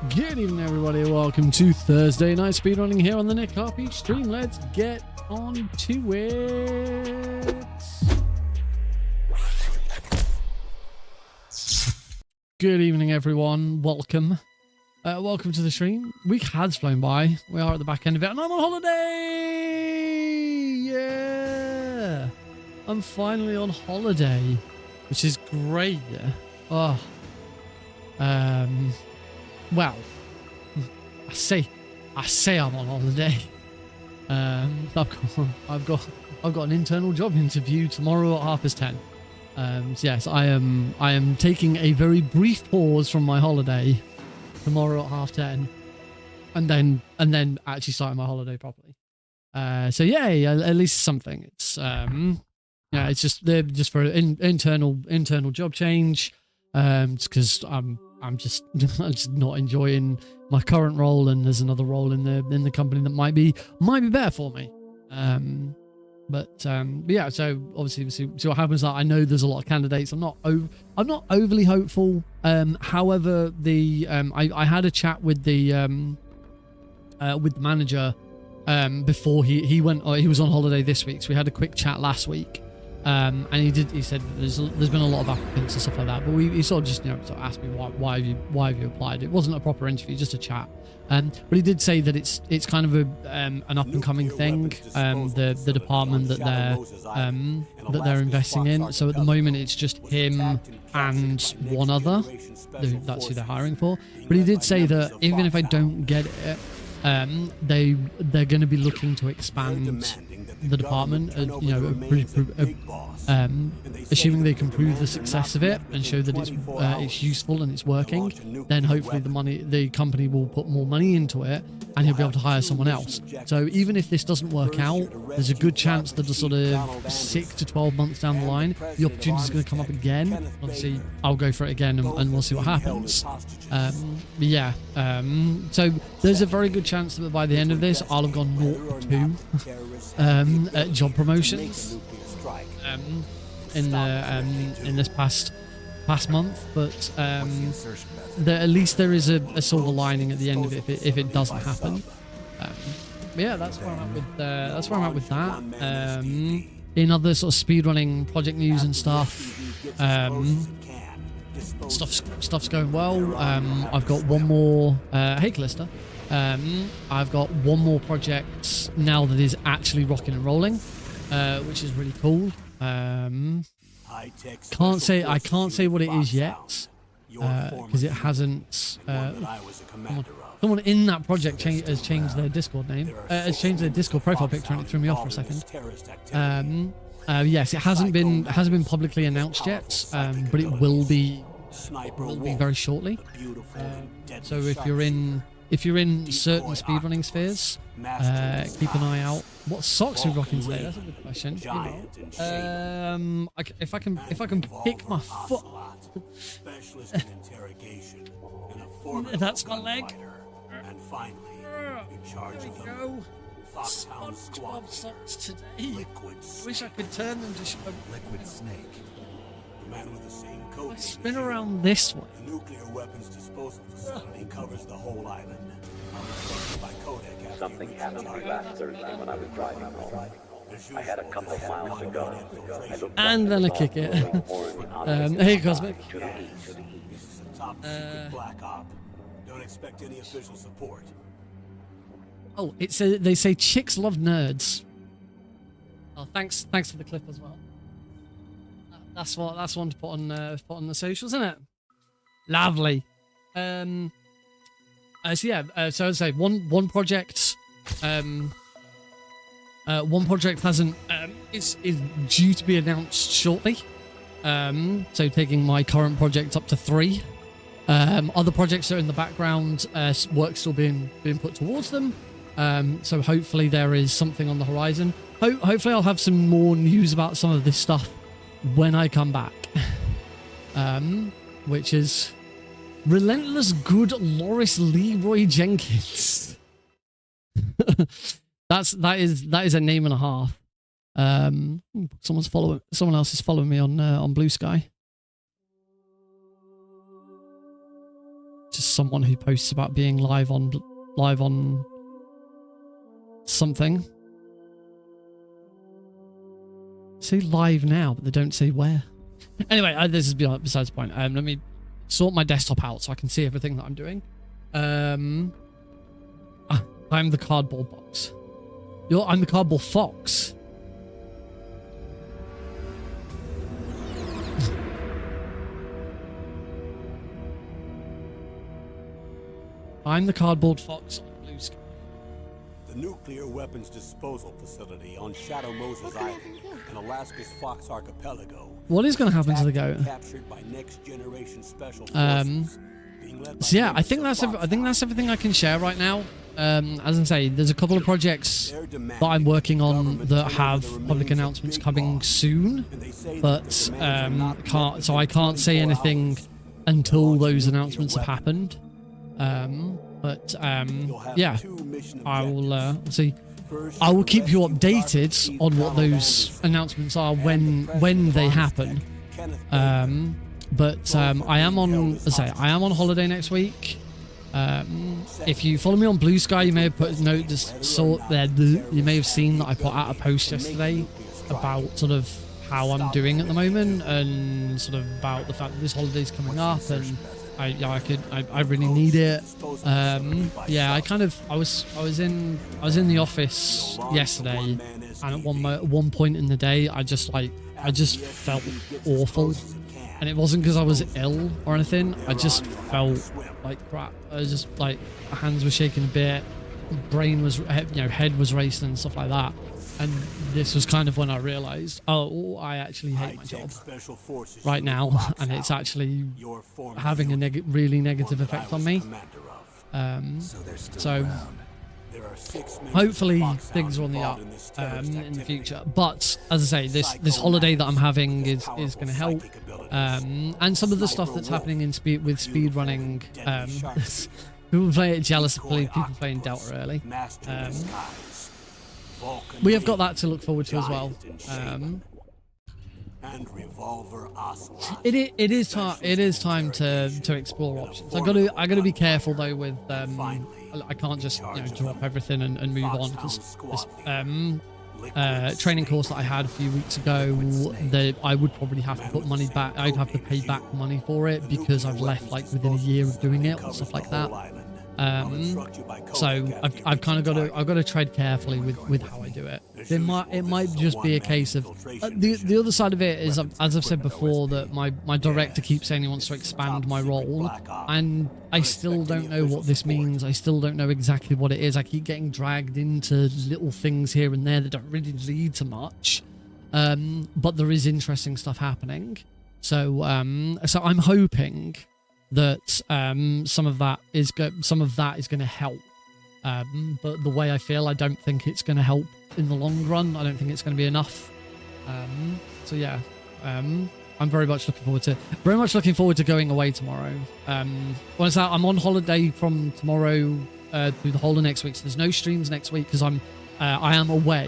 Good evening, everybody. Welcome to Thursday night speedrunning here on the Nick RP stream. Let's get on to it. Good evening, everyone. Welcome. Welcome to the stream. Week has flown by. We are at the back end of it, and I'm on holiday. Yeah, I'm finally on holiday, which is great. Oh, well, I say I'm on holiday. I've got an internal job interview tomorrow at 10:30. So yes, I am taking a very brief pause from my holiday tomorrow at 10:30, and then actually starting my holiday properly. So yay, at least something. It's yeah, it's just they're just for an internal job change. Because I'm just not enjoying my current role, and there's another role in the company that might be better for me. But yeah, so obviously we'll see what happens. I know there's a lot of candidates. I'm not overly hopeful. However, I had a chat with the manager before he went. He was on holiday this week, so we had a quick chat last week. And he said there's been a lot of applicants and stuff like that, but he sort of just sort of asked me why have you applied. It wasn't a proper interview, just a chat. But he did say that it's kind of an up and coming thing. The department that they're investing in. So at the moment it's just him and one other. That's who they're hiring for. But he did say that even if I don't get it, they're going to be looking to expand the department, assuming they can prove the success of it and show that it's useful and it's working, then hopefully the company will put more money into it and he'll be able to hire someone else. So even if this doesn't work out, there's a good chance that a sort of 6 to 12 months down the line, the opportunity is going to come up again. Obviously, I'll go for it again and we'll see what happens. Yeah, so there's a very good chance that by the end of this, I'll have gone 0 to 2 job promotions in this past month, but at least there is a silver lining at the end of it if it doesn't happen. But yeah, that's where I'm at with that. In other sort of speedrunning project news and stuff, stuff's going well. I've got one more. Hey, Callista. I've got one more project now that is actually rocking and rolling, which is really cool. Can't say what it is yet, because it hasn't. Someone in that project has changed their Discord name, has changed their Discord profile picture, and it threw me off for a second. Yes, it hasn't been publicly announced yet, but it will be very shortly. So if you're in certain speedrunning spheres, keep an eye out. What socks are we rocking today? That's a good question. If I can pick my foot, that's my leg. And finally, in charge of them. SpongeBob socks today. Wish I could turn them to Liquid Snake. The man with the same coat. Spin around this way. The nuclear weapons disposal facility covers the whole island. Something happened to me last Thursday when I was driving home. I had a couple of miles to go. And then I kick it. Hey, Cosmic. Don't expect any official support. Oh, they say chicks love nerds. Oh, thanks for the clip as well. That's one to put on the socials, isn't it? Lovely. So yeah, so I'd say one project hasn't is due to be announced shortly. So taking my current project up to 3. Other projects are in the background, work still being put towards them. So hopefully there is something on the horizon. Hopefully I'll have some more news about some of this stuff when I come back. Which is Relentless Good Loris Leroy Jenkins. that is a name and a half. Someone else is following me on Blue Sky. just someone who posts about being live on something. Say live now, but they don't say where. Anyway, this is besides the point. Let me sort my desktop out so I can see everything that I'm doing. I'm the cardboard box. I'm the cardboard fox. I'm the cardboard fox on Blue Sky. The nuclear weapons disposal facility on Shadow Moses Island in Alaska's Fox Archipelago. What is going to happen to the goat? Captured by next generation special forces. So yeah, I think that's everything I can share right now. As I say, there's a couple of projects that I'm working on that have public announcements coming soon, but I can't say anything until those announcements have happened. Yeah, I will see. I will keep you updated on what those announcements are when they happen. I am on, as I say, I am on holiday next week. If you follow me on Blue Sky, you may have put you may have seen that I put out a post yesterday about sort of how I'm doing at the moment and sort of about the fact that this holiday's coming up and I really need it. Yeah, I was in the office yesterday, and at one point in the day, I just felt awful, and it wasn't because I was ill or anything. I just felt like crap. I was just like, my hands were shaking a bit, brain was, head was racing and stuff like that. And this was kind of when I realized, oh, I actually hate my job right now, and it's actually having a really negative effect on me. So hopefully things are on the up in the future. But as I say, this holiday that I'm having is going to help. And some of the stuff that's happening with speedrunning, people play it jealously, people playing Delta early. We have got that to look forward to as well. It is time to explore options. I got to be careful though with I can't just drop everything and move on, because this training course that I had a few weeks ago, I would probably have to put money back. I'd have to pay back money for it because I've left like within a year of doing it or stuff like that. So I've kind of got to tread carefully with how I do it. It might just be a case of the other side of it is, as I've said before, that my director keeps saying he wants to expand my role, and I still don't know what this means. I still don't know exactly what it is. I keep getting dragged into little things here and there that don't really lead to much, but there is interesting stuff happening. So I'm hoping that some of that is going to help, but the way I feel, I don't think it's going to help in the long run. I don't think it's going to be enough. So yeah, I'm very much looking forward to going away tomorrow. I'm on holiday from tomorrow through the whole of next week, so there's no streams next week because I am away.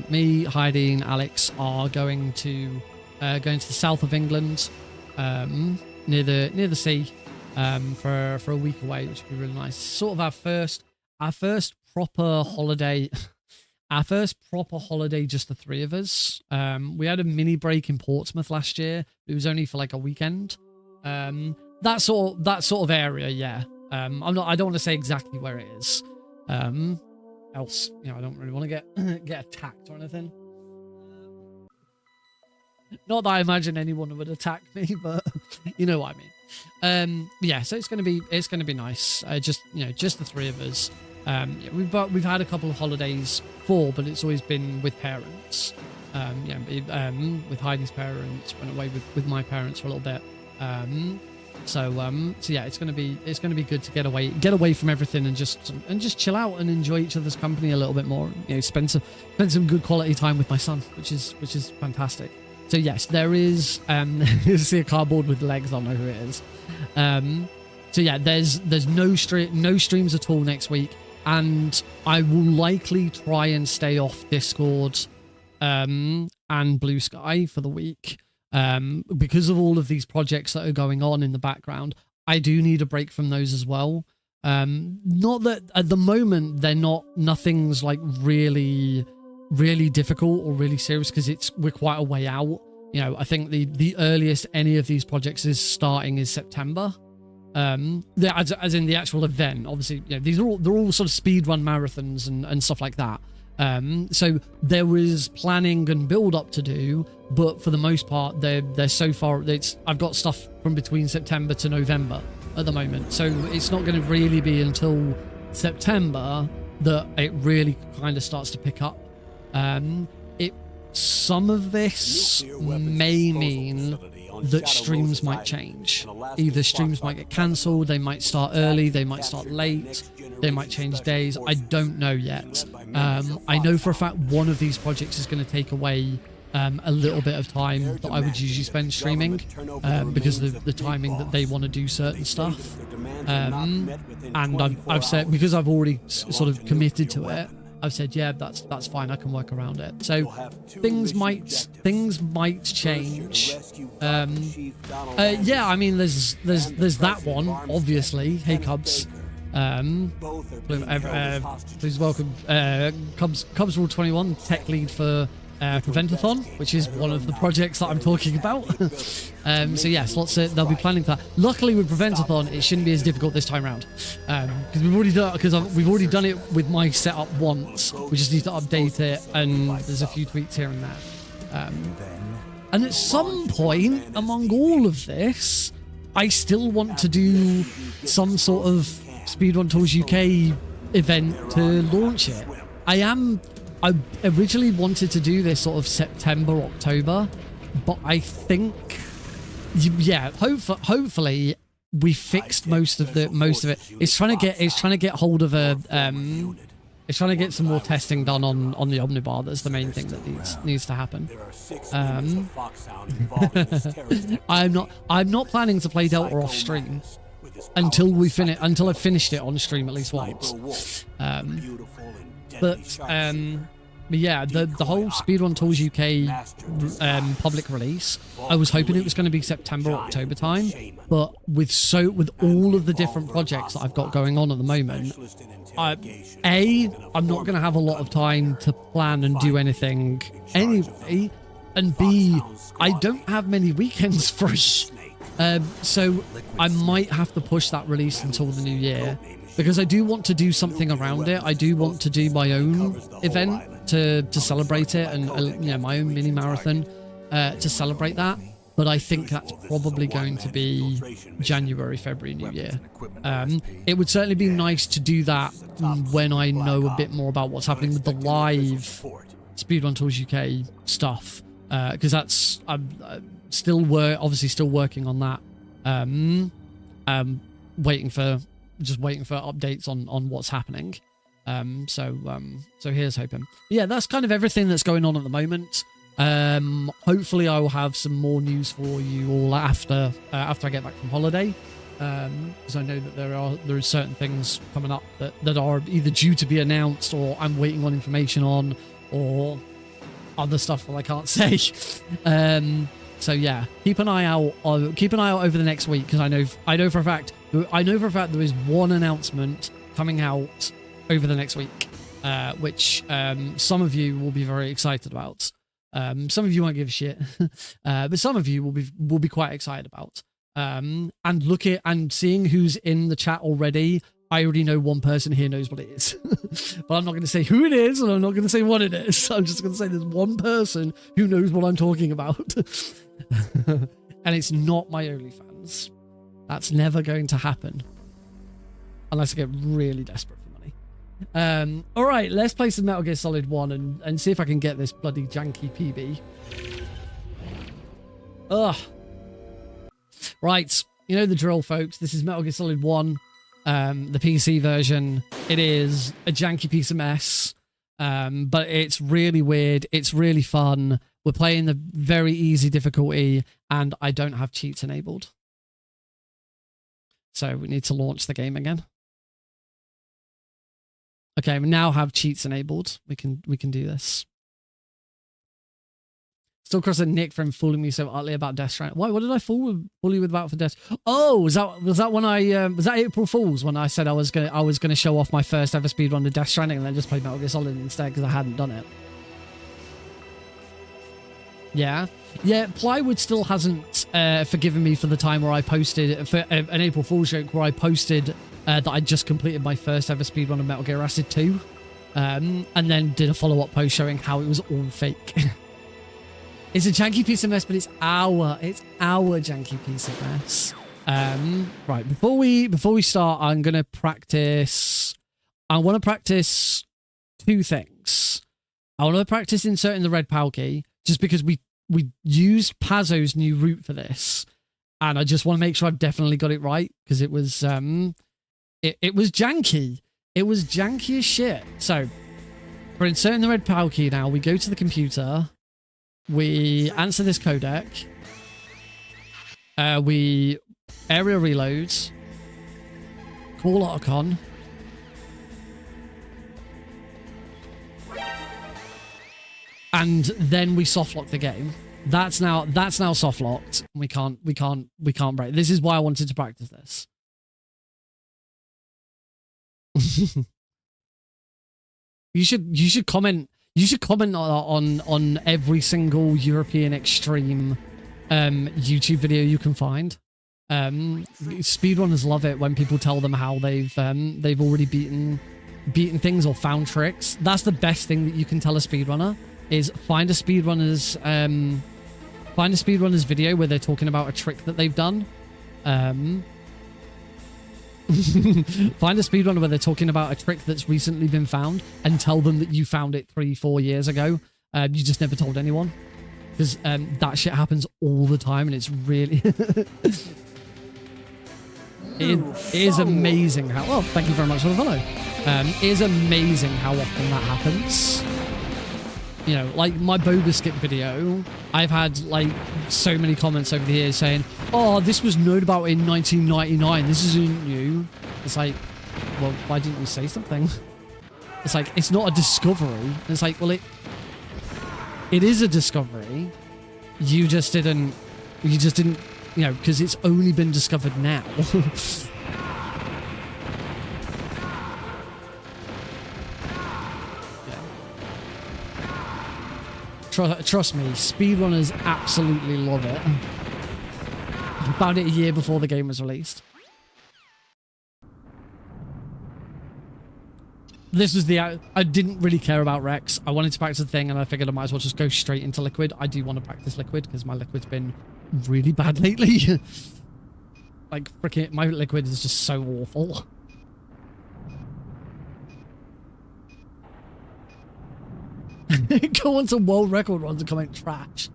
Me, Heidi, and Alex are going to the south of England. Near the sea, for a week away, which would be really nice. Sort of our first proper holiday, just the three of us. We had a mini break in Portsmouth last year. It was only for like a weekend. That sort of area, yeah. I don't want to say exactly where it is. Else, I don't really want to get attacked or anything. Not that I imagine anyone would attack me, but you know what I mean. Yeah, so it's gonna be nice. Just the three of us. We've had a couple of holidays before, but it's always been with parents. With Heidi's parents, went away with my parents for a little bit. So yeah, it's gonna be good to get away from everything and just chill out and enjoy each other's company a little bit more. Spend some good quality time with my son, which is fantastic. So yes, there is you see a cardboard with legs. I don't know who it is. So yeah, there's no streams at all next week, and I will likely try and stay off Discord and Blue Sky for the week because of all of these projects that are going on in the background. I do need a break from those as well. Not that at the moment nothing's like really difficult or really serious, because we're quite a way out. You know, I think the earliest any of these projects is starting is September. As in the actual event. Obviously, you know, they're all sort of speedrun marathons and stuff like that. So there was planning and build up to do, but for the most part, they're so far. I've got stuff from between September to November at the moment, so it's not going to really be until September that it really kind of starts to pick up. Some of this may mean that streams might change. Either streams might get cancelled, they might start early, they might start late, they might change days. I don't know yet. I know for a fact one of these projects is going to take away a little bit of time that I would usually spend streaming because of the timing that they want to do certain stuff. And I've said, because I've already sort of committed to it, I've said, yeah, that's fine. I can work around it. So things might change. Yeah, I mean, there's that one, obviously. Hey, Cubs. Please welcome Cubs Rule 21, tech lead for Preventathon, which is one of the projects that I'm talking about. So yes, they'll be planning for that. Luckily with Preventathon, it shouldn't be as difficult this time around, because we've already done it with my setup once. We just need to update it, and there's a few tweaks here and there. And at some point among all of this, I still want to do some sort of Speedrun Tools UK event to launch it. I originally wanted to do this sort of September, October, but I think, yeah, hopefully we fixed most of it. It's trying to get hold of it's trying to get some more testing done on the Omnibar. That's the main thing that needs to happen. I'm not planning to play Delta off stream until I've finished it on stream at least once. But yeah, the whole Speedrun Tools UK public release, I was hoping it was going to be September, October time, but with all of the different projects that I've got going on at the moment, I'm not going to have a lot of time to plan and do anything anyway, and B, I don't have many weekends free. So I might have to push that release until the new year, because I do want to do something around it. I do want to do my own event to celebrate it, and you know, my own mini marathon to celebrate that. But I think that's probably going to be January, February, New Year. It would certainly be nice to do that when I know a bit more about what's happening with the live Speedrun Tools UK stuff, because that's I'm still working on that. Waiting for updates on what's happening. So here's hoping. Yeah, that's kind of everything that's going on at the moment. Hopefully I will have some more news for you all after I get back from holiday, because I know that there are certain things coming up that are either due to be announced, or I'm waiting on information on, or other stuff that I can't say. So yeah, keep an eye out over the next week, because I know for a fact there is one announcement coming out over the next week, which some of you will be very excited about. Some of you won't give a shit, but some of you will be quite excited about. And seeing who's in the chat already, I already know one person here knows what it is. But I'm not going to say who it is, and I'm not going to say what it is. I'm just going to say there's one person who knows what I'm talking about. And it's not my OnlyFans. That's never going to happen unless I get really desperate for money. All right, let's play some Metal Gear Solid 1 and see if I can get this bloody janky PB. Ugh. Right, you know the drill, folks. This is Metal Gear Solid 1, the PC version. It is a janky piece of mess, but it's really weird. It's really fun. We're playing the very easy difficulty, and I don't have cheats enabled. So we need to launch the game again. Okay, we now have cheats enabled. We can do this. Still cross a Nick from fooling me so utterly about Death Stranding. Why? What did I fool you with about for Death? Oh, was that when I was that April Fool's when I said I was gonna show off my first ever speedrun of Death Stranding and then just played Metal Gear Solid instead because I hadn't done it. Yeah. Plywood still hasn't forgiven me for the time where I posted for an April Fool's joke where I posted that I just completed my first ever speedrun of Metal Gear Acid 2, and then did a follow-up post showing how it was all fake. It's a janky piece of mess, but it's our janky piece of mess. Right, before we start, I'm gonna practice. I want to practice two things. I want to practice inserting the red PAL key, just because we used Pazzo's new route for this, and I just want to make sure I've definitely got it right because it was it was janky. It was janky as shit. So for inserting the red PAL key now, we go to the computer. We answer this codec. We area reloads. Call Otacon. And then we softlock the game. That's now softlocked. We can't break. This is why I wanted to practice this. You should comment. You should comment on every single European Extreme YouTube video you can find. Speedrunners love it when people tell them how they've already beaten things or found tricks. That's the best thing that you can tell a speedrunner is find a speedrunner's video where they're talking about a trick that they've done. Find a speedrunner where they're talking about a trick that's recently been found and tell them that you found it 3-4 years ago. You just never told anyone. Because that shit happens all the time and it's really... it is amazing how... Oh, thank you very much for the follow. It is amazing how often that happens. You know, like my boba skip video, I've had like so many comments over the years saying, oh, this was known about in 1999. This isn't new. It's like, well, why didn't you say something? It's like, it's not a discovery. It's like, well, it is a discovery. You just didn't, you know, because it's only been discovered now. Trust me, speedrunners absolutely love it. I found it a year before the game was released. This was the... I didn't really care about Rex. I wanted to practice the thing, and I figured I might as well just go straight into Liquid. I do want to practice Liquid, because my Liquid's been really bad lately. Like, freaking... My Liquid is just so awful. Go on to world record runs and comment trash.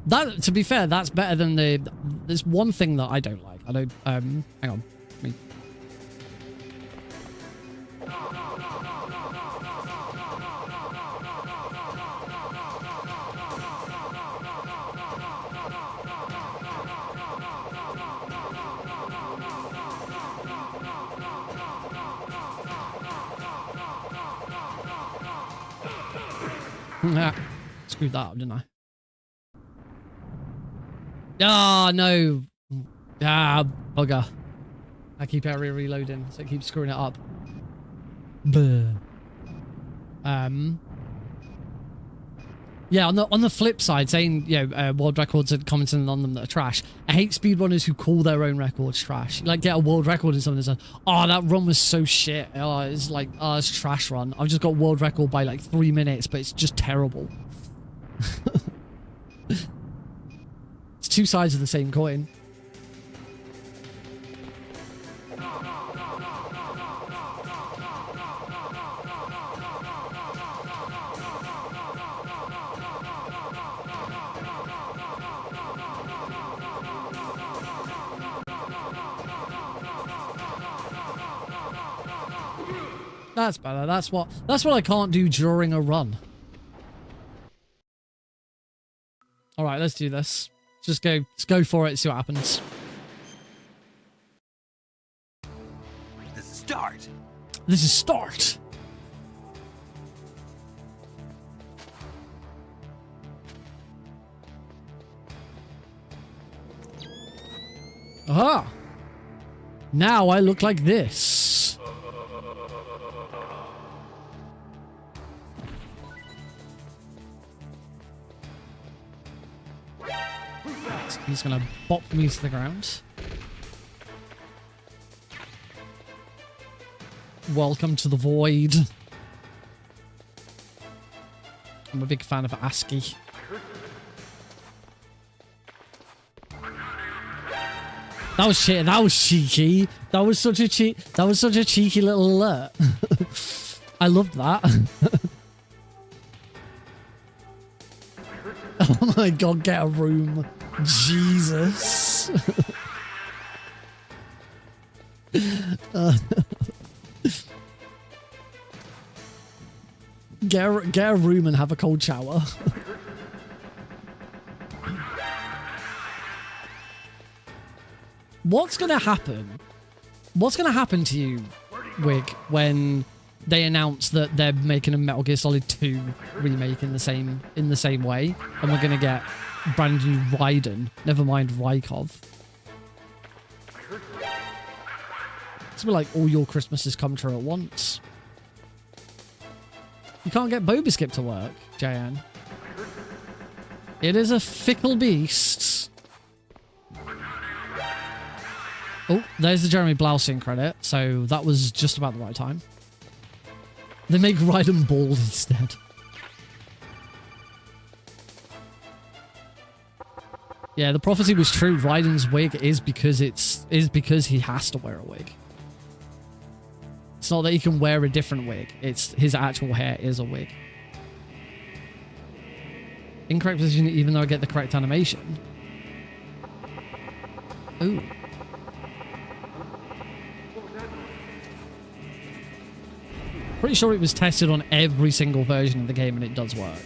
That, to be fair, that's better than the... There's one thing that I don't like. I don't... hang on. Nah, screwed that up, didn't I? Ah, no. Ah, bugger. I keep area reloading, so it keeps screwing it up. Buh. Yeah, on the flip side, saying, you know, world records and commenting on them that are trash. I hate speedrunners who call their own records trash. Like, get a world record and something and say, oh, that run was so shit. Oh, it's like, oh, it's a trash run. I've just got world record by like 3 minutes, but it's just terrible. It's two sides of the same coin. That's better. That's what I can't do during a run. All right, let's do this. Let's go for it. See what happens. This is start. This is start. Aha! Now I look like this. He's gonna bop me to the ground. Welcome to the void. I'm a big fan of ASCII. That was shit. That was cheeky. That was such a cheeky little alert. I loved that. Oh my god, get a room. Jesus. Get a room and have a cold shower. What's gonna happen? What's gonna happen to you, Wig, when they announce that they're making a Metal Gear Solid 2 remake in the same way, and we're gonna get brand new Raiden, never mind Rykov? It's gonna be like all your Christmases come true at once. You can't get Boba Skip to work, Jan. It is a fickle beast. Oh, there's the Jeremy Blausing credit, so that was just about the right time. They make Raiden bald instead. Yeah, the prophecy was true. Raiden's wig is because he has to wear a wig. It's not that he can wear a different wig. It's his actual hair is a wig. Incorrect position, even though I get the correct animation. Ooh. Pretty sure it was tested on every single version of the game and it does work.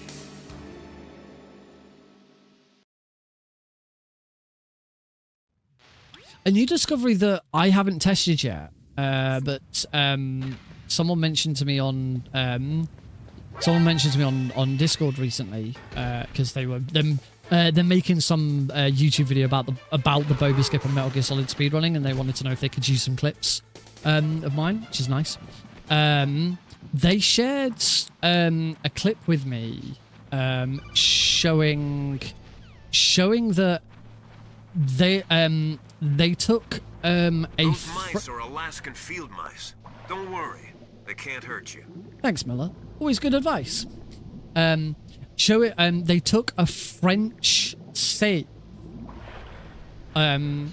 A new discovery that I haven't tested yet, but someone mentioned to me on Discord recently, because they're making some YouTube video about the Boba Skip and Metal Gear Solid speedrunning, and they wanted to know if they could use some clips of mine, which is nice. They shared a clip with me showing that they took Those mice are Alaskan field mice. Don't worry, they can't hurt you. Thanks, Miller. Always good advice. They took a French save. A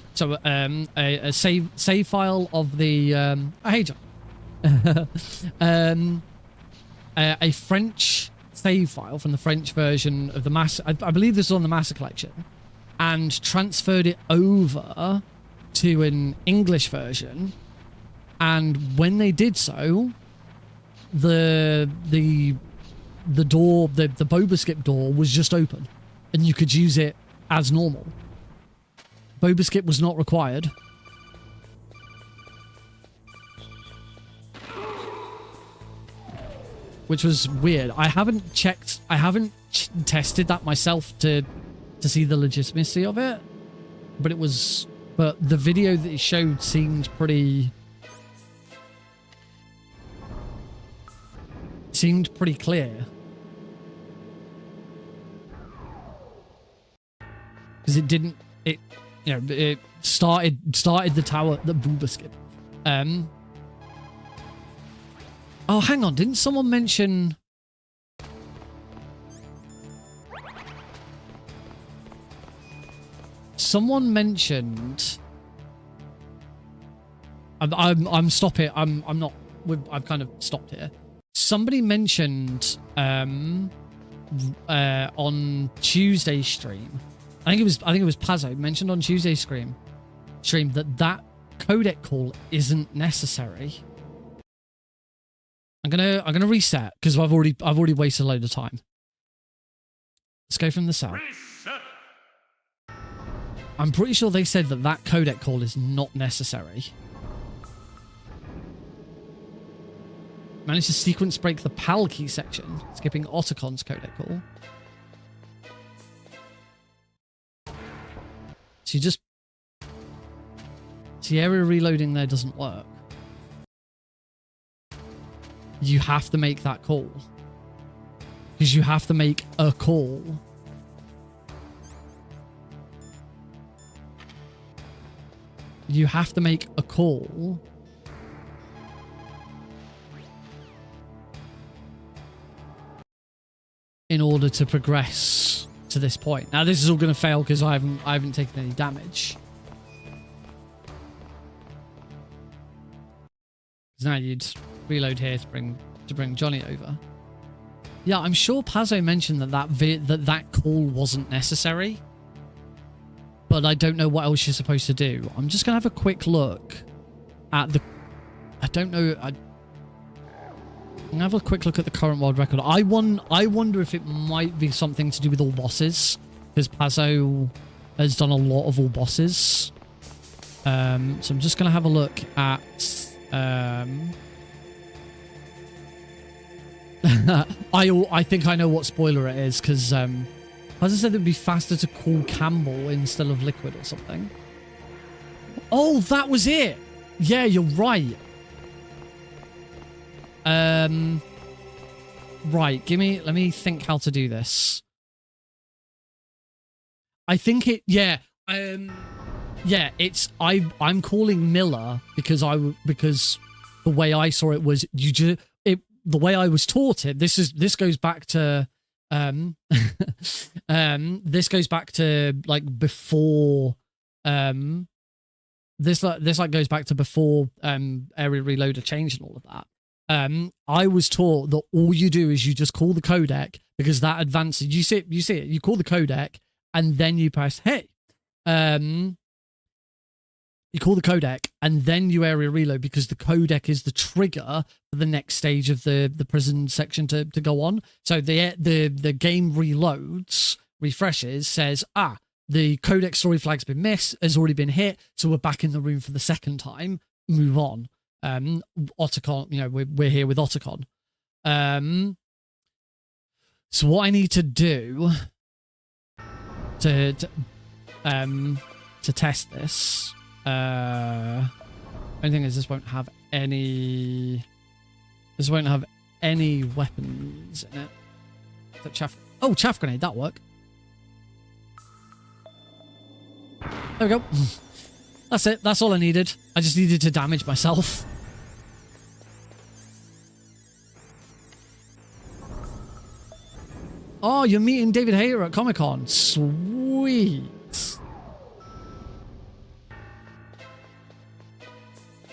save file of the hey John. A French save file from the French version of the I believe this is on the Master Collection, and transferred it over to an English version. And when they did so, the Boba Skip door was just open, and you could use it as normal. Boba Skip was not required. Which was weird. I haven't tested that myself to see the legitimacy of it, but the video that it showed seemed pretty clear. Because it started the tower, the Boba Skip. Oh, hang on. Didn't someone mention... Someone mentioned... I'm stopping. I'm not... I've kind of stopped here. Somebody mentioned on Tuesday's stream. I think it was Pazzo mentioned on Tuesday's stream that codec call isn't necessary. I'm gonna reset because I've already wasted a load of time. Let's go from the south. Reset. I'm pretty sure they said that codec call is not necessary. Managed to sequence break the PAL key section, skipping Ottocon's codec call. So you just See, area reloading there doesn't work. You have to make that call. Because you have to make a call. You have to make a call. In order to progress to this point. Now this is all going to fail because I haven't taken any damage. Now you'd reload here to bring Johnny over. Yeah, I'm sure Pazzo mentioned that call wasn't necessary, but I don't know what else you're supposed to do. I'm just gonna have a quick look at the. I don't know. I'm gonna have a quick look at the current world record. I wonder if it might be something to do with all bosses, because Pazzo has done a lot of all bosses. So I'm just gonna have a look at. I think I know what spoiler it is, because as I said, it would be faster to call Campbell instead of Liquid or something. Oh, that was it. Yeah, you're right. Right, let me think how to do this. I think it, yeah, it's, I'm calling Miller because the way I saw it was the way I was taught it. This goes back to, this goes back to like before, this goes back to before, area reloader changed and all of that. I was taught that all you do is you just call the codec, because that advances. You see it. You call the codec, and then you press hey. You call the codec, and then you area reload, because the codec is the trigger for the next stage of the prison section to go on. So the game refreshes, says the codec story flag's been missed, has already been hit, so we're back in the room for the second time. Move on. Otacon, we're here with Otacon. So what I need to do to test this, only thing is this won't have any weapons in it. The chaff grenade, that'll work. There we go. That's it. That's all I needed. I just needed to damage myself. Oh, you're meeting David Hayter at Comic-Con. Sweet.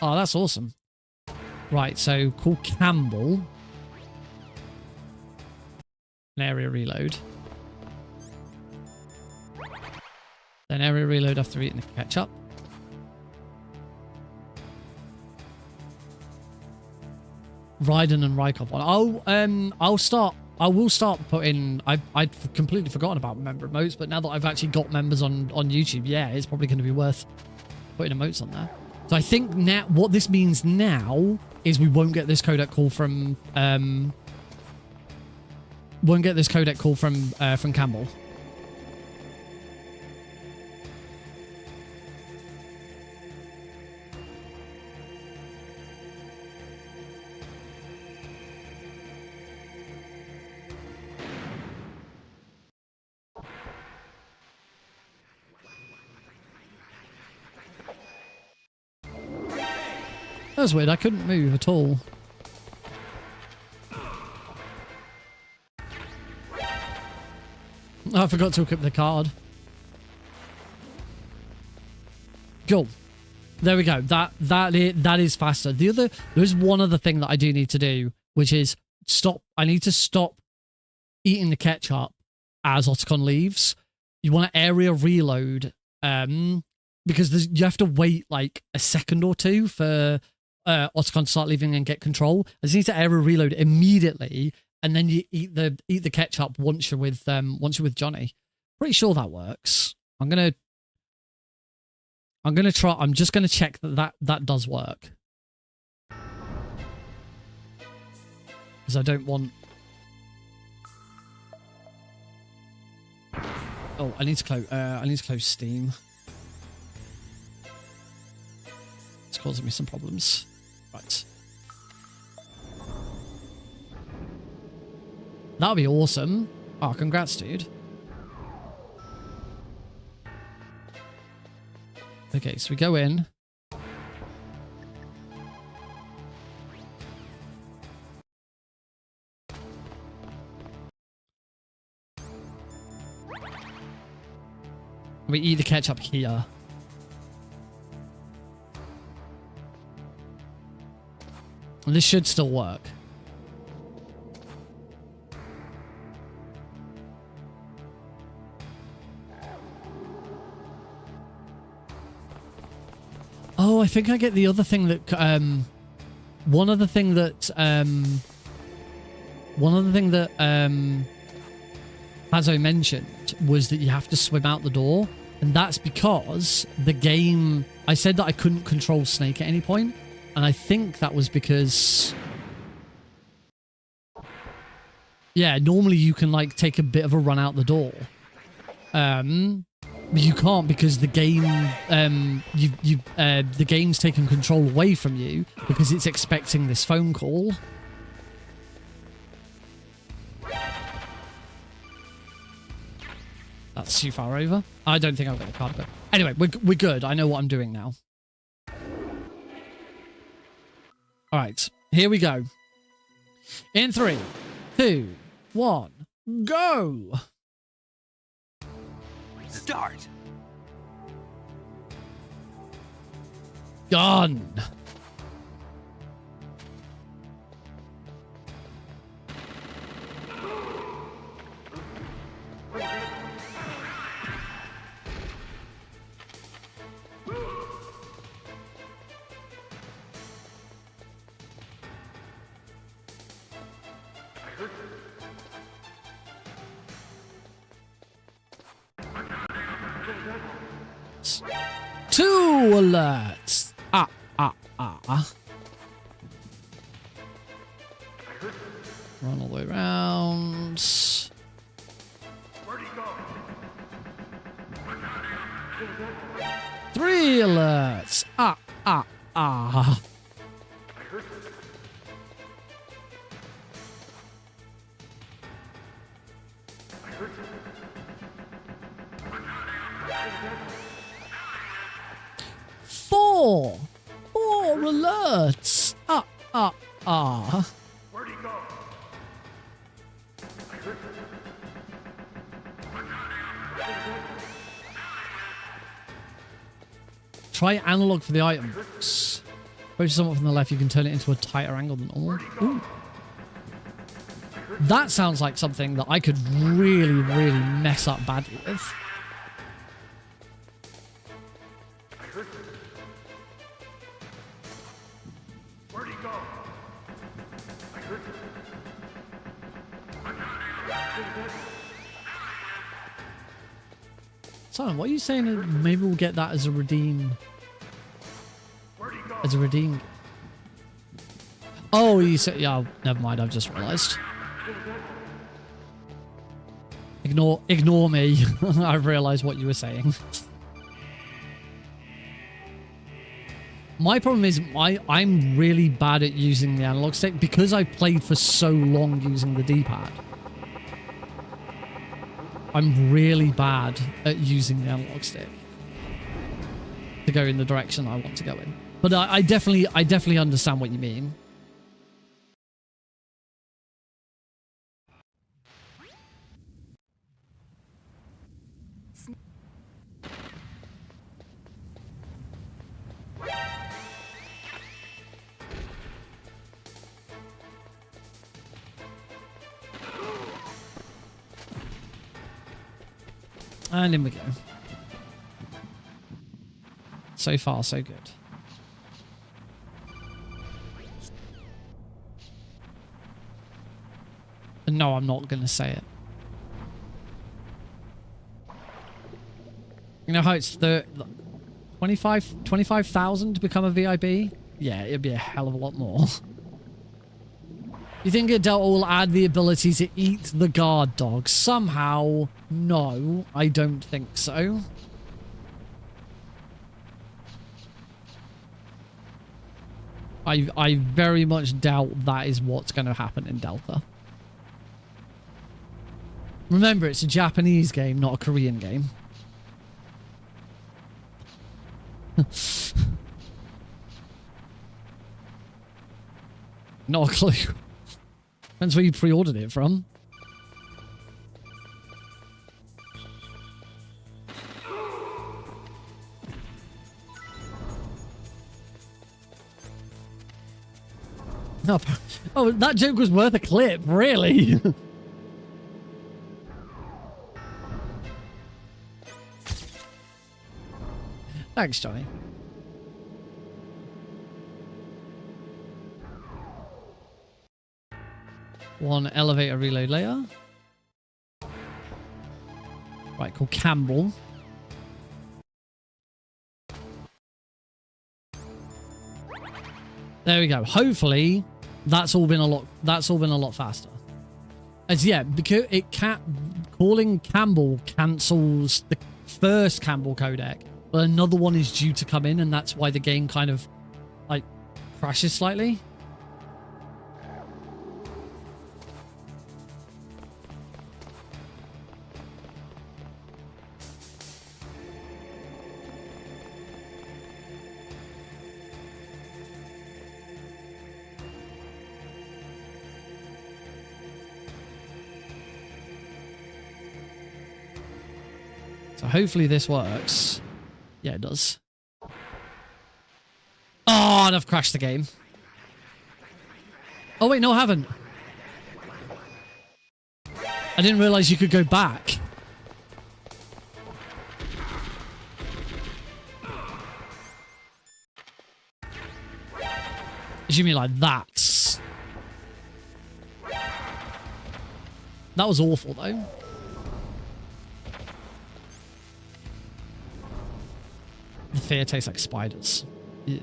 Oh, that's awesome. Right, so call Campbell. An area reload. Then area reload after eating the ketchup. Raiden and Rykov on. I will start putting. I'd completely forgotten about member emotes, but now that I've actually got members on YouTube, yeah, it's probably going to be worth putting emotes on there. So I think now what this means now is we won't get this codec call from Campbell. That was weird. I couldn't move at all. Oh, I forgot to equip the card. Cool. There we go. That is faster. There's one other thing that I do need to do, which is stop. I need to stop eating the ketchup as Otacon leaves. You want to area reload, because you have to wait like a second or two for Otacon to start leaving and get control. I just need to area reload immediately, and then you eat the ketchup once you're with Johnny. Pretty sure that works. I'm gonna try. I'm just gonna check that does work, because I don't want. Oh, I need to close Steam. causing me some problems. Right. That'll be awesome. Oh, congrats, dude. Okay, so we go in. We eat the ketchup here. This should still work. Oh, I think I get the other thing that one other thing that Hazo mentioned was that you have to swim out the door, and that's because the game, I said that I couldn't control Snake at any point, and I think that was because, yeah, normally you can like take a bit of a run out the door. You can't because the game, the game's taken control away from you because it's expecting this phone call. That's too far over. I don't think I've got a card. But anyway, we're good. I know what I'm doing now. All right, here we go. In 3, 2, 1, go. Start. Gone. Two alerts. Run all the way around. 3 alerts. 4 alerts. Where'd he go? Try analog for the items. Approach someone from the left, you can turn it into a tighter angle than normal. Ooh. That sounds like something that I could really, really mess up badly with. Where'd he go? Simon, what are you saying? Maybe we'll get that as a redeem. As a redeem. Oh, you said, yeah, never mind. I've just realized. Ignore me. I've realized what you were saying. My problem is I'm really bad at using the analog stick because I played for so long using the D-pad. I'm really bad at using the analog stick to go in the direction I want to go in. But I definitely understand what you mean. And in we go. So far, so good. No, I'm not going to say it. You know how it's 25,000 to become a VIB? Yeah, it'd be a hell of a lot more. You think Adele will add the ability to eat the guard dog? Somehow, no, I don't think so. I very much doubt that is what's going to happen in Delta. Remember, it's a Japanese game, not a Korean game. Not a clue. Depends where you pre-ordered it from. No, oh, that joke was worth a clip, really? Thanks, Johnny. One elevator reload later. Right, called Campbell. There we go. Hopefully, that's all been a lot faster. As yeah, because it can't calling Campbell cancels the first Campbell codec, but another one is due to come in, and that's why the game kind of like crashes slightly. So hopefully this works. Yeah, it does. Oh, and I've crashed the game. Oh, wait, no, I haven't. I didn't realize you could go back. You mean like that? That was awful, though. The fear tastes like spiders. Ew.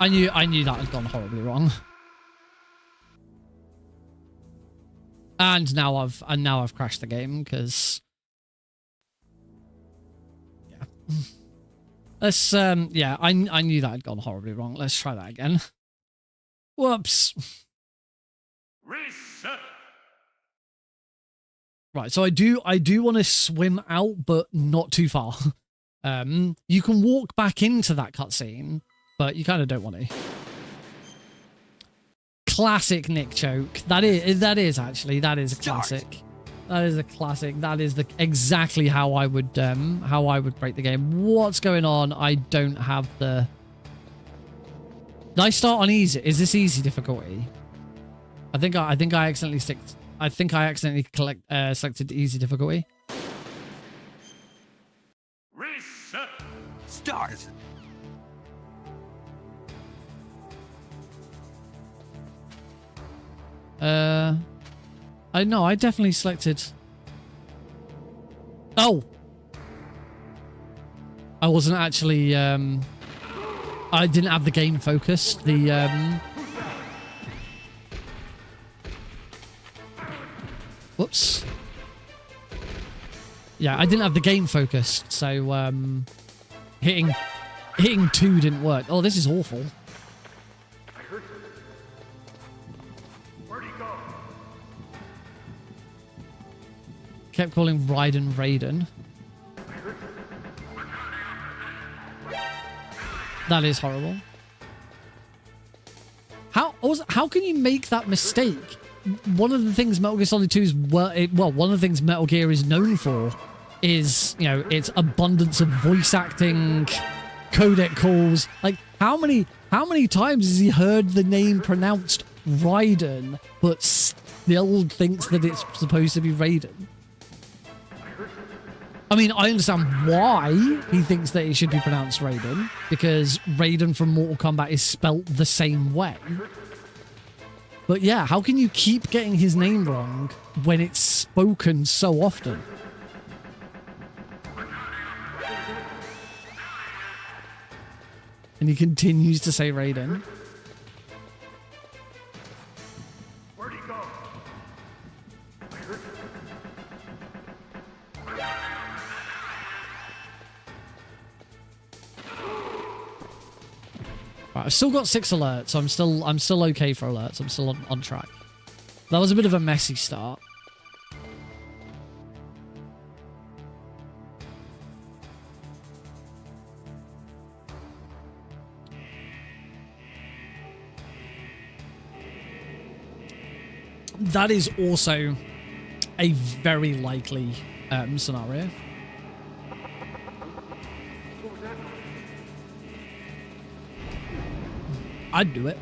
I knew that had gone horribly wrong. And now I've crashed the game because yeah. Let's yeah, I knew that had gone horribly wrong. Let's try that again. Whoops. Reset. Right, so I do want to swim out, but not too far. You can walk back into that cutscene, but you kind of don't want to. Classic Nick choke. That is actually a classic. That is a classic. That is exactly how I would break the game. What's going on? I don't have the. Did I start on easy? Is this easy difficulty? I think I accidentally selected easy difficulty. Reset. Start. I definitely selected. Oh, I wasn't actually. I didn't have the game focused. Whoops. Yeah, I didn't have the game focused, so hitting 2 didn't work. Oh, this is awful. Kept calling Raiden Raiden. That is horrible. How can you make that mistake? One of the things Metal Gear Solid 2 is one of the things Metal Gear is known for is, you know, its abundance of voice acting, codec calls. Like how many times has he heard the name pronounced Raiden but still thinks that it's supposed to be Raiden? I mean, I understand why he thinks that it should be pronounced Raiden, because Raiden from Mortal Kombat is spelt the same way. But yeah, how can you keep getting his name wrong when it's spoken so often? And he continues to say Raiden. Where'd he go? Right, I've still got 6 alerts, so I'm still okay for alerts. I'm still on track. That was a bit of a messy start. That is also a very likely scenario. I'd do it.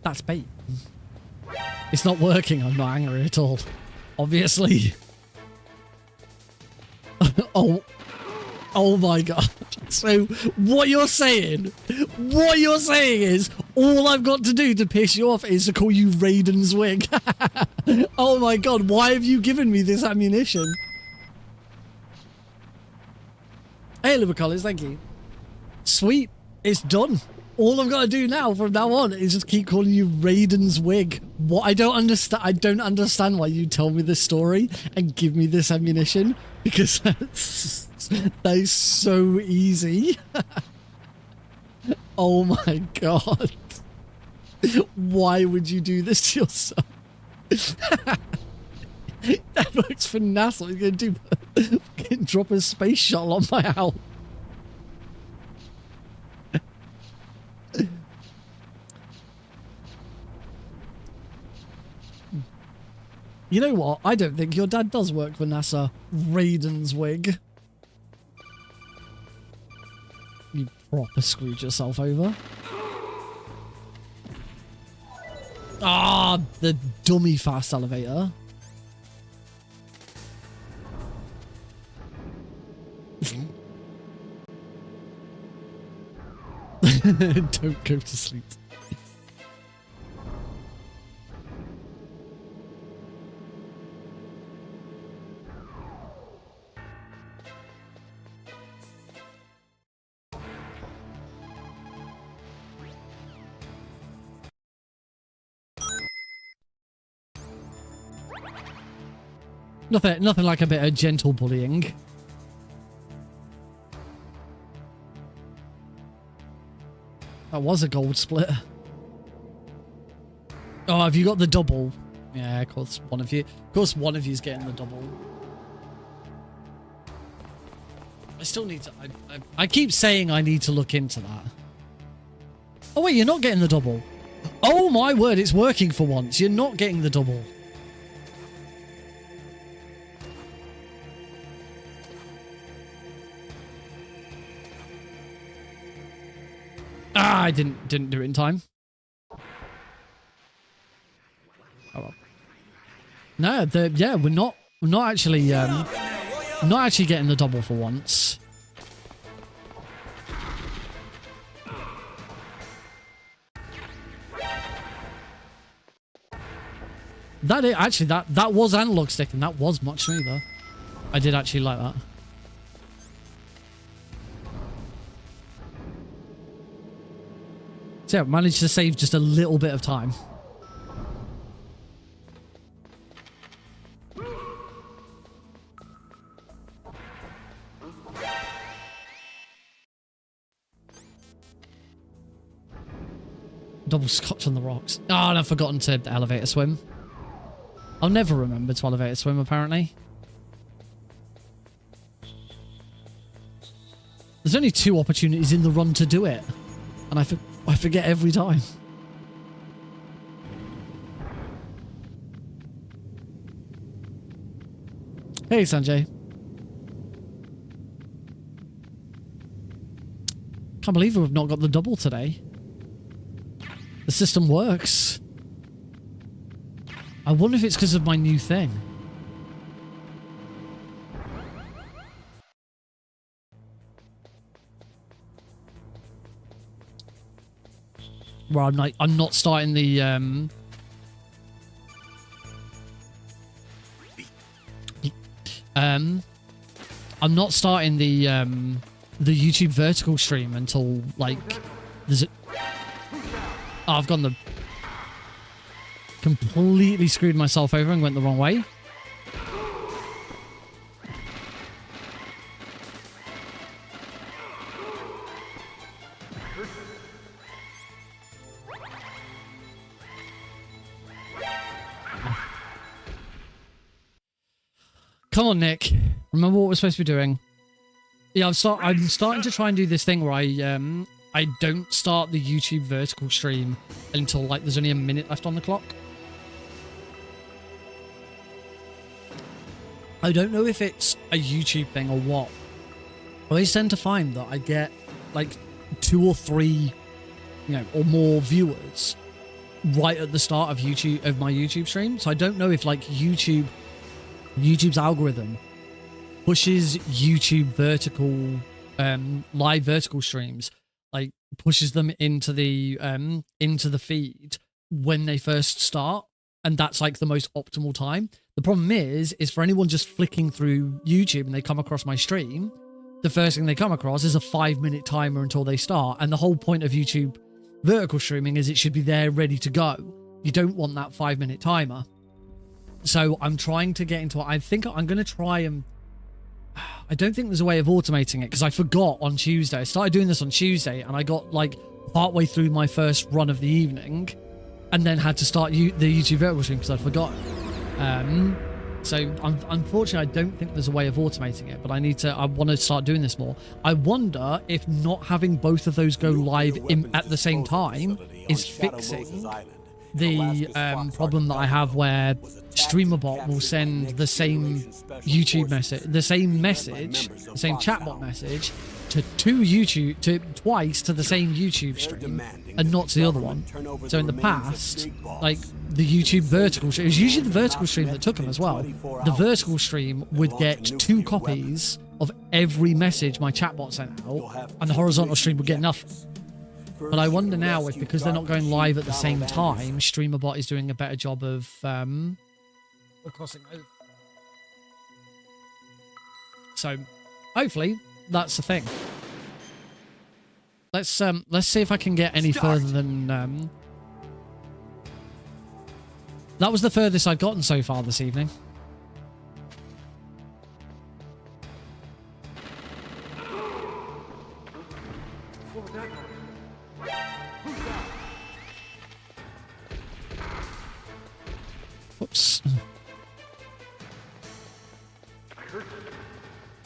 That's bait. It's not working. I'm not angry at all. Obviously. Oh my god. So what you're saying is all I've got to do to piss you off is to call you Raiden's wig. Oh my god, why have you given me this ammunition? Hey, Libercollis, thank you. Sweet, it's done. All I've got to do now, from now on, is just keep calling you Raiden's wig. What? I don't understand why you tell me this story and give me this ammunition, because that is so easy. Oh my god. Why would you do this to yourself? That works for NASA. He's going to drop a space shuttle on my house. You know what? I don't think your dad does work for NASA. Raiden's wig. You proper screwed yourself over. Ah, the dummy fast elevator. Don't go to sleep. Nothing like a bit of gentle bullying. That was a gold split. Oh, have you got the double? Yeah, of course one of you's getting the double. I still need to. I keep saying I need to look into that. Oh wait, you're not getting the double. Oh my word, it's working for once. You're not getting the double. Ah, I didn't do it in time. Oh well. No, yeah, we're not actually getting the double for once. That was analog stick, and that was much smoother. I did actually like that. So yeah, managed to save just a little bit of time. Double scotch on the rocks. Oh, and I've forgotten to elevator swim. I'll never remember to elevator swim, apparently. There's only 2 opportunities in the run to do it. And I forget every time. Hey, Sanjay. Can't believe we've not got the double today. The system works. I wonder if it's because of my new thing. Well, I'm not starting the I'm not starting the YouTube vertical stream until like there's a, oh, I've gone the completely screwed myself over and went the wrong way. Come on, Nick. Remember what we're supposed to be doing. Yeah, I'm starting to try and do this thing where I don't start the YouTube vertical stream until like there's only a minute left on the clock. I don't know if it's a YouTube thing or what. I always tend to find that I get like 2 or 3, or more viewers right at the start of my YouTube stream. So I don't know if like YouTube's algorithm pushes YouTube vertical live vertical streams, like pushes them into the feed when they first start, and that's like the most optimal time. The problem is for anyone just flicking through YouTube and they come across my stream, the first thing they come across is a 5-minute timer until they start, and the whole point of YouTube vertical streaming is it should be there ready to go. You don't want that 5-minute timer. So I'm trying to get into it. I think I'm going to try and... I don't think there's a way of automating it because I forgot on Tuesday. I started doing this on Tuesday and I got like partway through my first run of the evening and then had to start the YouTube vertical stream because I'd forgotten. So unfortunately, I don't think there's a way of automating it, but I want to start doing this more. I wonder if not having both of those go live at the same time is fixing the problem that I have where StreamerBot will send the same YouTube message, the same chatbot message to twice to the same YouTube stream and not to the other one. So in the past, like the YouTube vertical stream, it was usually the vertical stream that took them as well. The vertical stream would get 2 copies of every message my chatbot sent out, and the horizontal stream would get nothing. But I wonder now if because they're not going live at the same time, StreamerBot is doing a better job of crossing over. So hopefully that's the thing. Let's see if I can get any further than that was the furthest I've gotten so far this evening. Whoops.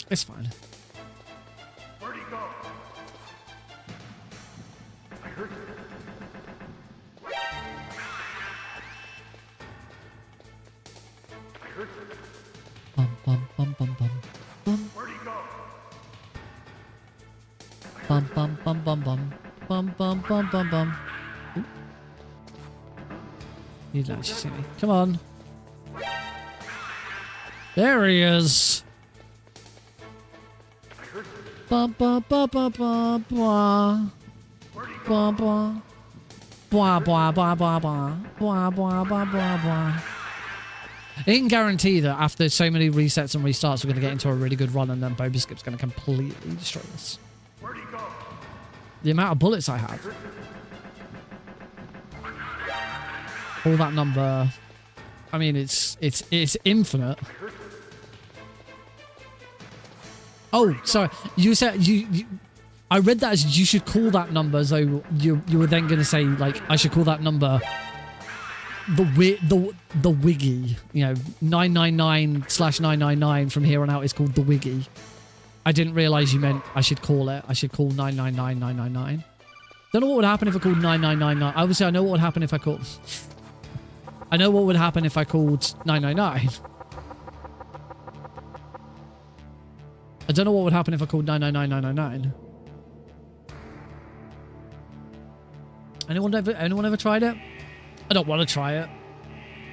It's fine. Where'd he go? I heard you. I heard you. Bum bum bum bum bum bum. Where'd he go? Bum bum bum bum bum bum bum bum bum bum. Ooh. You didn't actually see me. Come on. There he is. Ba ba ba ba ba ba. Ba ba. Blah blah blah blah blah blah blah blah blah blah. I can guarantee that after so many resets and restarts, we're going to get into a really good run, and then Boba Skip's going to completely destroy us. Where'd he go? The amount of bullets I have. All that number. I mean, it's infinite. Oh, sorry. You said you I read that as you should call that number. So you were then going to say like I should call that number the Wiggy. 999/999 from here on out is called the Wiggy. I didn't realize you meant I should call it. I should call 999/999. Don't know what would happen if I called 9999. Obviously, I know what would happen if I called. I know what would happen if I called 999. I don't know what would happen if I called 999,999. Anyone ever tried it? I don't want to try it.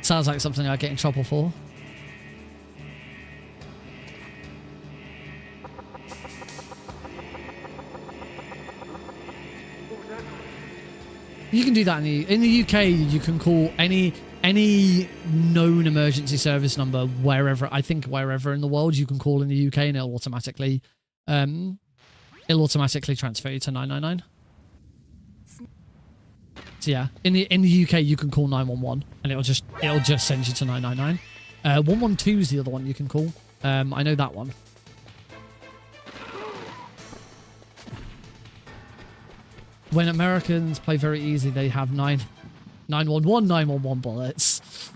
Sounds like something I'd get in trouble for. You can do that in the UK. You can call any known emergency service number wherever in the world you can call in the UK, and it'll automatically transfer you to 999. So yeah, in the UK you can call 911 and it'll just send you to 999. 112 is the other one you can call. I know that one. When Americans play very easy, they have 911 bullets.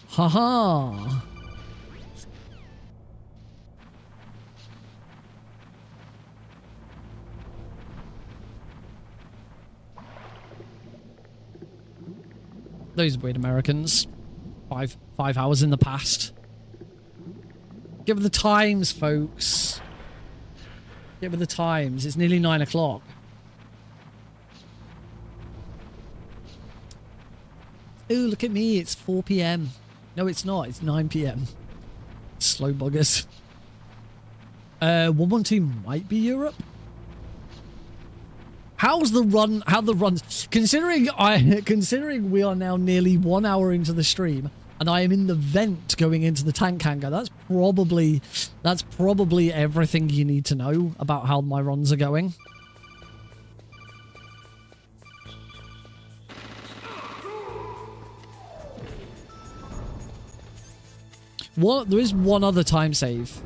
Haha. Those weird Americans. 5 hours in the past. Give it the times, folks. Give it the times. It's nearly 9 o'clock. Ooh, look at me. It's 4 p.m. No, it's not. It's 9 p.m. Slow buggers. 112 might be Europe. How the runs? Considering we are now nearly 1 hour into the stream, and I am in the vent going into the tank hangar. That's probably everything you need to know about how my runs are going. There is one other time save.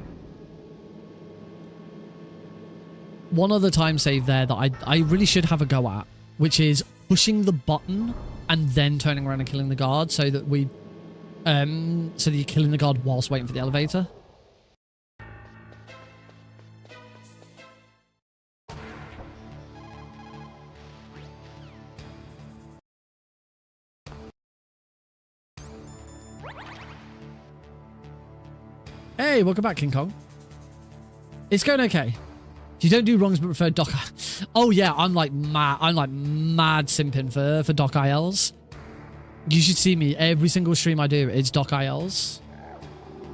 One other time save there that I really should have a go at, which is pushing the button and then turning around and killing the guard, so that you're killing the guard whilst waiting for the elevator. Hey, welcome back, King Kong. It's going okay. You don't do wrongs but prefer Doc. Oh yeah, I'm like mad simping for Doc ILs. You should see me every single stream I do. It's Doc ILs.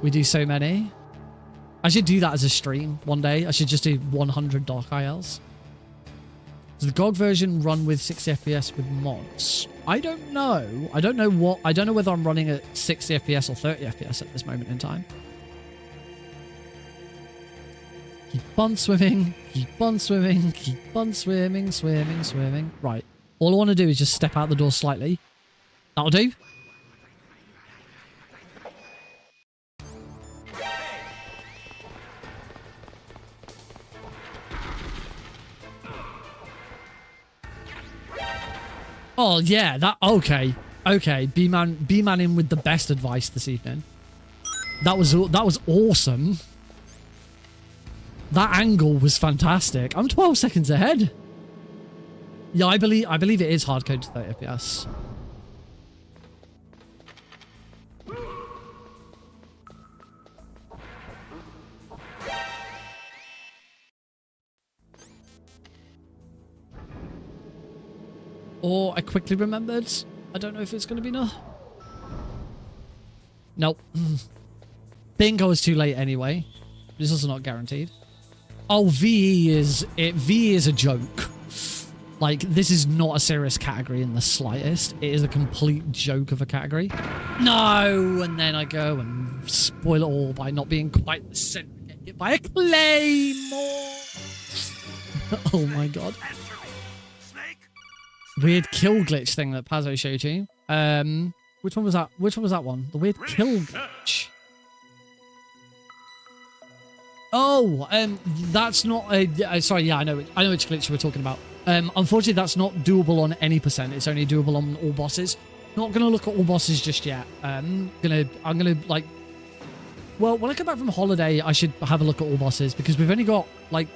We do so many. I should do that as a stream one day. I should just do 100 Doc ILs. Does the GOG version run with 60 FPS with mods? I don't know. I don't know whether I'm running at 60 FPS or 30 FPS at this moment in time. Keep on swimming, keep on swimming, keep on swimming, swimming, swimming. Right. All I want to do is just step out the door slightly. That'll do. Oh, yeah, okay. Okay, B-Man in with the best advice this evening. That was awesome. That angle was fantastic. I'm 12 seconds ahead. Yeah, I believe it is hardcode to 30 FPS. Or I quickly remembered. I don't know if it's going to be no. Nope. Think I was too late anyway. This is not guaranteed. Oh, VE is a joke. Like, this is not a serious category in the slightest. It is a complete joke of a category. No! And then I go and spoil it all by not being quite the center. Get hit by a claymore. Oh my god. Weird kill glitch thing that Pazzo showed you. Which one was that? Which one was that one? The weird kill glitch. Oh, that's not a... sorry, yeah, I know which glitch we're talking about. Unfortunately, that's not doable on any percent. It's only doable on all bosses. Not gonna look at all bosses just yet. I'm gonna like... Well, when I come back from holiday, I should have a look at all bosses, because we've only got, like...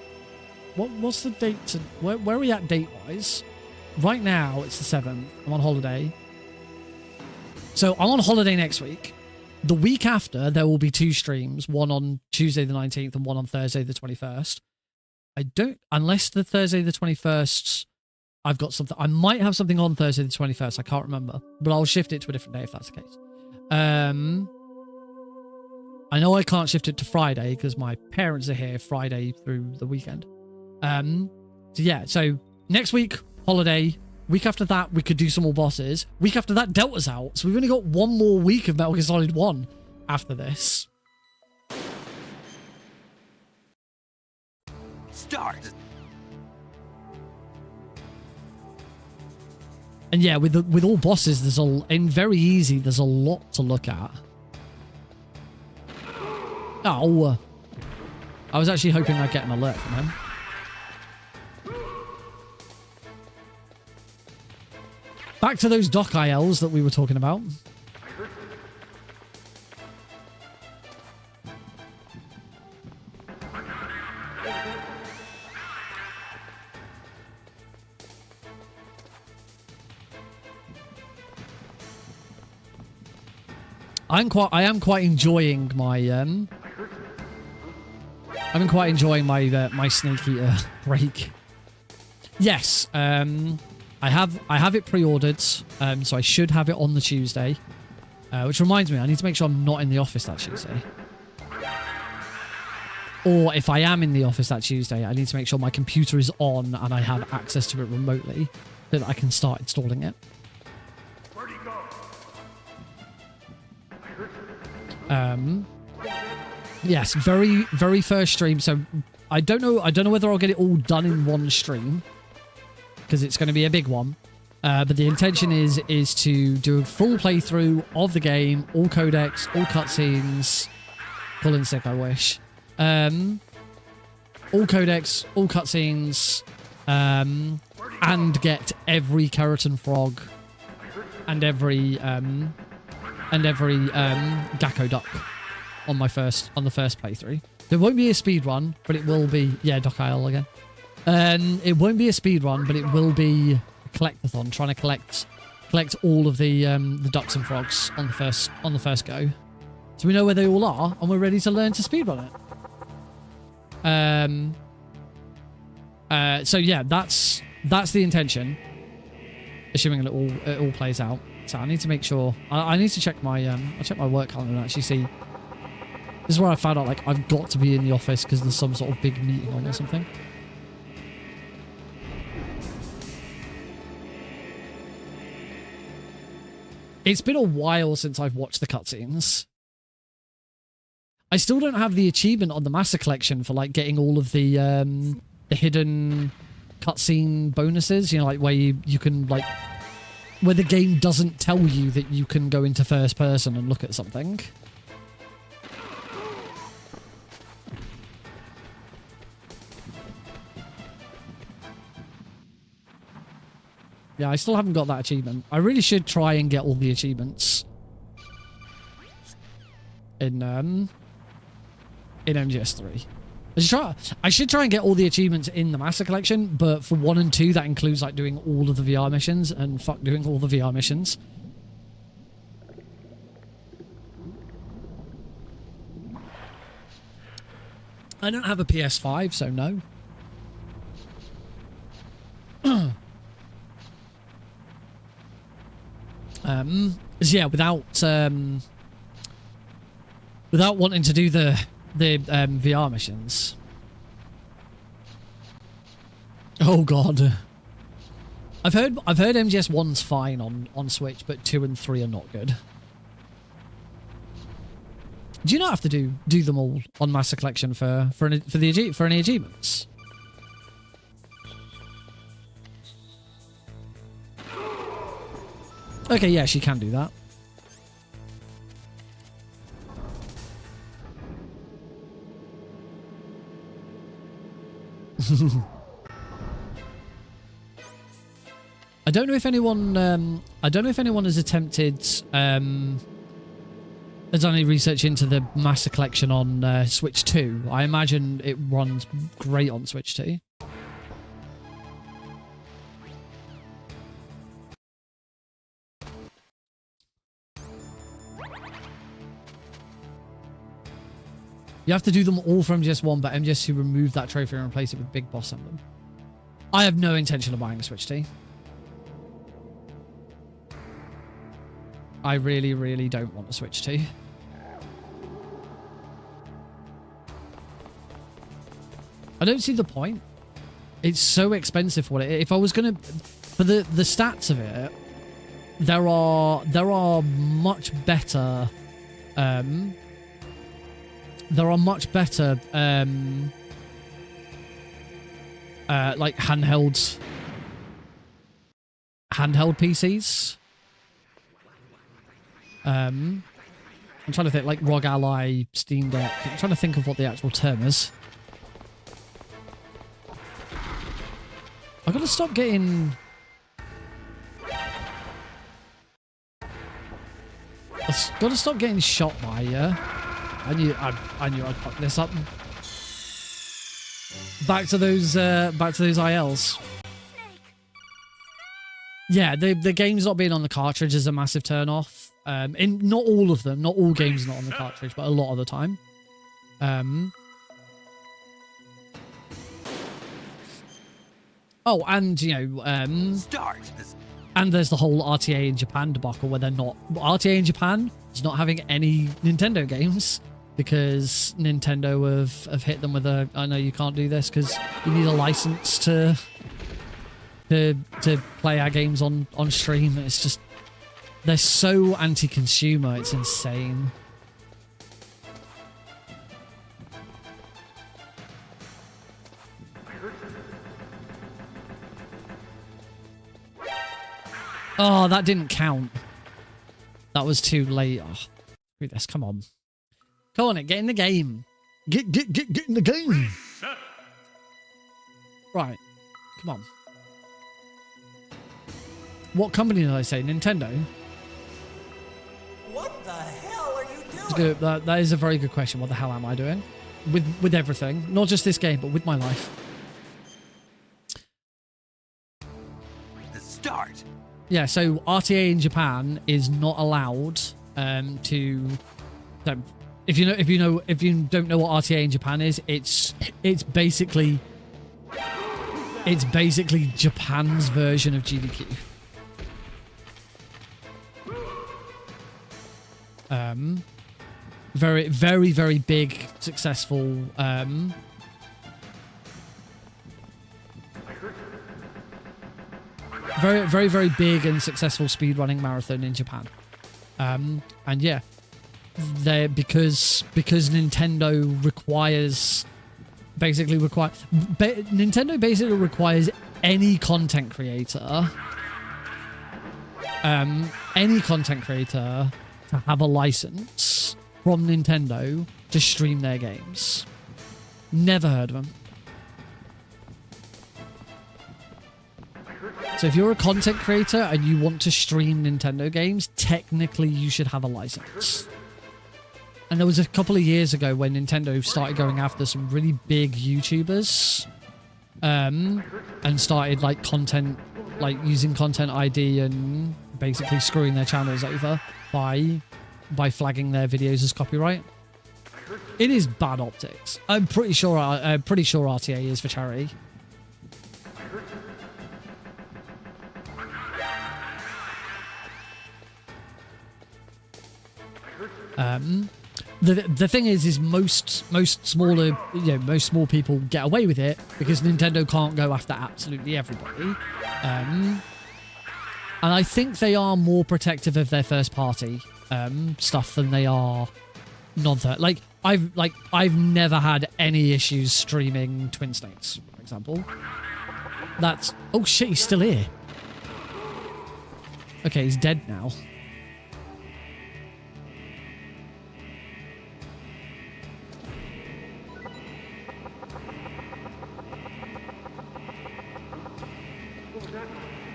What's the date to... Where are we at date-wise? Right now, it's the 7th. I'm on holiday. So, I'm on holiday next week. The week after, there will be 2 streams, one on Tuesday the 19th and one on Thursday the 21st. Unless the Thursday the 21st, I've got something. I might have something on Thursday the 21st. I can't remember, but I'll shift it to a different day if that's the case. I know I can't shift it to Friday because my parents are here Friday through the weekend. So yeah, so next week, holiday. Week after that, we could do some more bosses. Week after that, Delta's out. So we've only got 1 more week of Metal Gear Solid 1 after this. Start. And yeah, with all bosses, in very easy, there's a lot to look at. Oh, I was actually hoping I'd get an alert from him. Back to those dock ILs that we were talking about. I am quite enjoying my my snake eater break. Yes, I have it pre-ordered, so I should have it on the Tuesday. Which reminds me, I need to make sure I'm not in the office that Tuesday. Or if I am in the office that Tuesday, I need to make sure my computer is on and I have access to it remotely so that I can start installing it. Where'd he go? Yes, very first stream. So I don't know whether I'll get it all done in one stream because it's going to be a big one. But the intention is to do a full playthrough of the game, all codecs, all cutscenes. Pull in sick, I wish. All codecs, all cutscenes, and get every keratin frog and every Gakko duck on the first playthrough. There won't be a speed run, but it will be Doc Isle again. It won't be a speed run, but it will be a collectathon, trying to collect all of the ducks and frogs on the first go. So we know where they all are, and we're ready to learn to speedrun it. So yeah, that's the intention. Assuming it all plays out. So I need to make sure. I need to check my I'll check my work calendar and actually see. This is where I found out like I've got to be in the office because there's some sort of big meeting on or something. It's been a while since I've watched the cutscenes. I still don't have the achievement on the Master Collection for like getting all of the hidden cutscene bonuses. You know, like where you can like where the game doesn't tell you that you can go into first person and look at something. Yeah, I still haven't got that achievement. I really should try and get all the achievements in MGS3. I should try and get all the achievements in the Master Collection, but for 1 and 2, that includes like doing all of the VR missions, and fuck doing all the VR missions. I don't have a PS5, so no. So yeah, without wanting to do the VR missions. Oh god. I've heard MGS1's fine on Switch, but 2 and 3 are not good. Do you not have to do them all on Master Collection for any achievements? Okay, yeah, she can do that. I don't know if anyone has attempted has done any research into the Master Collection on Switch 2. I imagine it runs great on Switch 2. You have to do them all from MGS1, but MGS2 removed that trophy and replaced it with Big Boss Emblem. I have no intention of buying a Switch 2. I really, really don't want a Switch 2. I don't see the point. It's so expensive for it. If I was gonna, for the stats of it, there are much better. There are much better, like handheld handheld PCs. I'm trying to think, like ROG Ally, Steam Deck. I'm trying to think of what the actual term is. I've got to stop getting... I've got to stop getting shot by you. I knew I'd fuck this up. Back to those ILs. Yeah, the games not being on the cartridge is a massive turn off. In not all of them, not all games not on the cartridge, but a lot of the time. Oh, and and there's the whole RTA in Japan debacle where they're not... RTA in Japan is not having any Nintendo games because Nintendo have hit them with a, I know you can't do this because you need a license to play our games on stream. It's just... They're so anti-consumer, it's insane. Oh, that didn't count. That was too late. Oh, screw this. Come on. Come on, get in the game. Get in the game. Right. Come on. What company did I say? Nintendo? What the hell are you doing? Good. That is a very good question. What the hell am I doing? With everything. Not just this game, but with my life. The start. Yeah, so RTA in Japan is not allowed to. So if you don't know what RTA in Japan is, it's basically Japan's version of GDQ. Very, very, very big, successful. Very, very, very big and successful speedrunning marathon in Japan. And yeah, because Nintendo Nintendo basically requires any content creator to have a license from Nintendo to stream their games. Never heard of them. So if you're a content creator and you want to stream Nintendo games, technically you should have a license. And there was a couple of years ago when Nintendo started going after some really big YouTubers, and started like using content ID and basically screwing their channels over by flagging their videos as copyright. It is bad optics. I'm pretty sure RTA is for charity. The thing is most small people get away with it because Nintendo can't go after absolutely everybody. And I think they are more protective of their first party stuff than they are non-third. I've never had any issues streaming Twin Snakes, for example. That's... Oh shit, he's still here. Okay, he's dead now.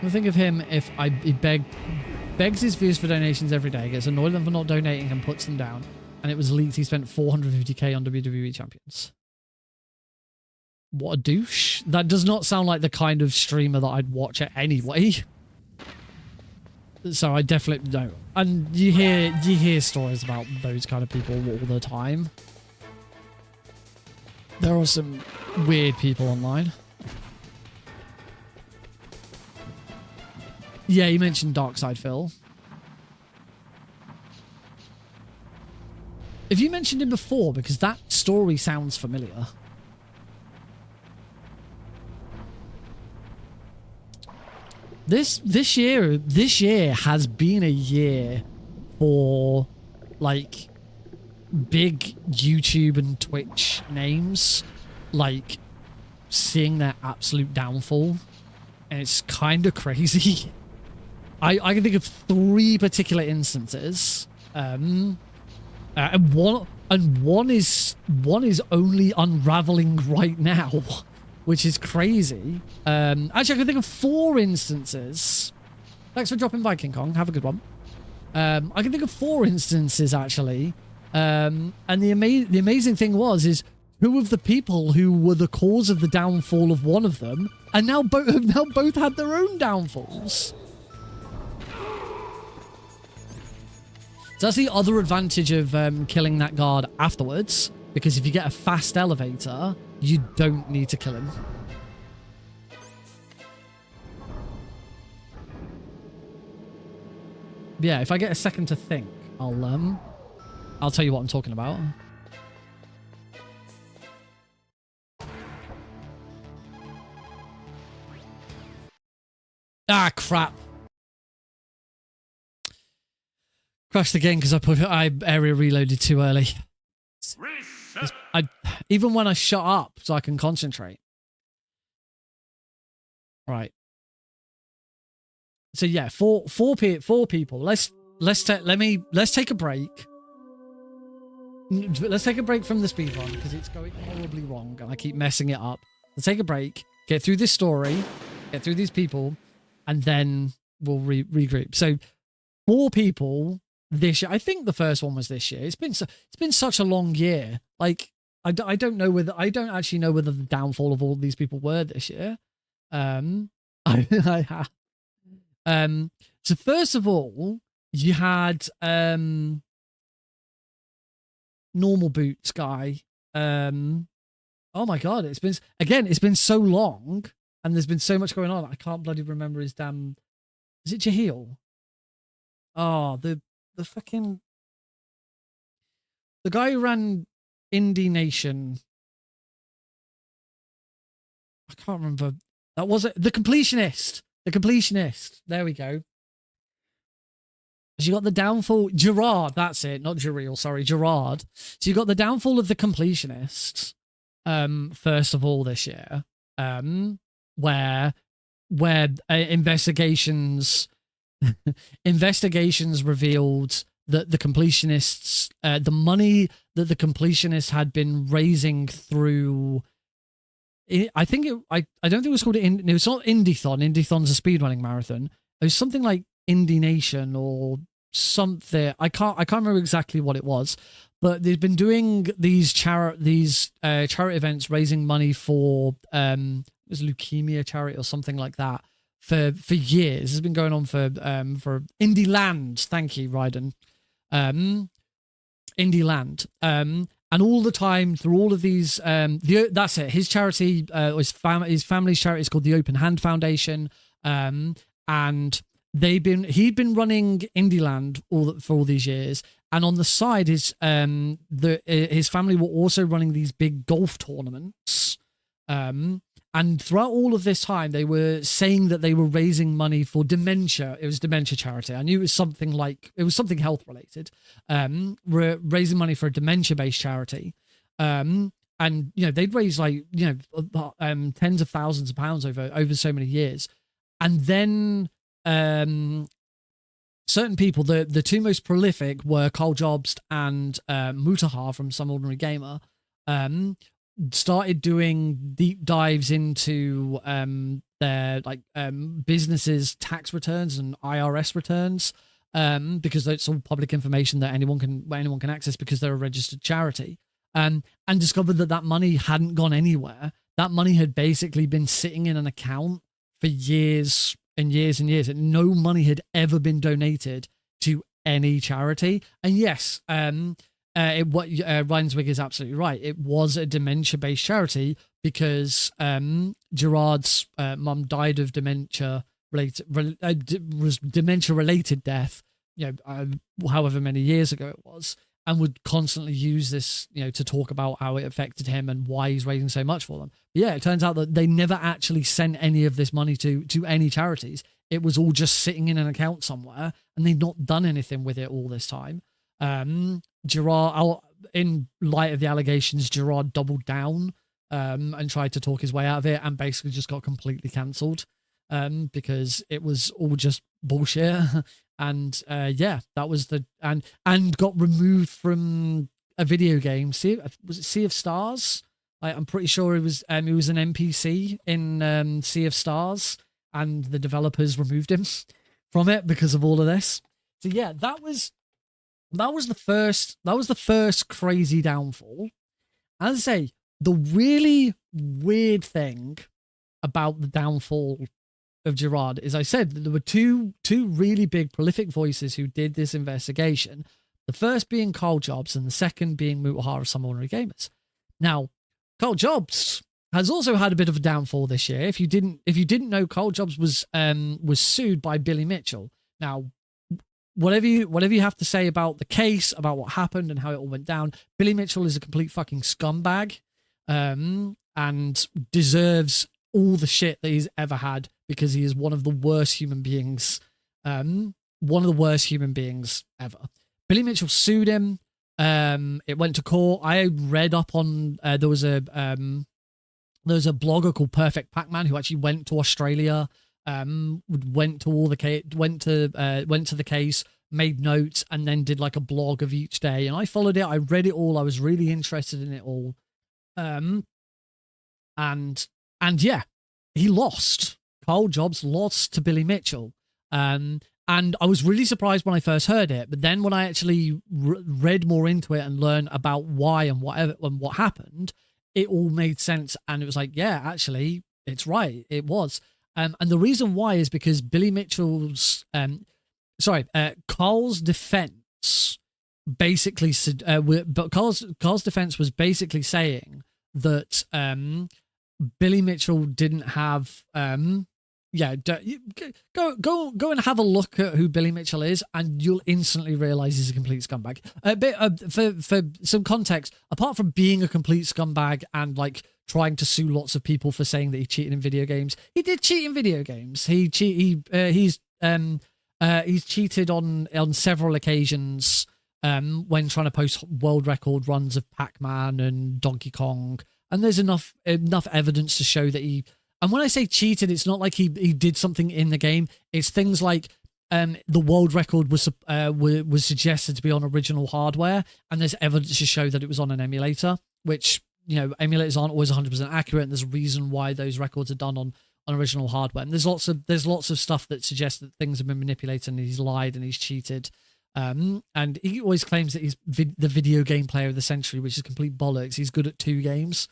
I think of him if he begs his viewers for donations every day, gets annoyed at them for not donating and puts them down, and it was leaked he spent 450k on WWE champions. What a douche. That does not sound like the kind of streamer that I'd watch it anyway. So I definitely don't. And you hear stories about those kind of people all the time. There are some weird people online. Yeah, you mentioned Darkside Phil. Have you mentioned him before? Because that story sounds familiar. This year has been a year for like big YouTube and Twitch names like seeing their absolute downfall, and it's kind of crazy. I can think of 3 particular instances. And one is only unraveling right now, which is crazy. Actually, I can think of 4 instances. Thanks for dropping by, King Kong. Have a good one. I can think of 4 instances actually. And the amazing thing is 2 of the people who were the cause of the downfall of one of them, and now both had their own downfalls. So that's the other advantage of killing that guard afterwards, because if you get a fast elevator, you don't need to kill him. Yeah, if I get a second to think, I'll tell you what I'm talking about. Ah, crap. Crashed again because I area reloaded too early. Even when I shut up so I can concentrate. Right. So yeah, four people. Let's take a break. Let's take a break from the speedrun because it's going horribly wrong and I keep messing it up. Let's take a break, get through this story, get through these people, and then we'll regroup. So 4 people this year. I think the first one was this year. It's been such a long year. Like I don't actually know whether the downfall of all these people were this year. So first of all, you had normal boots guy. Oh my god, it's been so long and there's been so much going on. I can't bloody remember his damn. Is it Jaheel? Oh, the fucking the guy who ran Indie Nation. I can't remember. That was it. The completionist. The completionist. There we go. So you got the downfall. Gerard, that's it. Not Jaheel, sorry. Gerard. So you got the downfall of the completionist. First of all this year. Where investigations revealed that the completionists, the money that the completionists had been raising through, I don't think it was called, it was not Indie-thon. Indie-thon's a speedrunning marathon. It was something like Indie Nation or something. I can't remember exactly what it was, but they've been doing these charity events raising money for it was leukemia charity or something like that for years. It's been going on for Indie Land. Thank you, Ryden. Indie Land. And all the time through all of these, that's it. His charity, his family's charity is called the Open Hand Foundation. And he'd been running Indie Land for all these years. And on the side, his family were also running these big golf tournaments. And throughout all of this time, they were saying that they were raising money for dementia. It was dementia charity. I knew it was something health related. Raising money for a dementia-based charity. And they'd raise tens of thousands of pounds over so many years. And then certain people, the 2 most prolific were Carl Jobst and Mutahar from Some Ordinary Gamer. Started doing deep dives into their businesses' tax returns and IRS returns, because it's all public information that anyone can access because they're a registered charity, and discovered that money hadn't gone anywhere. That money had basically been sitting in an account for years and years and years, and no money had ever been donated to any charity. And yes, Reinswig is absolutely right. It was a dementia-based charity because Gerard's mum died of dementia-related death, however many years ago it was, and would constantly use this, to talk about how it affected him and why he's raising so much for them. But yeah, it turns out that they never actually sent any of this money to any charities. It was all just sitting in an account somewhere, and they've not done anything with it all this time. Gerard, in light of the allegations, Gerard doubled down and tried to talk his way out of it and basically just got completely cancelled. because it was all just bullshit. And yeah, that was and got removed from a video game. Was it Sea of Stars? I'm pretty sure it was an NPC in Sea of Stars, and the developers removed him from it because of all of this. So yeah, that was the first crazy downfall. As I say, the really weird thing about the downfall of Gerard is, I said that there were two really big prolific voices who did this investigation. The first being Carl Jobs and the second being Mutahara Some Ordinary Gamers. Now, Carl Jobs has also had a bit of a downfall this year. If you didn't know, Carl Jobs was sued by Billy Mitchell. Now, whatever you have to say about the case, about what happened and how it all went down, Billy Mitchell is a complete fucking scumbag, and deserves all the shit that he's ever had, because he is one of the worst human beings, ever. Billy Mitchell sued him. It went to court. I read up on there was a blogger called Perfect Pac-Man who actually went to Australia, went to the case, made notes, and then did like a blog of each day. And I followed it. I read it all. I was really interested in it all. And yeah, he lost. Carl Jobs lost to Billy Mitchell. And I was really surprised when I first heard it. But then when I actually read more into it and learned about why and what happened, it all made sense. And it was like, yeah, actually, it's right. It was. And the reason why is because Billy Mitchell's, Carl's defense basically said, but Carl's defense was basically saying that Billy Mitchell didn't have, go and have a look at who Billy Mitchell is, and you'll instantly realize he's a complete scumbag. For some context, apart from being a complete scumbag and like trying to sue lots of people for saying that he cheated in video games, he did cheat in video games. He's cheated on several occasions when trying to post world record runs of Pac-Man and Donkey Kong, and there's enough evidence to show that he. And when I say cheated, it's not like he did something in the game. It's things like the world record was suggested to be on original hardware, and there's evidence to show that it was on an emulator, which, you know, emulators aren't always 100% accurate, and there's a reason why those records are done on original hardware. And there's lots of stuff that suggests that things have been manipulated and he's lied and he's cheated. And he always claims that he's the video game player of the century, which is complete bollocks. He's good at 2 games.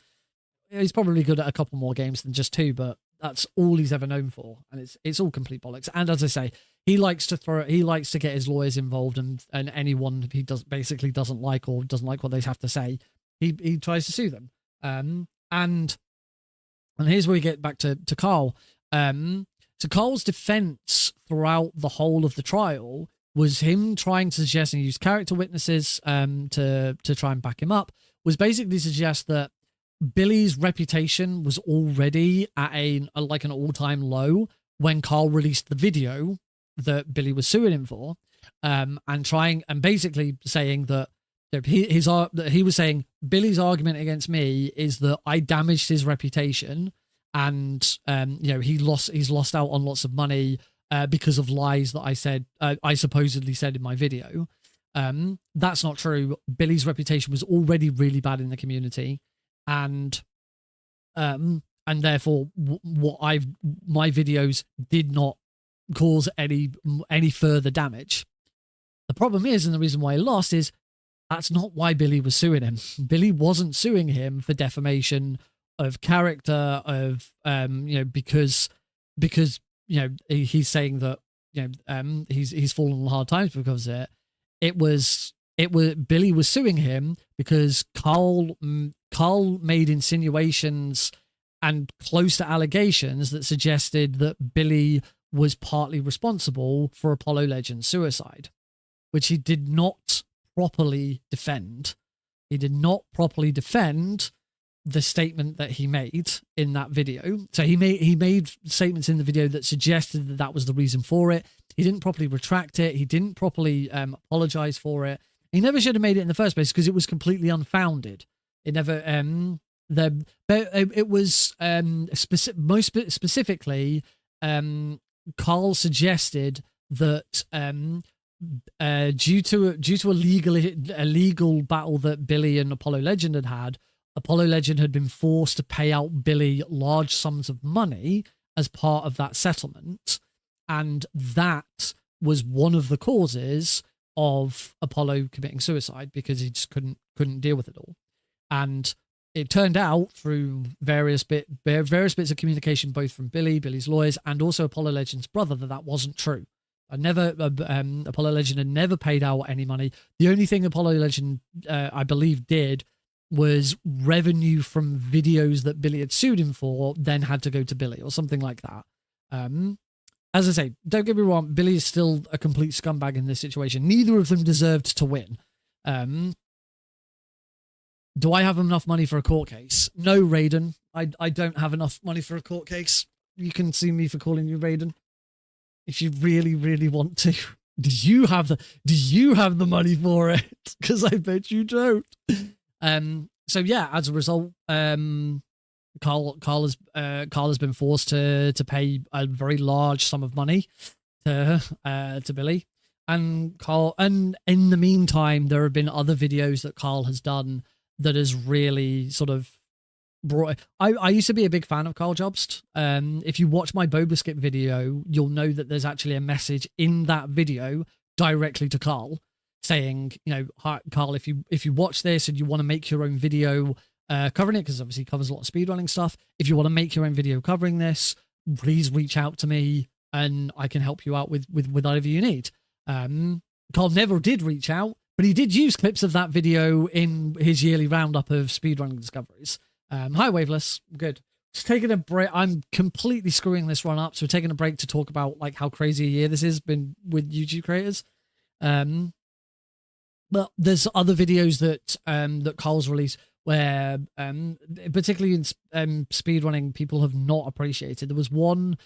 He's probably good at a couple more games than just 2, but that's all he's ever known for, and it's all complete bollocks. And as I say, he likes to get his lawyers involved, and anyone he doesn't like or doesn't like what they have to say, he tries to sue them. And here's where we get back to Carl. So Carl's defense throughout the whole of the trial was him trying to suggest, and use character witnesses to try and back him up, was basically suggest that Billy's reputation was already at an all-time low when Carl released the video that Billy was suing him for, and basically saying that he was saying Billy's argument against me is that I damaged his reputation, and he's lost out on lots of money because of lies that I supposedly said in my video. That's not true. Billy's reputation was already really bad in the community. And therefore my videos did not cause any further damage. The problem is, and the reason why he lost, is that's not why Billy was suing him. Billy wasn't suing him for defamation of character, of because he's saying that he's fallen on hard times because of it. It was Billy was suing him because Carl made insinuations and close to allegations that suggested that Billy was partly responsible for Apollo Legends' suicide, which he did not properly defend. He did not properly defend the statement that he made in that video. So he made statements in the video that suggested that was the reason for it. He didn't properly retract it. He didn't properly apologize for it. He never should have made it in the first place because it was completely unfounded. It never it was most specifically Carl suggested that due to a legal battle that Billy and Apollo Legend had, Apollo Legend had been forced to pay out Billy large sums of money as part of that settlement, and that was one of the causes of Apollo committing suicide, because he just couldn't deal with it all. And it turned out through various bits of communication, both from Billy's lawyers, and also Apollo Legend's brother, that wasn't true. Apollo Legend had never paid out any money. The only thing Apollo Legend, I believe, did was revenue from videos that Billy had sued him for, then had to go to Billy or something like that. As I say, don't get me wrong, Billy is still a complete scumbag in this situation. Neither of them deserved to win. Do I have enough money for a court case? No, Raiden. I don't have enough money for a court case. You can sue me for calling you Raiden if you really, really want to. Do you have the money for it? Because I bet you don't. So yeah, as a result, Carl has been forced to pay a very large sum of money to Billy, and in the meantime, there have been other videos that Carl has done that has really sort of brought. I used to be a big fan of Carl Jobst. If you watch my Boba Skip video, you'll know that there's actually a message in that video directly to Carl, saying, "Hi, Carl, if you watch this and you want to make your own video covering it, because obviously it covers a lot of speedrunning stuff, if you want to make your own video covering this, please reach out to me and I can help you out with whatever you need." Carl never did reach out, but he did use clips of that video in his yearly roundup of speedrunning discoveries. Hi, Waveless. Good. Just taking a break. I'm completely screwing this run up, so we're taking a break to talk about like how crazy a year this has been with YouTube creators. But there's other videos that Carl's released where, particularly in speedrunning, people have not appreciated. There was one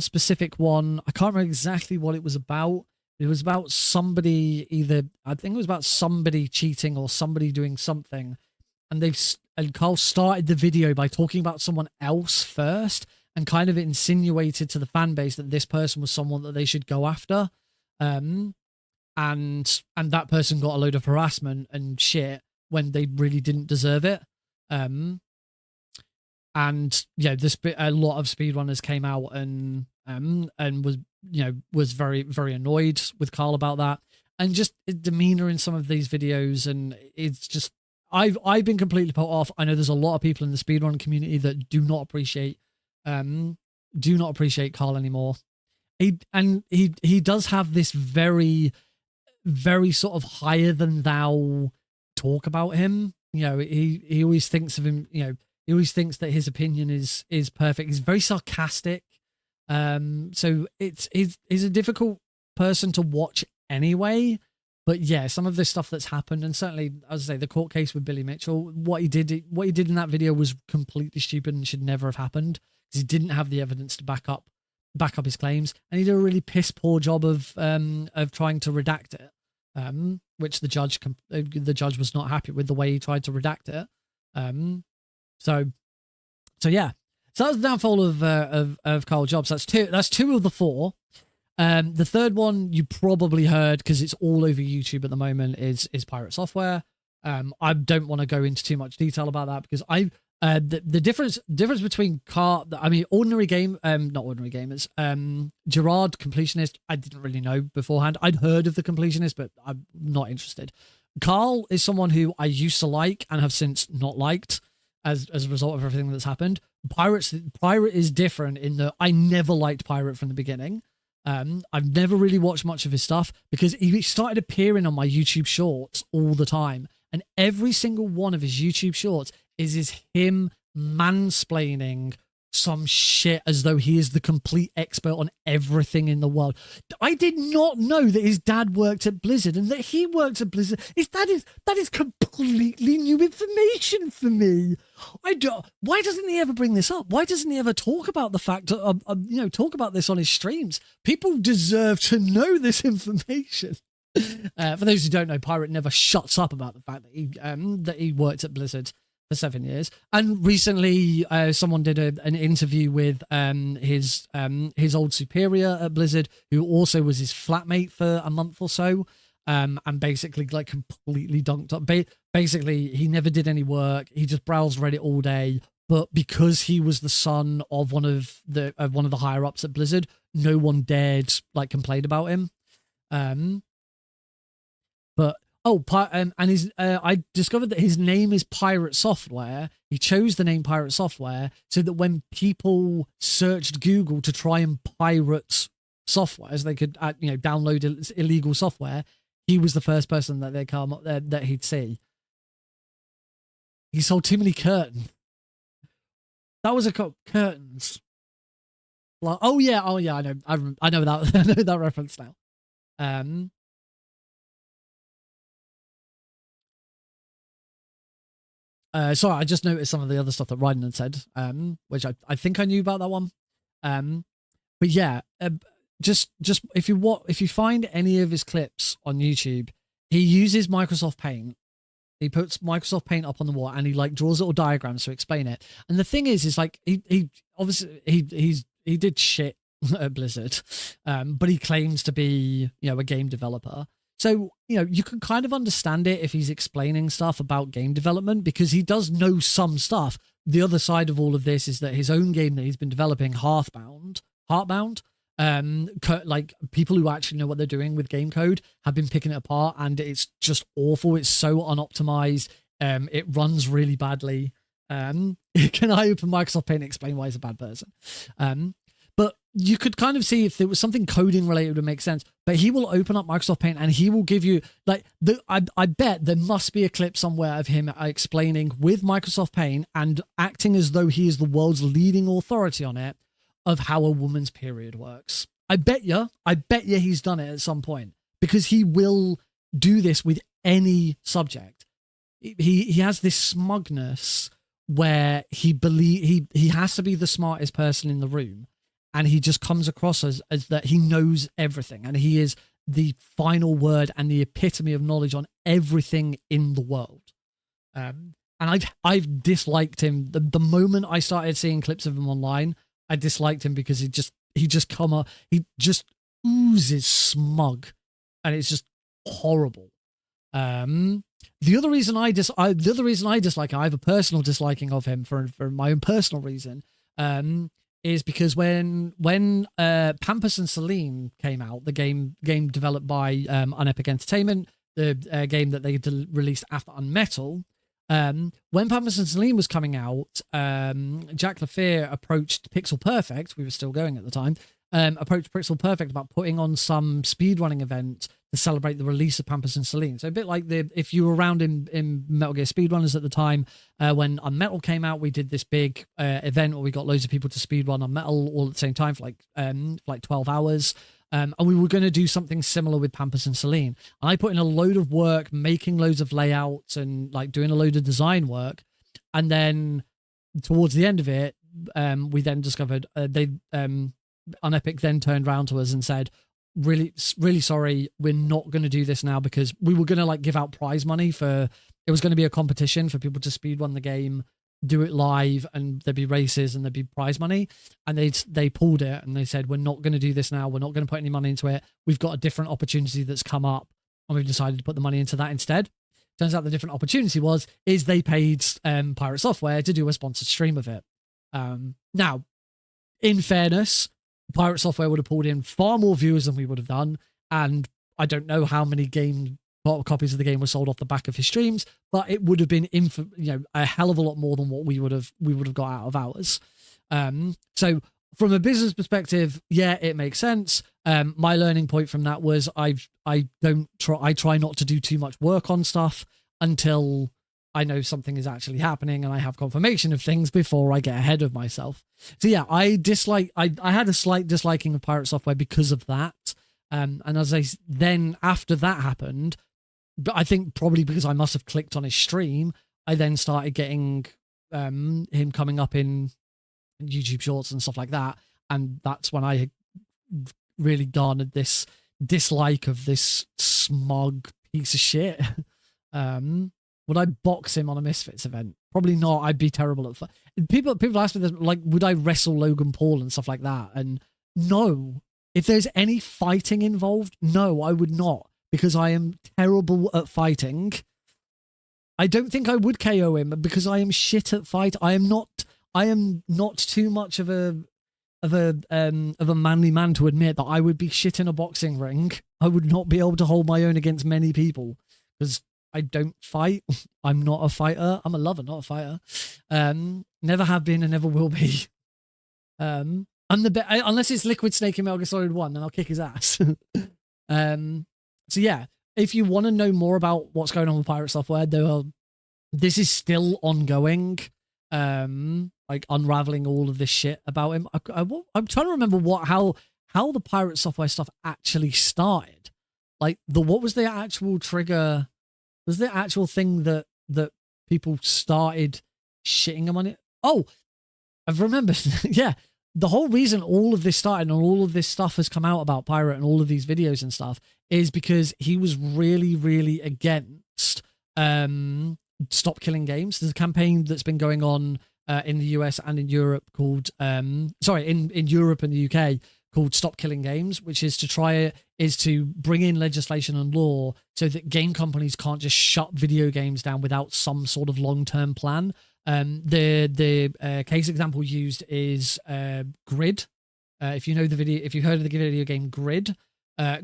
specific one. I can't remember exactly what it was about. It was about somebody I think it was about somebody cheating or somebody doing something, and Carl started the video by talking about someone else first, and kind of insinuated to the fan base that this person was someone that they should go after. And that person got a load of harassment and shit when they really didn't deserve it. And yeah, a lot of speedrunners came out and was very, very annoyed with Carl about that, and just his demeanor in some of these videos. And it's just, I've been completely put off. I know there's a lot of people in the speedrun community that do not appreciate Carl anymore. He does have this very, very sort of higher than thou talk about him. He always thinks of him, he always thinks that his opinion is perfect. He's very sarcastic. So he's a difficult person to watch anyway. But yeah, some of the stuff that's happened, and certainly, as I say, the court case with Billy Mitchell, what he did in that video was completely stupid and should never have happened, because he didn't have the evidence to back up his claims, and he did a really piss poor job of trying to redact it, which the judge was not happy with the way he tried to redact it. So yeah, so that was the downfall of Carl Jobst. That's two of the four. The third one you probably heard because it's all over YouTube at the moment is Pirate Software. I don't want to go into too much detail about that because the difference between Ordinary Game, not Ordinary Gamers, Gerard Completionist, I didn't really know beforehand. I'd heard of the Completionist, but I'm not interested. Carl is someone who I used to like and have since not liked as a result of everything that's happened. Pirate is different in that I never liked Pirate from the beginning. I've never really watched much of his stuff because he started appearing on my YouTube shorts all the time. And every single one of his YouTube shorts is him mansplaining some shit as though he is the complete expert on everything in the world. I did not know that his dad worked at Blizzard and that he worked at Blizzard. That is completely new information for me. Why doesn't he ever bring this up? Why doesn't he ever talk about the fact talk about this on his streams? People deserve to know this information. For those who don't know, Pirate never shuts up about the fact that he worked at Blizzard. for 7 years. And recently, someone did an interview with his old superior at Blizzard, who also was his flatmate for a month or so, and basically like completely dunked up. Basically, he never did any work. He just browsed Reddit all day. But because he was the son of one of the higher ups at Blizzard, no one dared like complain about him. But I discovered that his name is Pirate Software. He chose the name Pirate Software so that when people searched Google to try and pirate software, as they could download illegal software, he was the first person that they come up that he'd see. He sold too many curtains. That was curtains. Like, oh yeah, I know that I know that reference now. Sorry, I just noticed some of the other stuff that Ryden had said, which I think I knew about that one. But yeah, just if you find any of his clips on YouTube, he uses Microsoft Paint. He puts Microsoft Paint up on the wall and he like draws little diagrams to explain it. And the thing is like he obviously he did shit at Blizzard, but he claims to be a game developer. So, you can kind of understand it if he's explaining stuff about game development because he does know some stuff. The other side of all of this is that his own game that he's been developing, Heartbound, like people who actually know what they're doing with game code have been picking it apart and it's just awful. It's so unoptimized. It runs really badly. Can I open Microsoft Paint and explain why he's a bad person? But you could kind of see if there was something coding related would make sense. But he will open up Microsoft Paint and he will give you I bet there must be a clip somewhere of him explaining with Microsoft Paint and acting as though he is the world's leading authority on it of how a woman's period works. I bet you he's done it at some point because he will do this with any subject. He has this smugness where he has to be the smartest person in the room. And he just comes across as that he knows everything. And he is the final word and the epitome of knowledge on everything in the world. And I've disliked him. The moment I started seeing clips of him online, I disliked him because he just oozes smug. And it's just horrible. The other reason I dislike him, I have a personal disliking of him for my own personal reason. Is because when Pampas and Celine came out, the game developed by Unepic Entertainment, the game that they released after Unmetal, when Pampas and Celine was coming out, Jack Lafere approached Pixel Perfect, we were still going at the time, approached Pixel Perfect about putting on some speedrunning event to celebrate the release of Pampas and Celine. So a bit like if you were around in Metal Gear Speedrunners at the time, when Unmetal came out, we did this big event where we got loads of people to speedrun Unmetal all at the same time for like 12 hours. And we were going to do something similar with Pampas and Celine. And I put in a load of work, making loads of layouts and like doing a load of design work. And then towards the end of it, we then discovered Unepic then turned around to us and said, really, really sorry, we're not going to do this now because we were going to like give out prize money it was going to be a competition for people to speedrun the game, do it live, and there'd be races and there'd be prize money. And they pulled it and they said, we're not going to do this now. We're not going to put any money into it. We've got a different opportunity that's come up and we've decided to put the money into that instead. Turns out the different opportunity is they paid Pirate Software to do a sponsored stream of it. Now, in fairness, Pirate Software would have pulled in far more viewers than we would have done, and I don't know how many copies of the game were sold off the back of his streams, but it would have been a hell of a lot more than what we would have got out of ours. So from a business perspective, yeah, it makes sense. My learning point from that was I try not to do too much work on stuff until I know something is actually happening and I have confirmation of things before I get ahead of myself. So yeah, I had a slight disliking of Pirate Software because of that. And then after that happened, but I think probably because I must have clicked on his stream, I then started getting him coming up in YouTube Shorts and stuff like that. And that's when I really garnered this dislike of this smug piece of shit. Would I box him on a Misfits event? Probably not. I'd be terrible at people ask me this, like, would I wrestle Logan Paul and stuff like that? And no. If there's any fighting involved, no, I would not, because I am terrible at fighting. I don't think I would KO him because I am shit at fight. I am not too much of a manly man to admit that I would be shit in a boxing ring. I would not be able to hold my own against many people because I don't fight. I'm not a fighter. I'm a lover, not a fighter. Never have been and never will be. I'm unless it's Liquid Snake in Metal Gear Solid 1, then I'll kick his ass. So yeah, if you want to know more about what's going on with Pirate Software, this is still ongoing. Like unraveling all of this shit about him. I'm trying to remember how the Pirate Software stuff actually started. Like what was the actual trigger? Was the actual thing that people started shitting him on it? Oh, I've remembered. Yeah. The whole reason all of this started and all of this stuff has come out about Pirate and all of these videos and stuff is because he was really, really against Stop Killing Games. There's a campaign that's been going on in the US and in Europe called, in Europe and the UK called Stop Killing Games, which is to bring in legislation and law so that game companies can't just shut video games down without some sort of long-term plan. The case example used is Grid. If you know if you heard of the video game Grid,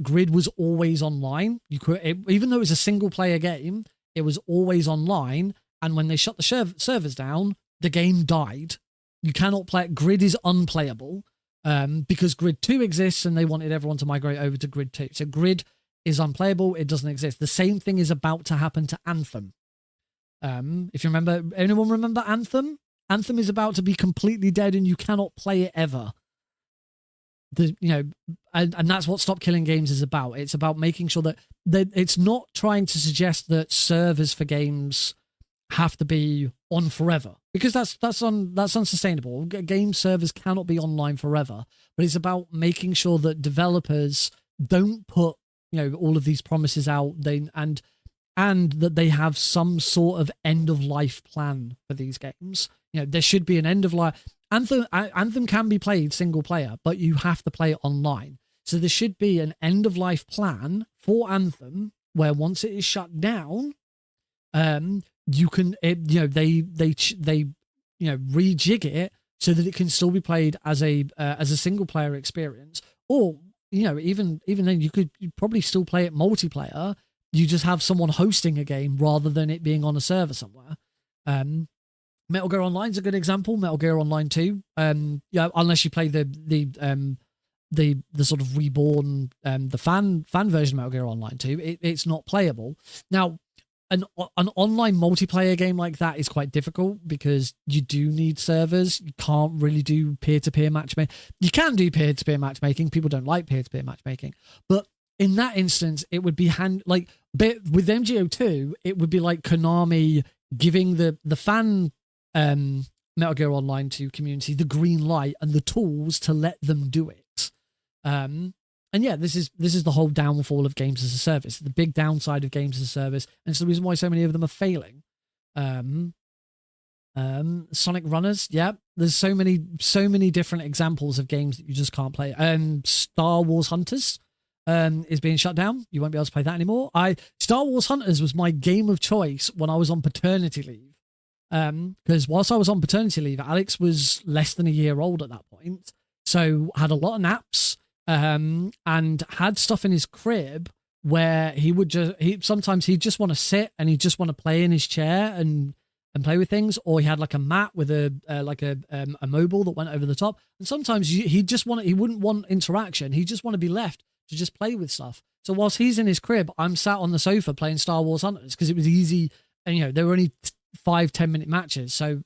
Grid was always online. Even though it was a single player game, it was always online. And when they shut the servers down, the game died. You cannot play it. Grid is unplayable because Grid 2 exists and they wanted everyone to migrate over to Grid 2. So Grid is unplayable. It doesn't exist. The same thing is about to happen to Anthem. If you remember, anyone remember Anthem? Anthem is about to be completely dead and you cannot play it ever. And that's what Stop Killing Games is about. It's about making sure that it's not trying to suggest that servers for games have to be on forever, because that's unsustainable. Game servers cannot be online forever. But it's about making sure that developers don't put all of these promises out. And that they have some sort of end of life plan for these games. There should be an end of life. Anthem can be played single player, but you have to play it online. So there should be an end of life plan for Anthem where once it is shut down, you can rejig it so that it can still be played as a single player experience. Or even then you'd probably still play it multiplayer. You just have someone hosting a game rather than it being on a server somewhere. Metal Gear Online's a good example. Metal Gear Online 2. Unless you play the sort of reborn the fan version of Metal Gear Online 2, it's not playable. Now, an online multiplayer game like that is quite difficult because you do need servers. You can't really do peer-to-peer matchmaking. You can do peer-to-peer matchmaking. People don't like peer-to-peer matchmaking, but in that instance, it would be with MGO2, it would be like Konami giving the fan Metal Gear Online 2 community the green light and the tools to let them do it. And yeah, this is the whole downfall of games as a service, the big downside of games as a service, and it's the reason why so many of them are failing. Sonic Runners, yeah, there's so many different examples of games that you just can't play. Star Wars Hunters is being shut down. You won't be able to play that anymore. Star Wars Hunters was my game of choice when I was on paternity leave. Because whilst I was on paternity leave, Alex was less than a year old at that point, so had a lot of naps, and had stuff in his crib where he sometimes he'd just want to sit and he'd just want to play in his chair and play with things, or he had like a mat with a mobile that went over the top, and sometimes he wouldn't want interaction. He'd just want to be left to just play with stuff. So whilst he's in his crib, I'm sat on the sofa playing Star Wars Hunters because it was easy, and they were only 5-10 minute matches. So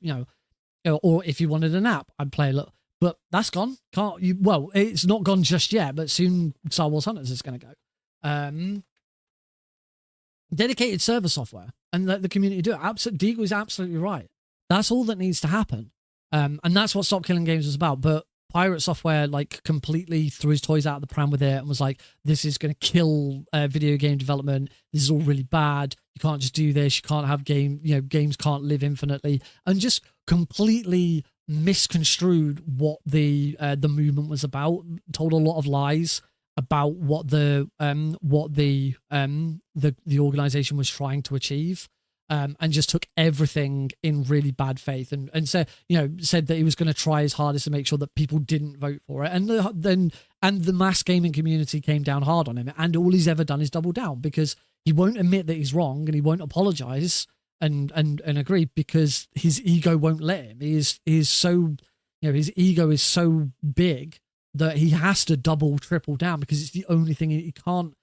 or if you wanted a nap, I'd play a little. But that's gone. Can't you? Well, it's not gone just yet, but soon Star Wars Hunters is going to go. Dedicated server software and let the community do it. Deagle is absolutely right. That's all that needs to happen, and that's what Stop Killing Games was about. But Pirate Software completely threw his toys out of the pram with it and was like, this is going to kill video game development. This is all really bad. You can't just do this. You can't have games can't live infinitely, and just completely misconstrued what the movement was about. Told a lot of lies about what the organization was trying to achieve. And just took everything in really bad faith, and said that he was going to try his hardest to make sure that people didn't vote for it, and the mass gaming community came down hard on him, and all he's ever done is double down, because he won't admit that he's wrong, and he won't apologize and agree, because his ego won't let him. He is so, his ego is so big that he has to double, triple down, because it's the only thing he can't.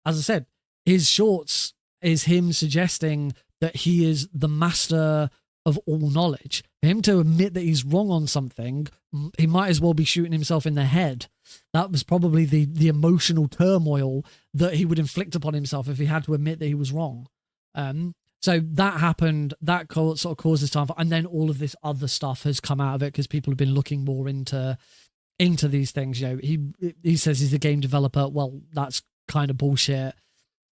As I said, his shorts is him suggesting that he is the master of all knowledge. For him to admit that he's wrong on something, he might as well be shooting himself in the head. That was probably the emotional turmoil that he would inflict upon himself if he had to admit that he was wrong. So that happened. That sort of caused this time, and then all of this other stuff has come out of it because people have been looking more into these things. He says he's a game developer. Well, that's kind of bullshit.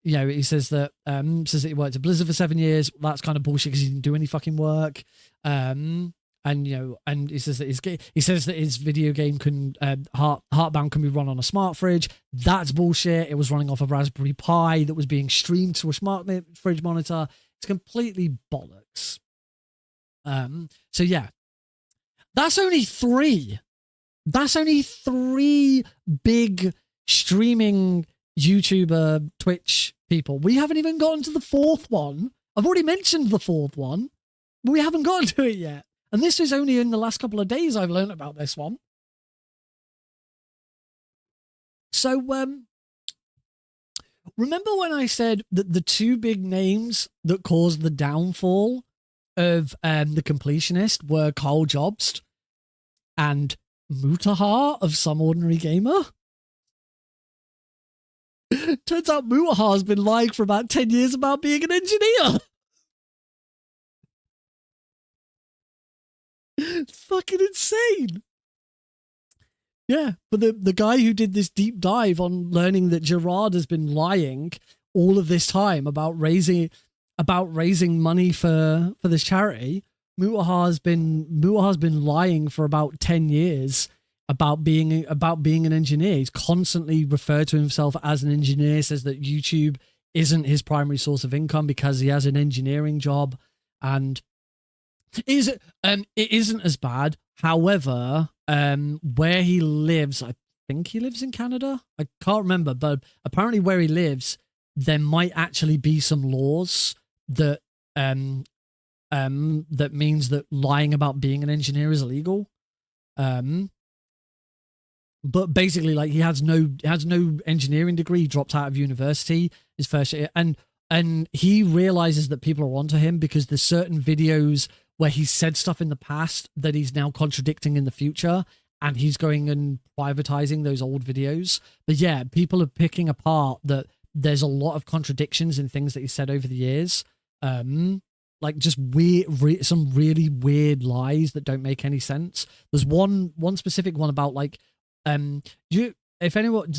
He says that he worked at Blizzard for 7 years. That's kind of bullshit because he didn't do any fucking work. And he says that his video game can Heartbound can be run on a smart fridge. That's bullshit. It was running off a Raspberry Pi that was being streamed to a smart fridge monitor. It's completely bollocks. So yeah, that's only three. That's only three big streaming YouTuber, Twitch people. We haven't even gotten to the fourth one. I've already mentioned the fourth one, but we haven't gotten to it yet. And this is only in the last couple of days I've learned about this one. So, remember when I said that the two big names that caused the downfall of the completionist were Carl Jobst and Mutahar of Some Ordinary Gamer? Turns out Mutahar's been lying for about 10 years about being an engineer. It's fucking insane. Yeah, but the guy who did this deep dive on learning that Gerard has been lying all of this time about raising money for this charity, Mutahar's been lying for about 10 years about being an engineer. He's constantly referred to himself as an engineer, says that YouTube isn't his primary source of income because he has an engineering job, and it isn't as bad. However, where he lives, I think he lives in Canada. I can't remember, but apparently where he lives, there might actually be some laws that that means that lying about being an engineer is illegal. But basically, like, he has no engineering degree. He dropped out of university his first year, and he realizes that people are onto him because there's certain videos where he said stuff in the past that he's now contradicting in the future, and he's going and privatizing those old videos. But yeah, people are picking apart that there's a lot of contradictions in things that he said over the years. Like just weird, some really weird lies that don't make any sense. There's one specific one about like, if anyone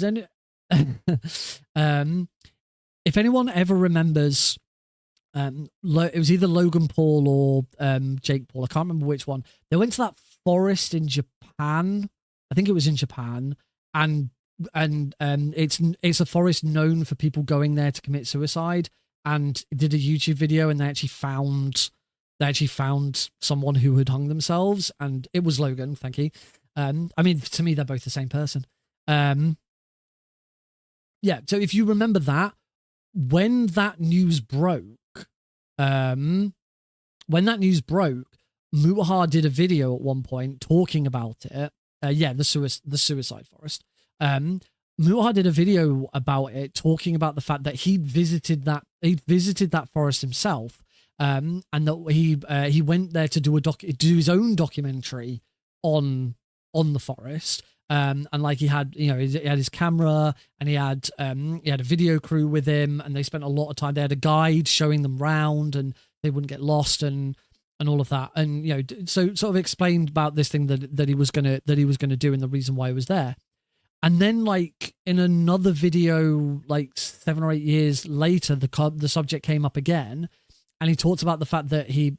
ever remembers, it was either Logan Paul or Jake Paul. I can't remember which one. They went to that forest in Japan. I think it was in Japan, and it's a forest known for people going there to commit suicide. And did a YouTube video, and they actually found someone who had hung themselves, and it was Logan. Thank you. I mean, to me, they're both the same person. Yeah. So if you remember that, when that news broke, Mutahar did a video at one point talking about it. The suicide forest. Mutahar did a video about it, talking about the fact that he'd visited that forest himself, and that he went there to do his own documentary on the forest. And like he had his camera, and he had a video crew with him, and they spent a lot of time. They had a guide showing them round, and they wouldn't get lost and all of that. And so sort of explained about this thing that he was gonna do, and the reason why he was there. And then, like, in another video, like 7 or 8 years later, the subject came up again, and he talked about the fact that he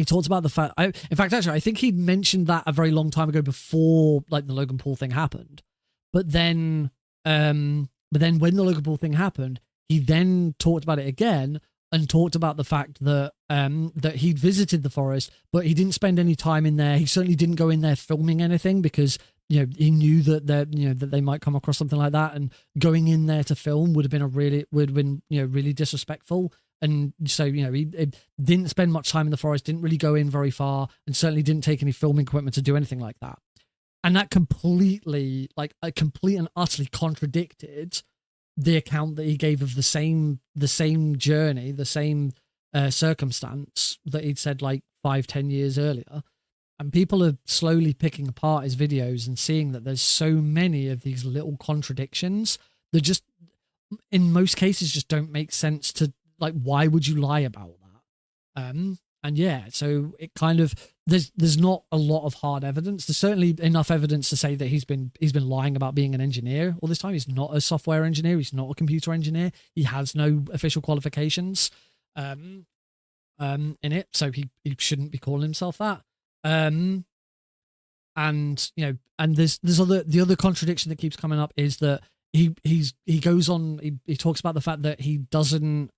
talked about the fact. In fact, actually, I think he mentioned that a very long time ago before, like, the Logan Paul thing happened. But then when the Logan Paul thing happened, he then talked about it again and talked about the fact that that he'd visited the forest, but he didn't spend any time in there. He certainly didn't go in there filming anything because, you know, he knew that that they might come across something like that, and going in there to film would have been really disrespectful. And so, you know, he didn't spend much time in the forest, didn't really go in very far, and certainly didn't take any filming equipment to do anything like that. And that completely and utterly contradicted the account that he gave of the same journey, the same circumstance that he'd said like 5-10 years earlier. And people are slowly picking apart his videos and seeing that there's so many of these little contradictions that just, in most cases, just don't make sense to, like, why would you lie about that? And yeah, so it kind of, there's not a lot of hard evidence. There's certainly enough evidence to say that he's been lying about being an engineer all this time. He's not a software engineer. He's not a computer engineer. He has no official qualifications in it, so he shouldn't be calling himself that. And you know, and there's the other contradiction that keeps coming up is that he goes on, he talks about the fact that he doesn't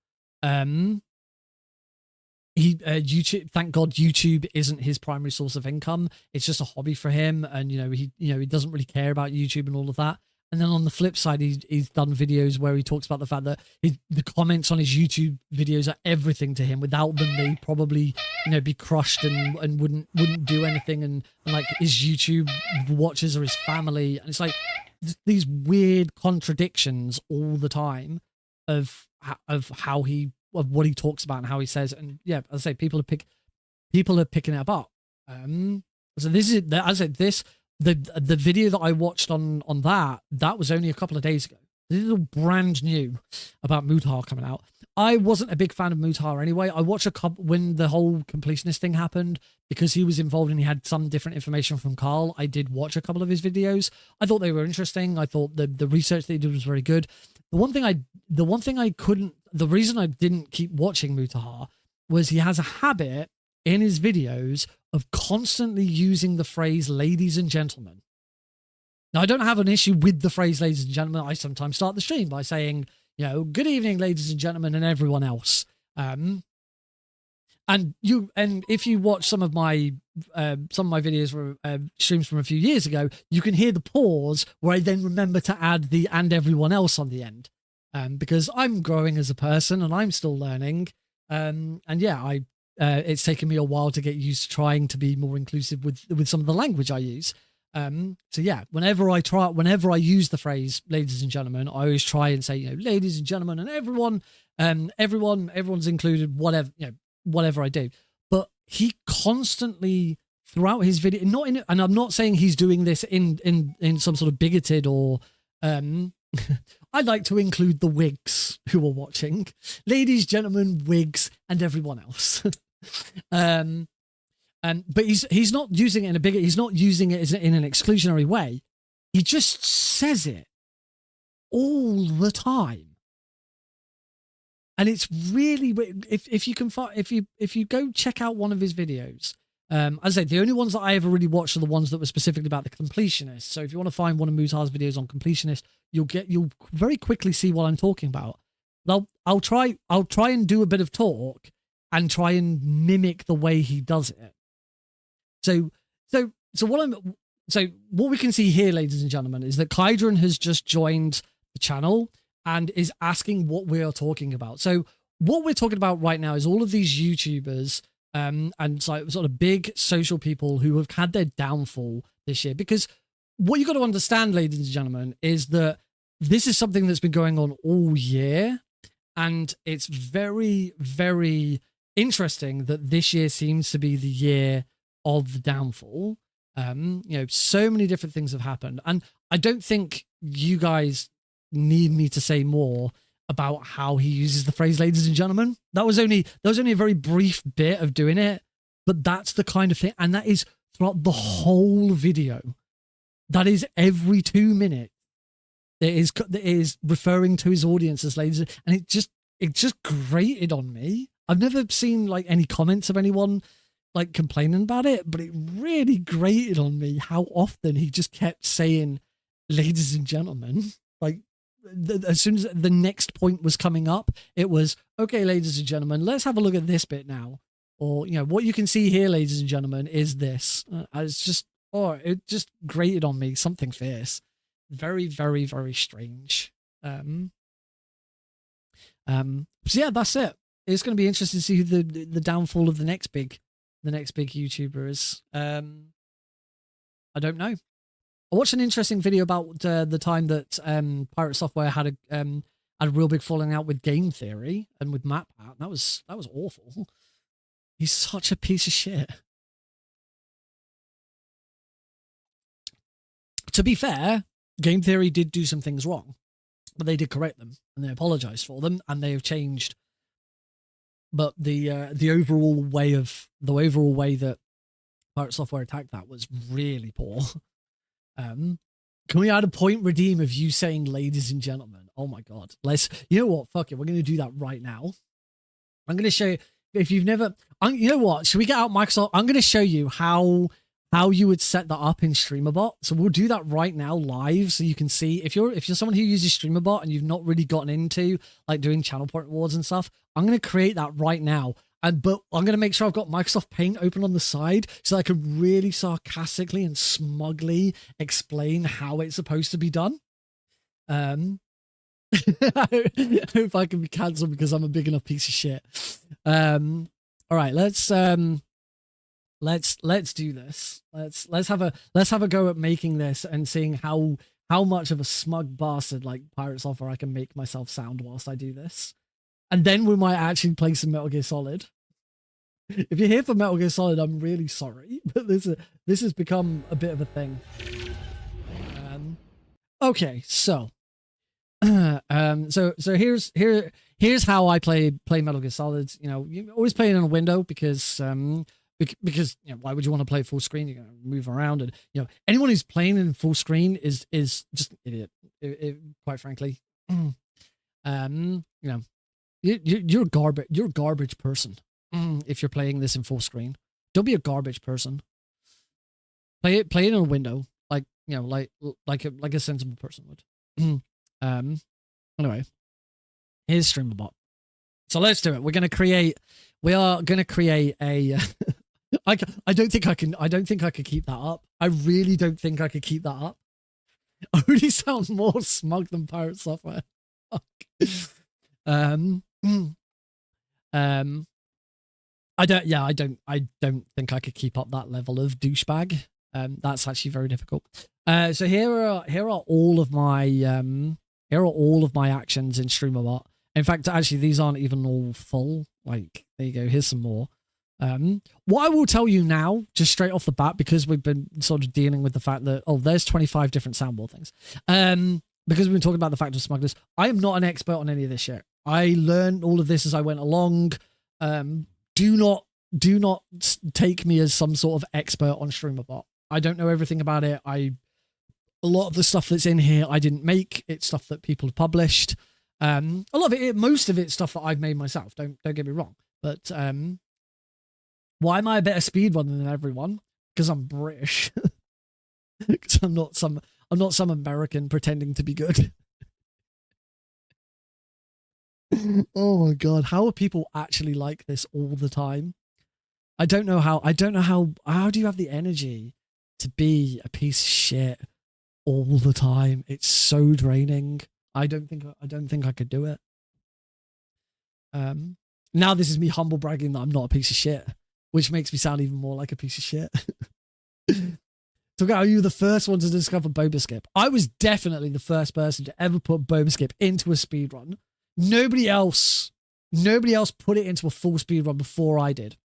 YouTube, thank God YouTube isn't his primary source of income. It's just a hobby for him, and he doesn't really care about YouTube and all of that. And then on the flip side, he's done videos where he talks about the fact that the comments on his YouTube videos are everything to him. Without them, they probably, you know, be crushed and wouldn't do anything. And like, his YouTube watchers are his family, and it's like these weird contradictions all the time of what he talks about and how he says. And yeah, as I say, people are picking it up. So this is, as I said, the video that I watched on that was only a couple of days ago. This is all brand new about Mutar coming out. I wasn't a big fan of Mutar anyway. I watched a couple when the whole completionist thing happened, because he was involved and he had some different information from Carl. I did watch a couple of his videos. I thought they were interesting. I thought the research that he did was very good. The reason I didn't keep watching Mutar was he has a habit in his videos of constantly using the phrase "ladies and gentlemen." Now, I don't have an issue with the phrase "ladies and gentlemen." I sometimes start the stream by saying, you know, "Good evening, ladies and gentlemen, and everyone else." And if you watch some of my videos from streams from a few years ago, you can hear the pause where I then remember to add the "and everyone else" on the end, because I'm growing as a person and I'm still learning. And yeah, it's taken me a while to get used to trying to be more inclusive with some of the language I use. So yeah, whenever I use the phrase "ladies and gentlemen," I always try and say, you know, "ladies and gentlemen," and everyone's included, whatever I do. But he constantly, throughout his video, and I'm not saying he's doing this in some sort of bigoted or I'd like to include the wigs who are watching, ladies, gentlemen, wigs, and everyone else. But he's not using it in he's not using it in an exclusionary way. He just says it all the time. And it's really, if you go check out one of his videos, as I say, the only ones that I ever really watched are the ones that were specifically about the completionist. So if you want to find one of Mutar's videos on completionist, you'll very quickly see what I'm talking about. I'll try and do a bit of talk and try and mimic the way he does it. So what we can see here, ladies and gentlemen, is that Kydron has just joined the channel and is asking what we are talking about. So what we're talking about right now is all of these YouTubers and sort of big social people who have had their downfall this year. Because what you got to understand, ladies and gentlemen, is that this is something that's been going on all year, and it's very, very interesting that this year seems to be the year of the downfall. So many different things have happened, and I don't think you guys need me to say more about how he uses the phrase "ladies and gentlemen." That was only a very brief bit of doing it, but that's the kind of thing, and that is throughout the whole video. That is every 2 minutes. It is referring to his audience as ladies, and it just grated on me. I've never seen like any comments of anyone like complaining about it, but it really grated on me how often he just kept saying ladies and gentlemen. Like as soon as the next point was coming up, it was, okay, ladies and gentlemen, let's have a look at this bit now. Or, you know, what you can see here, ladies and gentlemen, is this. It just grated on me something fierce. Very, very, very strange. So yeah, that's it. It's going to be interesting to see who the downfall of the next big YouTuber is. I don't know. I watched an interesting video about the time that Pirate Software had a real big falling out with Game Theory and with MatPat. That was awful. He's such a piece of shit. To be fair, Game Theory did do some things wrong, but they did correct them and they apologized for them and they have changed. But the overall way that Pirate Software attacked that was really poor. Can we add a point redeem of you saying ladies and gentlemen? Oh my god. You know what? Fuck it. We're going to do that right now. I'm going to show you, if you've never, you know what? Should we get out Microsoft? I'm going to show you how you would set that up in StreamerBot. So we'll do that right now live so you can see. If you're someone who uses StreamerBot and you've not really gotten into like doing channel point rewards and stuff, I'm going to create that right now. But I'm going to make sure I've got Microsoft Paint open on the side so I can really sarcastically and smugly explain how it's supposed to be done. I hope I can be cancelled because I'm a big enough piece of shit. All right, let's do this. Let's have a go at making this and seeing how much of a smug bastard like Pirate Software I can make myself sound whilst I do this. And then we might actually play some Metal Gear Solid. If you're here for Metal Gear Solid, I'm really sorry, but this has become a bit of a thing. Okay, so here's how I play Metal Gear Solid. You know, you always play it in a window because you know, why would you want to play full screen? You're gonna move around, and you know, anyone who's playing in full screen is just an idiot. Quite frankly, you know. You're a garbage person if you're playing this in full screen. Don't be a garbage person. Play it in a window, like you know, like a sensible person would. Anyway, here's StreamerBot. So let's do it. We are gonna create a. I don't think I can keep that up. I really don't think I could keep that up. I really sound more smug than Pirate Software. I don't think I could keep up that level of douchebag. That's actually very difficult. So here are all of my actions in StreamerBot. In fact, actually, these aren't even all full. Like, there you go. Here's some more. What I will tell you now, just straight off the bat, because we've been sort of dealing with the fact that, there's 25 different soundboard things. Because we've been talking about the fact of smugness, I am not an expert on any of this shit. I learned all of this as I went along. Do not take me as some sort of expert on StreamerBot. I don't know everything about it. A lot of the stuff that's in here I didn't make. It's stuff that people have published. A lot of it, most of it's stuff that I've made myself. Don't get me wrong. But why am I a better speedrunner than everyone? Because I'm British. Because I'm not some American pretending to be good. Oh my god, how are people actually like this all the time? I don't know how do you have the energy to be a piece of shit all the time? It's so draining. I don't think I could do it. Now this is me humble bragging that I'm not a piece of shit, which makes me sound even more like a piece of shit. Talk about you were the first one to discover Boba Skip. I was definitely the first person to ever put Boba Skip into a speedrun. Nobody else put it into a full speedrun before I did.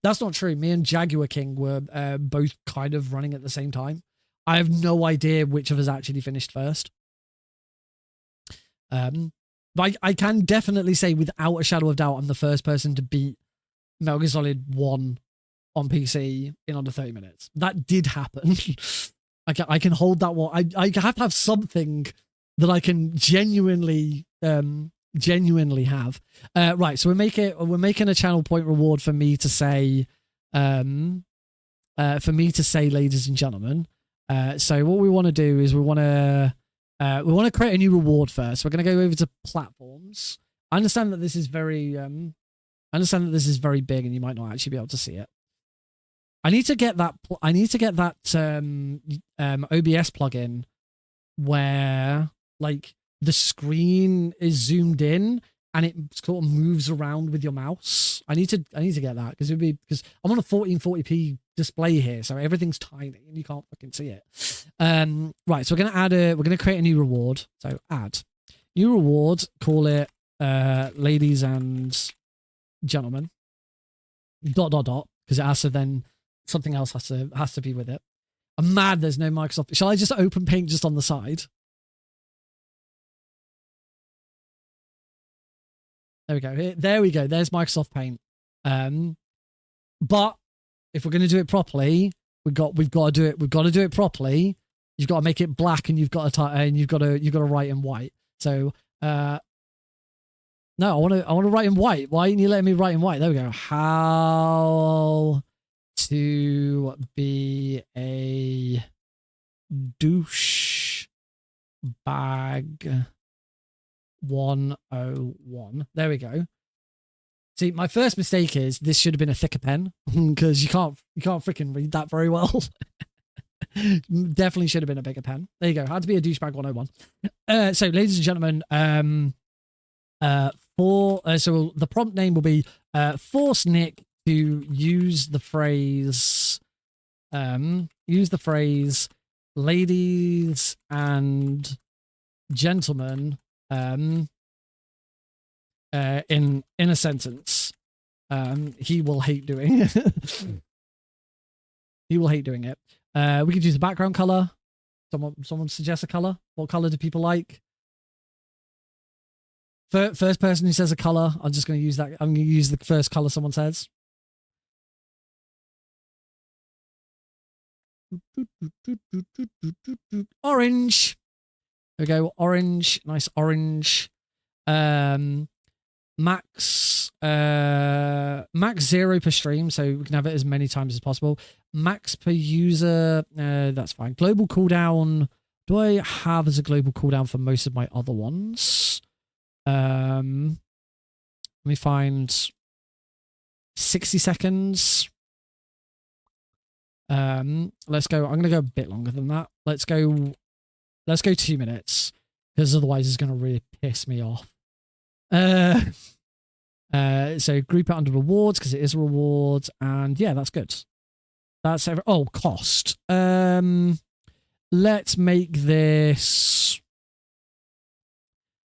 That's not true. Me and Jaguar King were both kind of running at the same time. I have no idea which of us actually finished first. But I can definitely say without a shadow of doubt, I'm the first person to beat Metal Gear Solid 1 on PC in under 30 minutes. That did happen. I can hold that one. I have to have something that I can genuinely have. Right, so we're making a channel point reward for me to say ladies and gentlemen. So what we want to do is we want to create a new reward first. We're going to go over to platforms. I understand that this is very big and you might not actually be able to see it. I need to get that OBS plugin where like the screen is zoomed in and it sort of moves around with your mouse. I need to get that because I'm on a 1440p display here, so everything's tiny and you can't fucking see it. Right, so we're gonna create a new reward. So add new reward, call it ladies and gentlemen. ... because it has to then something else has to be with it. I'm mad there's no Microsoft. Shall I just open Paint just on the side? There we go. There we go. There's Microsoft Paint. But if we're going to do it properly, we've got to do it properly. You've got to make it black, and you've got to write in white. So no, I want to write in white. Why aren't you letting me write in white? There we go. How to be a douche bag 101. There we go. See, my first mistake is this should have been a thicker pen because you can't freaking read that very well. Definitely should have been a bigger pen. There you go. How to be a douchebag 101. So, ladies and gentlemen, so the prompt name will be force Nick to use the phrase ladies and gentlemen in a sentence. He will hate doing it. He will hate doing it. We could use a background color. Someone suggest a color. What color do people like? First person who says a color, I'm just going to use that. I'm going to use the first color someone says. Orange. There we go. Orange. Nice orange. Max 0 per stream, so we can have it as many times as possible. Max per user, that's fine. Global cooldown, do I have as a global cooldown for most of my other ones? Let me find 60 seconds. Let's go. I'm gonna go a bit longer than that. Let's go 2 minutes, because otherwise it's gonna really piss me off. So group it under rewards because it is rewards, and yeah, that's good. That's cost. Let's make this,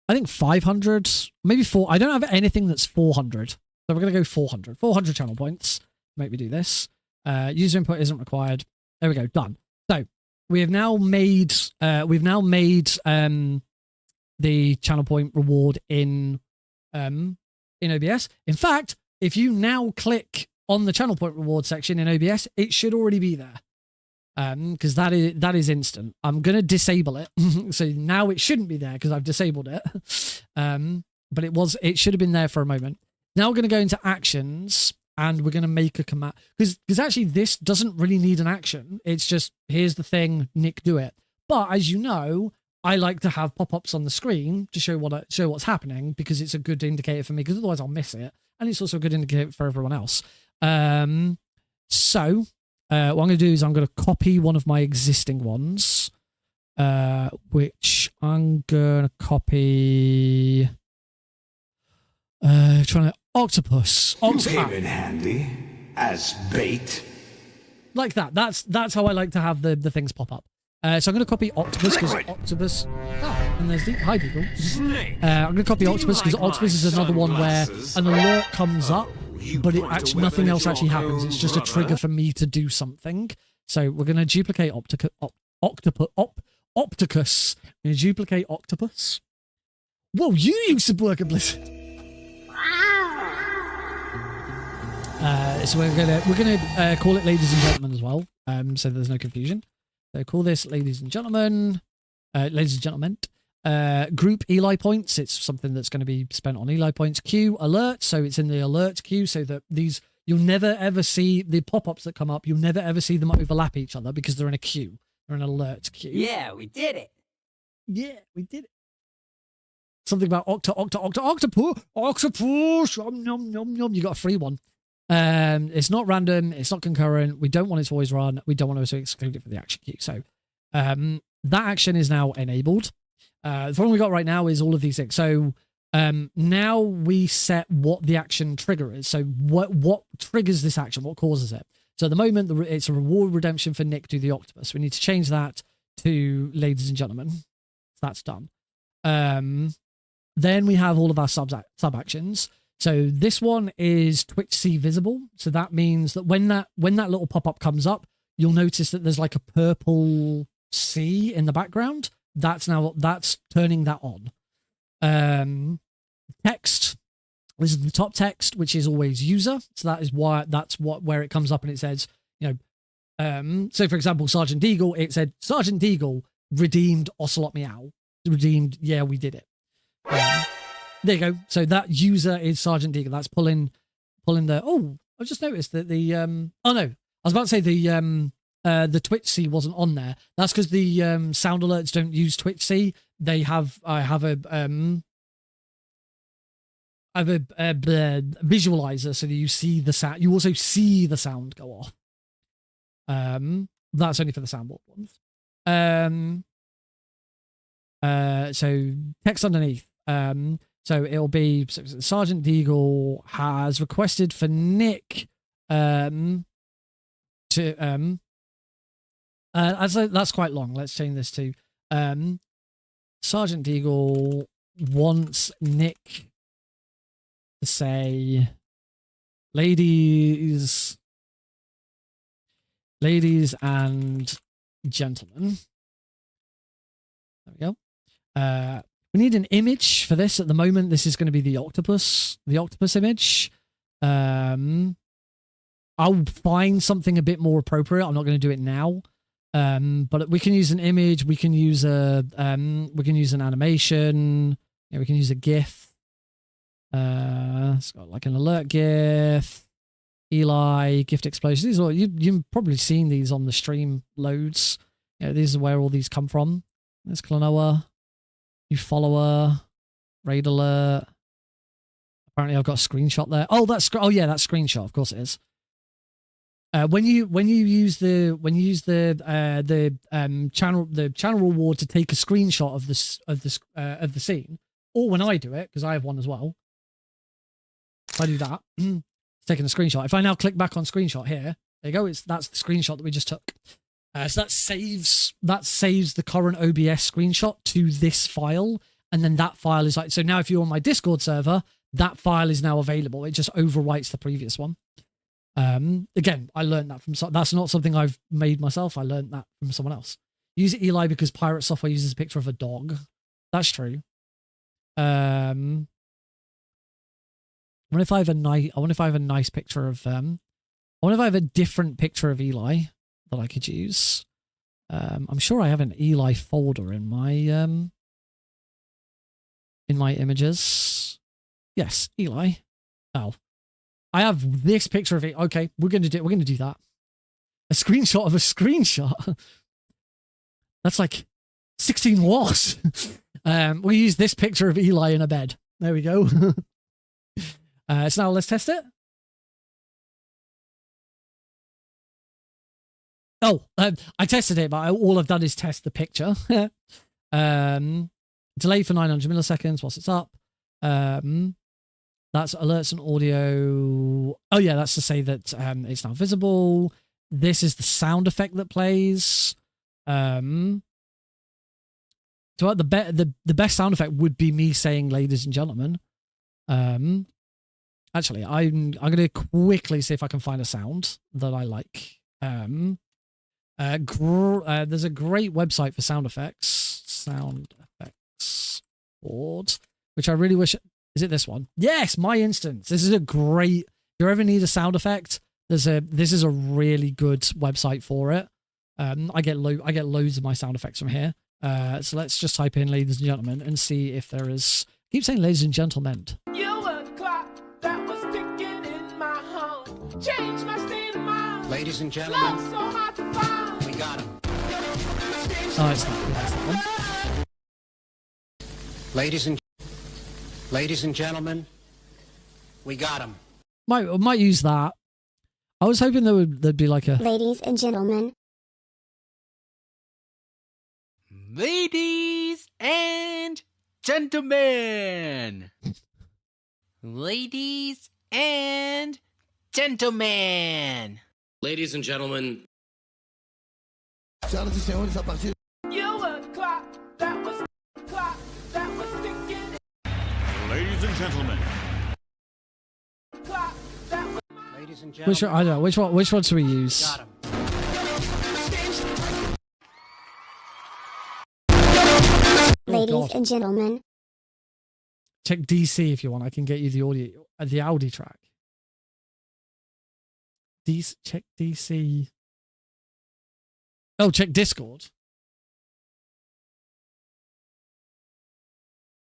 I think 500, maybe 4. I don't have anything that's 400, so we're gonna go 400 channel points. Make me do this. User input isn't required. There we go. Done. So we have now made the channel point reward in OBS. In fact, if you now click on the channel point reward section in OBS, it should already be there. Because that is instant. I'm gonna disable it, so now it shouldn't be there because I've disabled it. But it should have been there for a moment. Now we're gonna go into actions and we're gonna make a command, because actually this doesn't really need an action. It's just, here's the thing, Nick, do it. But as you know, I like to have pop-ups on the screen to show what's happening, because it's a good indicator for me, because otherwise I'll miss it, and it's also a good indicator for everyone else. So what I'm going to do is I'm going to copy one of my existing ones, which I'm going to copy. Trying to octopus. Came in handy as bait. Like that. That's how I like to have the things pop up. So I'm going to copy octopus because octopus. Oh, and there's the hi people. I'm going to copy octopus because octopus is another one where an alert comes up, but nothing else actually happens. It's just a trigger for me to do something. So we're going to duplicate Opticus. We're going to duplicate octopus. Whoa, you used to work at Blizzard. So we're gonna call it ladies and gentlemen as well, so there's no confusion. So call this, ladies and gentlemen. Group Eli points. It's something that's going to be spent on Eli points. Queue alert. So it's in the alert queue so that these, you'll never ever see the pop-ups that come up. You'll never ever see them overlap each other because they're in a queue. They're in an alert queue. Yeah, we did it. Yeah, we did it. Something about octopus. Yum, yum, yum, yum. You got a free one. It's not random. It's not concurrent. We don't want it to always run. We don't want to exclude it from the action queue. So that action is now enabled. The problem we got right now is all of these things. So now we set what the action trigger is. So what triggers this action? What causes it? So at the moment, it's a reward redemption for Nick to the octopus. We need to change that to ladies and gentlemen. So that's done. Then we have all of our sub actions. So this one is Twitch C visible. So that means that when that little pop-up comes up, you'll notice that there's like a purple C in the background. That's turning that on. Text. This is the top text, which is always user. So that is why where it comes up and it says, so for example, Sergeant Deagle, it said Sergeant Deagle redeemed Ocelot Meow. Redeemed, yeah, we did it. There you go. So that user is Sergeant Deagle. That's pulling the. Oh, I just noticed that the. Oh no, I was about to say the Twitch C wasn't on there. That's because the sound alerts don't use Twitch C. They have. I have a visualizer so that you see the sound. You also see the sound go off. That's only for the soundboard ones. So text underneath. So it'll be Sergeant Deagle has requested for Nick to that's quite long. Let's change this to Sergeant Deagle wants Nick to say ladies and gentlemen. There we go. We need an image for this. At the moment, this is going to be the octopus image. I'll find something a bit more appropriate. I'm not going to do it now. But we can use an image. We can use an animation. Yeah, we can use a GIF. It's got like an alert GIF. Eli, gift explosion. These are you've probably seen these on the stream loads. Yeah, these are where all these come from. There's Klonoa. New follower, raid alert. Apparently, I've got a screenshot there. Oh, that's screenshot. Of course, it is. When you use the channel reward to take a screenshot of the scene, or when I do it because I have one as well. If I do that, it's taking a screenshot. If I now click back on screenshot here, there you go. That's the screenshot that we just took. So that saves the current OBS screenshot to this file, and then that file is like, so now if you're on my Discord server, that file is now available. It just overwrites the previous one. Again, I learned that that's not something I've made myself. I learned that from someone else. Use it, Eli, because pirate software uses a picture of a dog. That's true. I wonder if I have a nice picture of I wonder if I have a different picture of Eli that I could use. I'm sure I have an Eli folder in my images. Yes, Eli. Oh, I have this picture of it. Okay, we're gonna do that. A screenshot of a screenshot. That's like 16 watts. We use this picture of Eli in a bed. There we go. So now let's test it. Oh, I tested it, but all I've done is test the picture. Delay for 900 milliseconds whilst it's up. That's alerts and audio. Oh yeah, that's to say that it's now visible. This is the sound effect that plays. So the best sound effect would be me saying "ladies and gentlemen." Actually, I'm going to quickly see if I can find a sound that I like. There's a great website for sound effects board, which I really wish. Is it this one? Yes, My Instance. This is a great. If you ever need a sound effect, this is a really good website for it. I get loads of my sound effects from here. So let's just type in ladies and gentlemen and see if there is. I keep saying ladies and gentlemen. You were the clock that was ticking in my heart. Change my state of mind. Ladies and gentlemen, Love so hard to find. we got him. Oh, it's not. Yeah, it's that one. Ladies and gentlemen, we got him. Might use that. I was hoping there'd be like a. Ladies and gentlemen. Ladies and gentlemen. Ladies and gentlemen. Ladies and gentlemen. You were the clock that was ticking. Ladies and gentlemen. Clock that was. Ladies and Which one? I don't know. Which one should we use? Got him. Ladies God. and gentlemen. Check DC if you want. I can get you the audio, the Audi track. Check DC. Oh, check Discord.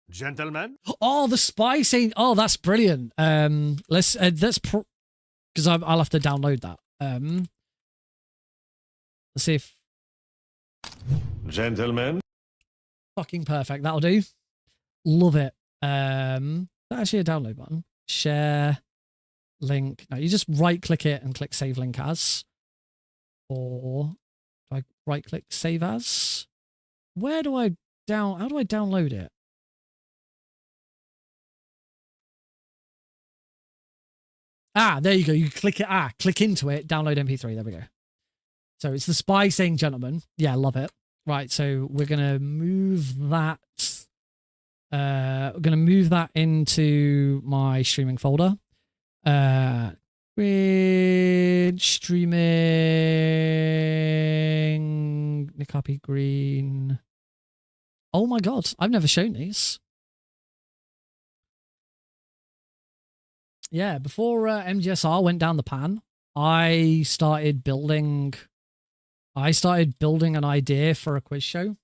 Gentlemen. Oh, the spy scene. Oh, that's brilliant. Let's because I'll have to download that. Let's see if. Gentlemen. Fucking perfect. That'll do. Love it. Is that actually a download button? Share link. No, you just right click it and click save link as. Or do I right click save as? How do I download it? Ah, there you go. You click it. Click into it. Download MP3. There we go. So it's the spy saying gentlemen. Yeah, love it. Right, so we're gonna move that. We're gonna move that into my streaming folder. Grid streaming. Nikapi Green. Oh my god, I've never shown these. Yeah, before MGSR went down the pan, I started building an idea for a quiz show.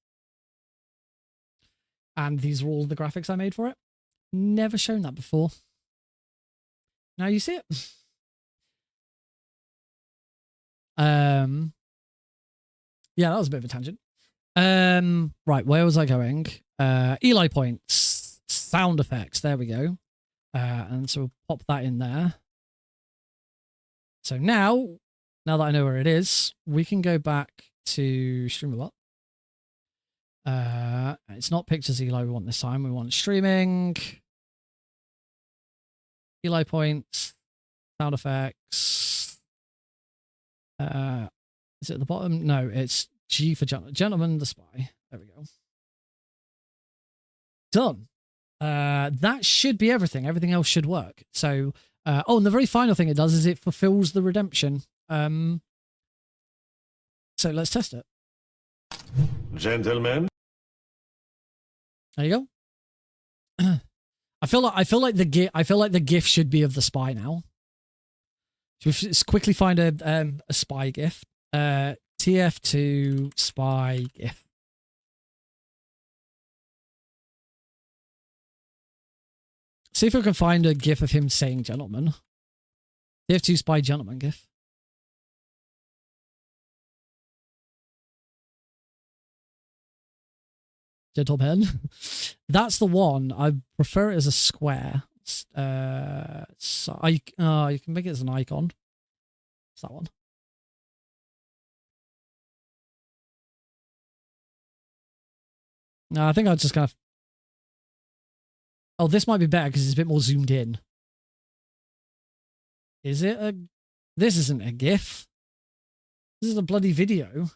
And these were all the graphics I made for it. Never shown that before. Now you see it. Yeah, that was a bit of a tangent. Right, where was I going? Eli points, sound effects. There we go. And so we'll pop that in there. So now that I know where it is, we can go back to StreamerBot. It's not pictures Eli we want this time. We want streaming, Eli points, sound effects. Is it at the bottom? No, it's G for gentleman the spy. There we go. Done. That should be everything. Everything else should work. So, oh, and the very final thing it does is it fulfills the redemption. So let's test it. Gentlemen. There you go. I feel like the GIF should be of the spy now. So let's quickly find a spy GIF. TF2 spy GIF. See if we can find a GIF of him saying gentleman. TF2 spy gentleman GIF. Gentleman. That's the one. I prefer it as a square. So you can make it as an icon. It's that one. No, I think I'll just kind of. Oh, this might be better because it's a bit more zoomed in. Is it a? This isn't a GIF. This is a bloody video.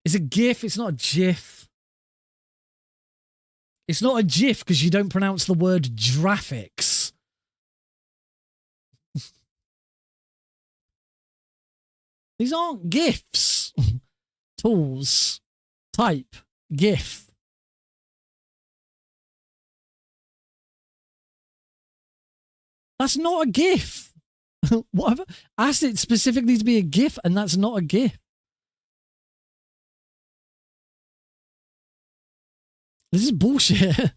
It's a GIF. It's not a GIF. It's not a GIF because you don't pronounce the word graphics. These aren't GIFs. Tools. Type. GIF. That's not a GIF. What? Asked it specifically to be a GIF, and that's not a GIF. This is bullshit.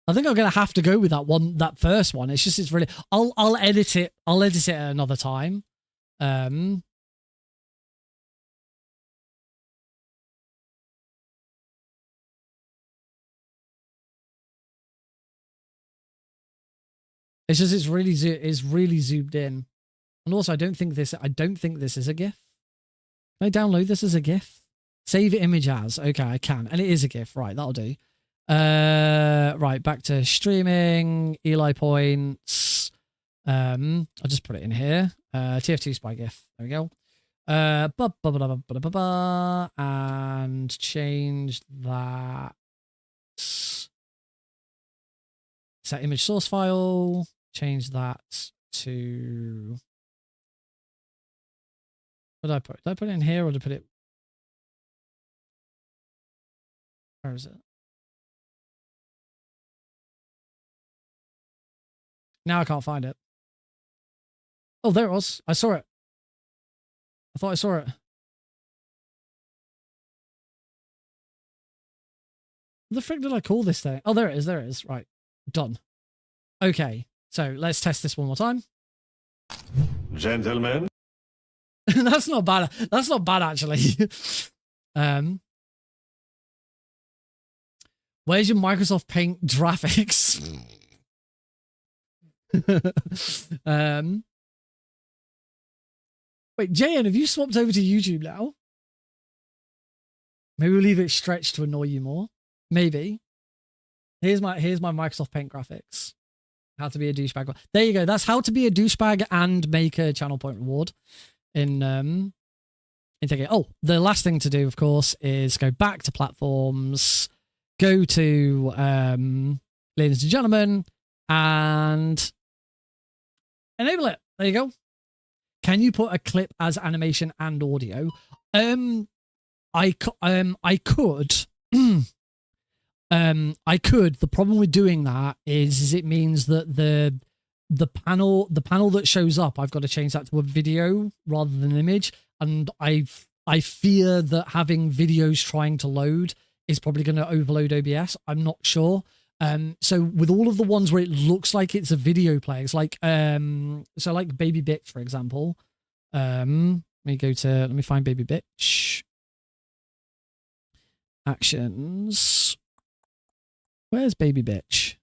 I think I'm gonna have to go with that first one. It's just, it's really, I'll edit it. I'll edit it at another time. It's just, it's really zoomed in. And also, I don't think this is a GIF. Can I download this as a GIF? Save image as. Okay, I can. And it is a GIF. Right, that'll do. Right, back to streaming. Eli points. I'll just put it in here. TF2 spy GIF. There we go. And change that. Set image source file. Change that to... What did I put? Did I put it in here or did I put it... Where is it? Now I can't find it. Oh, there it was. I saw it. I thought I saw it. What the frick did I call this thing? Oh, there it is. There it is. Right. Done. Okay. So let's test this one more time. Gentlemen. That's not bad. That's not bad, actually. Where's your Microsoft Paint graphics? Wait, JN, have you swapped over to YouTube now? Maybe we'll leave it stretched to annoy you more. Maybe. Here's my Microsoft Paint graphics. How to be a douchebag. There you go. That's how to be a douchebag and make a channel point reward in Ticket. Oh, the last thing to do, of course, is go back to platforms, go to ladies and gentlemen, and enable it. There you go. Can you put a clip as animation and audio? I could. I could. The problem with doing that is it means that the panel that shows up, I've got to change that to a video rather than an image, and I fear that having videos trying to load is probably going to overload OBS. I'm not sure. So with all of the ones where it looks like it's a video play, it's like so like Baby Bitch, for example. Let me find Baby Bitch. Actions. Where's Baby Bitch?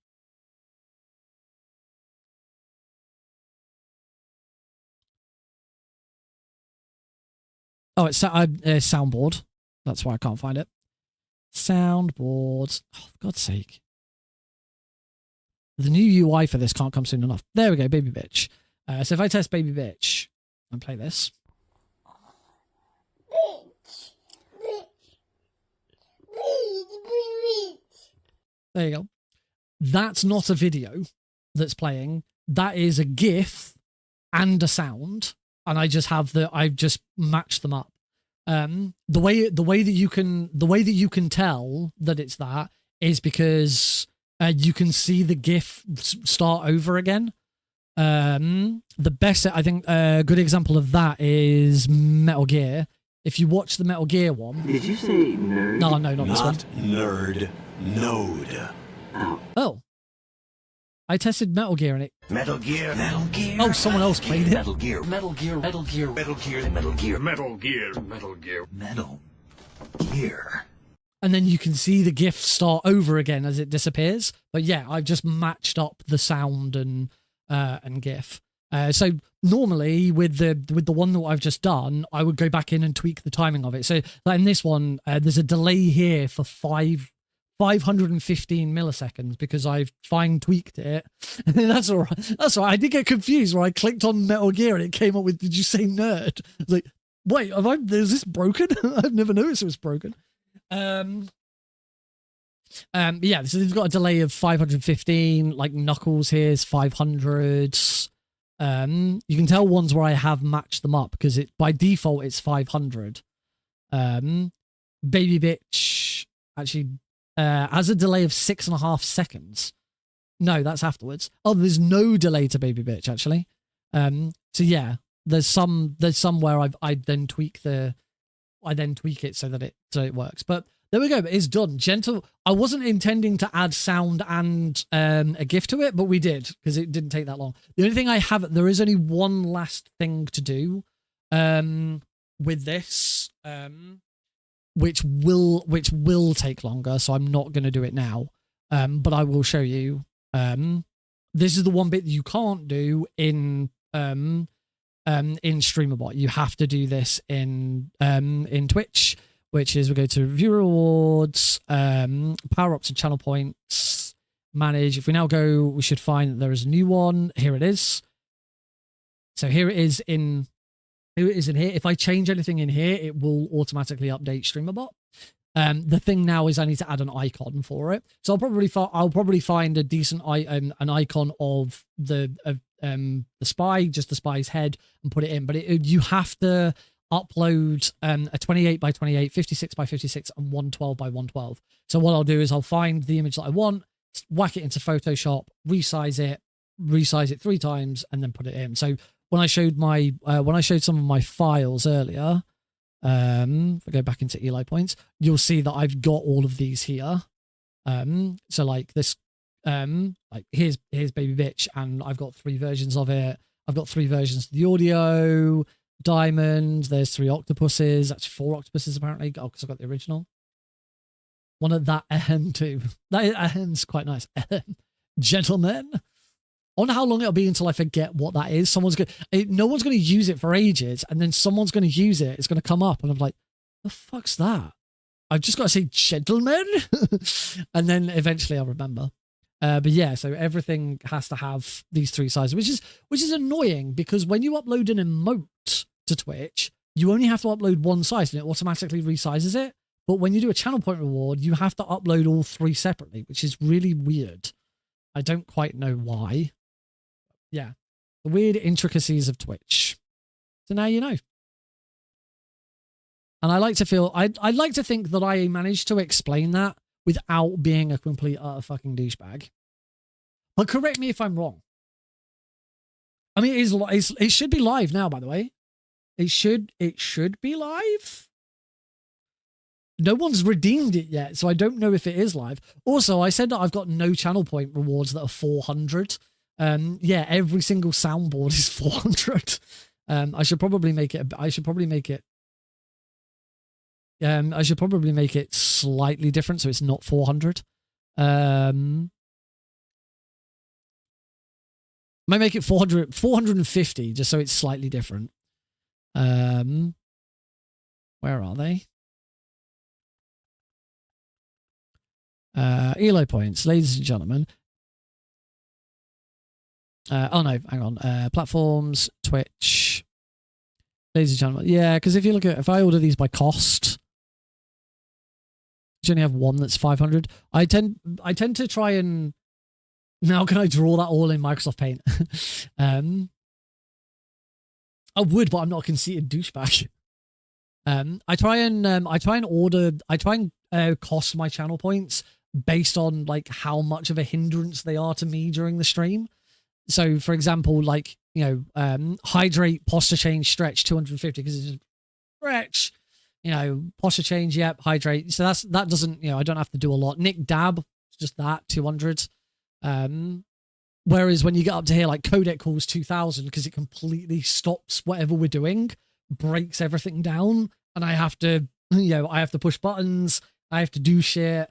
Oh, it's soundboard. That's why I can't find it. Soundboard. Oh, for God's sake. The new UI for this can't come soon enough. There we go, Baby Bitch. So if I test Baby Bitch and play this. There you go. That's not a video that's playing. That is a GIF and a sound, and I've just matched them up. The way that you can tell that it's that is because you can see the GIF start over again. The best, I think, a good example of that is Metal Gear. If you watch the Metal Gear one... Did you say nerd? No, not this one. Nerd. Node. Oh. I tested Metal Gear and it... Metal Gear. Metal Gear. Oh, someone else played it. Metal Gear. Metal Gear. Metal Gear. Metal Gear. Metal Gear. Metal Gear. Metal Gear. Metal Gear. And then you can see the GIF start over again as it disappears. But yeah, I've just matched up the sound and GIF. So normally with the one that I've just done, I would go back in and tweak the timing of it. So like in this one, there's a delay here for 515 milliseconds because I've fine tweaked it. That's all right. That's all right. I did get confused where I clicked on Metal Gear and it came up with, did you say nerd? I was like, wait, is this broken? I've never noticed it was broken. Yeah, so it's got a delay of 515, like Knuckles here is 500. You can tell ones where I have matched them up because by default it's 500. Baby Bitch actually has a delay of 6.5 seconds. No, that's afterwards. Oh, there's no delay to Baby Bitch actually. So yeah, there's some where I then tweak it so that it works. But There we go. It's done. Gentle. I wasn't intending to add sound and a GIF to it, but we did because it didn't take that long. The only thing I have, there is only one last thing to do with this, which will take longer. So I'm not going to do it now, but I will show you. This is the one bit that you can't do in StreamerBot. You have to do this in Twitch, which is we go to viewer rewards, power ups and channel points, manage. If we now go, we should find that there is a new one. Here it is. So here it is in here. If I change anything in here, it will automatically update StreamerBot. The thing now is I need to add an icon for it. So I'll probably find a decent an icon of the spy, just the spy's head, and put it in. But you have to upload a 28 by 28, 56 by 56, and 112 by 112. So what I'll do is I'll find the image that I want, whack it into Photoshop, resize it 3 times, and then put it in. So when I showed some of my files earlier, if I go back into Eli points, you'll see that I've got all of these here. So like this, like here's Baby Bitch, and I've got 3 versions of it. I've got 3 versions of the audio. Diamond, there's 3 octopuses, actually 4 octopuses apparently. Oh, because I got the original. One of that too. That ahem's quite nice. Gentlemen. I wonder how long it'll be until I forget what that is. No one's going to use it for ages, and then someone's going to use it. It's going to come up, and I'm like, the fuck's that? I've just got to say gentlemen, and then eventually I'll remember. But yeah, so everything has to have these 3 sizes, which is annoying because when you upload an emote to Twitch, you only have to upload one size and it automatically resizes it. But when you do a channel point reward, you have to upload all 3 separately, which is really weird. I don't quite know why. Yeah, the weird intricacies of Twitch. So now you know. And I like to feel, I'd like to think that I managed to explain that without being a complete utter fucking douchebag. But correct me if I'm wrong. I mean, it should be live now, by the way. It should be live. No one's redeemed it yet, so I don't know if it is live. Also, I said that I've got no channel point rewards that are 400. Yeah, every single soundboard is 400. I should probably make it slightly different so it's not 400. Might make it 450 just so it's slightly different. Where are they? Elo points, ladies and gentlemen. Oh no, hang on. Platforms, Twitch. Ladies and gentlemen. Yeah, because if I order these by cost, you only have one that's 500. I tend to try and now can I draw that all in Microsoft Paint? I would, but I'm not a conceited douchebag. I try and cost my channel points based on like how much of a hindrance they are to me during the stream. So for example, like, hydrate, posture change, stretch 250 because it's just stretch, posture change, yep, hydrate. So that doesn't, I don't have to do a lot. Nick dab, just that 200. Whereas when you get up to here, like codec calls 2000 because it completely stops whatever we're doing, breaks everything down, and I have to, I have to push buttons, I have to do shit.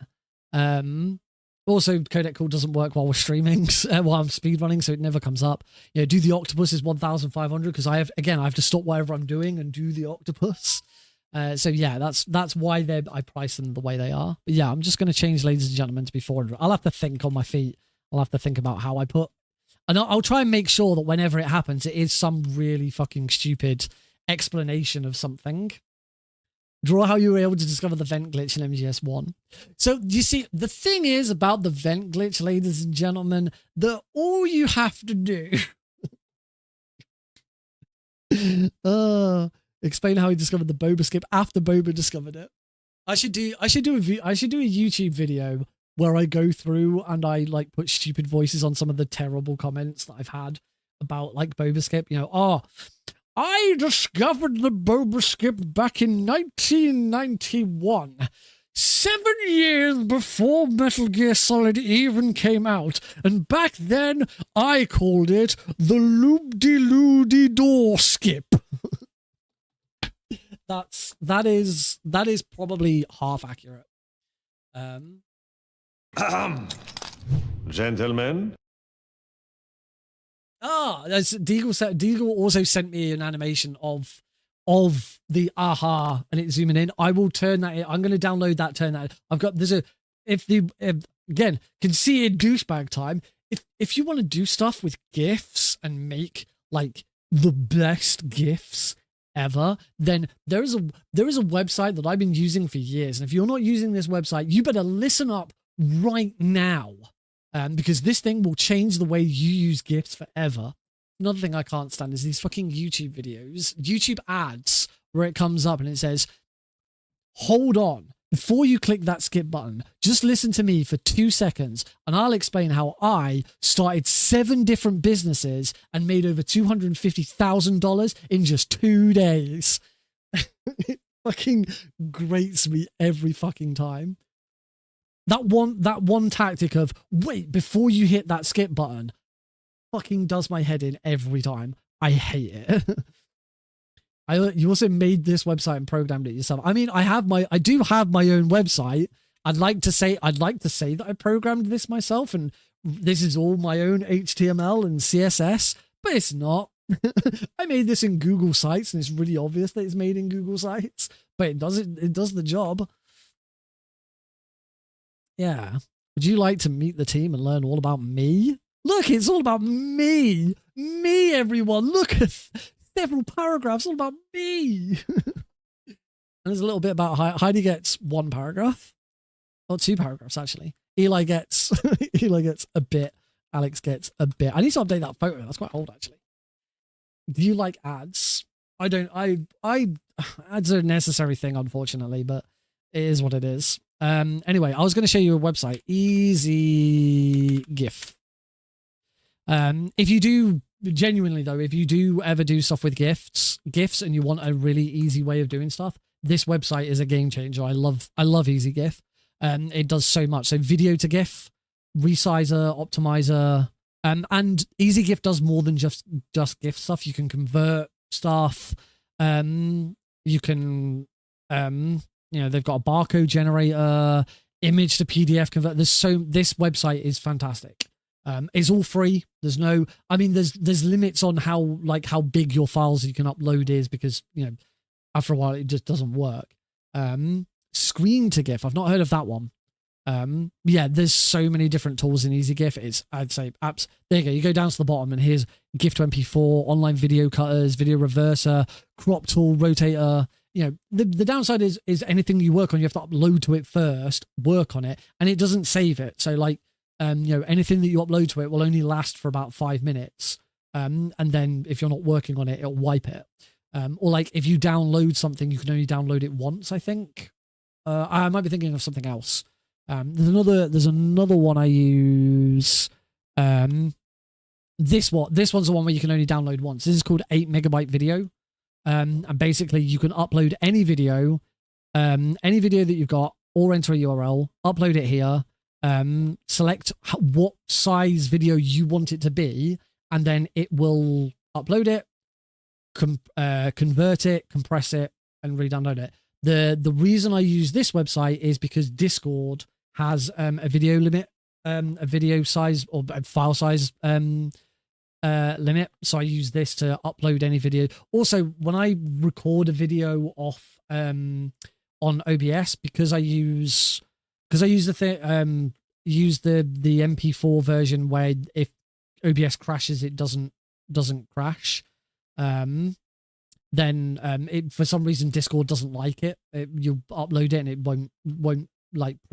Also, codec call doesn't work while we're streaming, while I'm speedrunning, so it never comes up. Do the octopus is 1,500 because I have to stop whatever I'm doing and do the octopus. So yeah, that's why I price them the way they are. But yeah, I'm just going to change, ladies and gentlemen, to be 400. I'll have to think on my feet. I'll have to think about how I put, and I'll try and make sure that whenever it happens, it is some really fucking stupid explanation of something. Draw how you were able to discover the vent glitch in MGS1. So you see, the thing is about the vent glitch, ladies and gentlemen, that all you have to do. Explain how he discovered the boba skip after Boba discovered it. I should do a YouTube video where I go through and I like put stupid voices on some of the terrible comments that I've had about like boba skip. I discovered the boba skip back in 1991. 7 years before Metal Gear Solid even came out, and back then I called it the loop-de-loo-de-door skip. That is probably half accurate. Gentlemen. Deagle also sent me an animation of the aha, and it's zooming in. I will turn that in. I'm going to download that, turn that in. Again, conceited douchebag time. If you want to do stuff with GIFs and make like the best GIFs ever, then there is a website that I've been using for years. And if you're not using this website, you better listen up right now. Because this thing will change the way you use GIFs forever. Another thing I can't stand is these fucking YouTube videos, YouTube ads, where it comes up and it says, hold on, before you click that skip button, just listen to me for 2 seconds and I'll explain how I started 7 different businesses and made over $250,000 in just 2 days. It fucking grates me every fucking time. That one tactic of, wait, before you hit that skip button, fucking does my head in every time. I hate it. You also made this website and programmed it yourself. I mean, I do have my own website. I'd like to say that I programmed this myself and this is all my own HTML and CSS, but it's not. I made this in Google Sites and it's really obvious that it's made in Google Sites, but it does the job. Yeah. Would you like to meet the team and learn all about me? Look, it's all about me. Me, everyone. Look at several paragraphs all about me. And there's a little bit about Heidi gets 1 paragraph. Or 2 paragraphs, actually. Eli gets a bit. Alex gets a bit. I need to update that photo. That's quite old, actually. Do you like ads? I don't. Ads are a necessary thing, unfortunately, but it is what it is. Anyway, I was going to show you a website, Easy GIF. If you do, genuinely though, if you do ever do stuff with GIFs and you want a really easy way of doing stuff, this website is a game changer. I love Easy GIF. It does so much. So video to GIF, resizer, optimizer, and Easy GIF does more than just GIF stuff. You can convert stuff. You can, they've got a barcode generator, image to PDF convert. This website is fantastic. It's all free. There's limits on how big your files you can upload is because, after a while it just doesn't work. Screen to GIF. I've not heard of that one. Yeah, there's so many different tools in Easy GIF. I'd say apps. There you go. You go down to the bottom and here's GIF to MP4, online video cutters, video reverser, crop tool, rotator. The downside is anything you work on, you have to upload to it first, work on it, and it doesn't save it. So anything that you upload to it will only last for about 5 minutes. And then if you're not working on it, it'll wipe it. Or if you download something, you can only download it once, I think. I might be thinking of something else. There's another one I use. This one's the one where you can only download once. This is called 8 megabyte video. And basically you can upload any video that you've got, or enter a URL, upload it here, select what size video you want it to be, and then it will upload it, convert it, compress it, and re-download it. The reason I use this website is because Discord has a video limit, a video size or file size limit. So I use this to upload any video. Also, when I record a video off on OBS, because I use the MP4 version where if OBS crashes, it doesn't crash. Then it, for some reason Discord doesn't like it. You upload it and it won't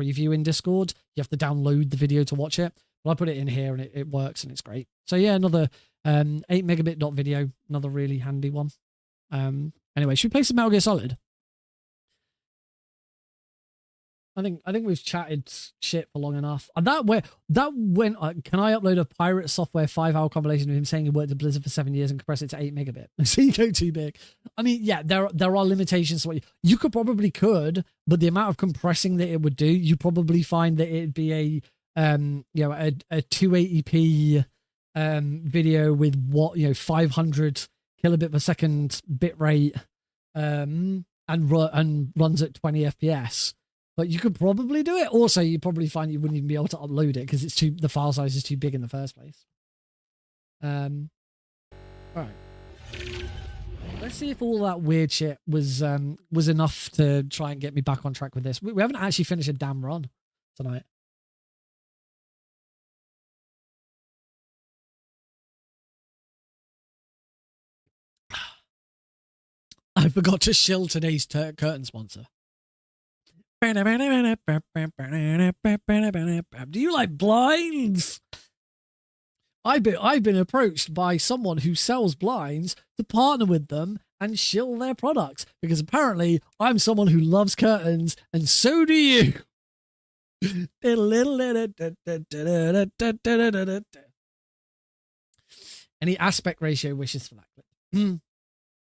preview in Discord. You have to download the video to watch it. But I put it in here and it works and it's great. So yeah, another 8 megabit video, another really handy one. Anyway, should we play some Metal Gear Solid? I think we've chatted shit for long enough. And that went. Can I upload a Pirate Software 5-hour compilation of him saying he worked at Blizzard for 7 years and compress it to 8 megabit? So you go too big. I mean, yeah, there are limitations to what you could, but the amount of compressing that it would do, you probably find that it'd be a 280p video with 500 kilobit per second bit rate, and runs at 20 FPS. But you could probably do it. Also, you probably find you wouldn't even be able to upload it because the file size is too big in the first place. Right. Let's see if all that weird shit was enough to try and get me back on track with this. We haven't actually finished a damn run tonight. I forgot to shill today's curtain sponsor. Do you like blinds? I've been approached by someone who sells blinds to partner with them and shill their products because apparently I'm someone who loves curtains and so do you. Any aspect ratio wishes for that clip?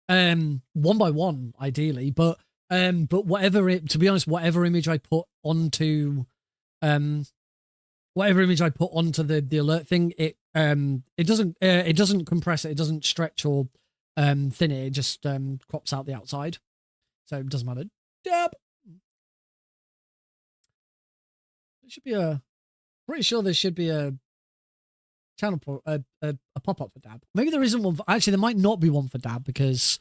1 by 1 ideally, but whatever whatever image I put onto the alert thing, it doesn't compress it, it doesn't stretch or thin it, it just crops out the outside, so it doesn't matter. Dab. Pretty sure there should be a channel a pop-up for Dab. Maybe there isn't one actually there might not be one for Dab because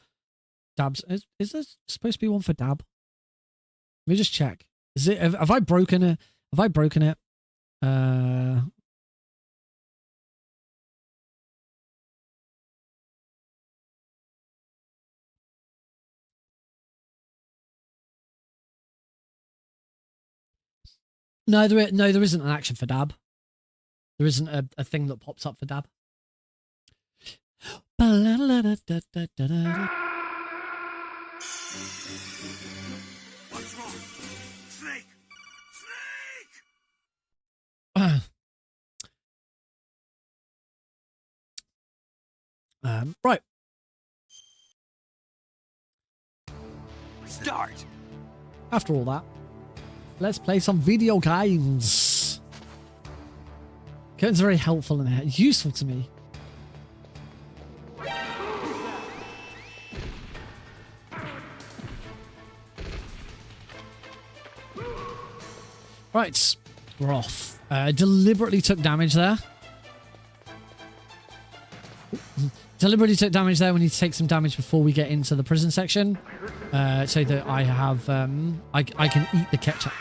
Dab's is there supposed to be one for Dab? Let me just check. Is it have I broken it? No, there isn't an action for Dab. There isn't a thing that pops up for Dab. What's wrong? Snake! Snake! Right. Start! After all that, let's play some video games. Curtains are very helpful and useful to me. Right, we're off. Deliberately took damage there. Deliberately took damage there. We need to take some damage before we get into the prison section, so that I have I can eat the ketchup.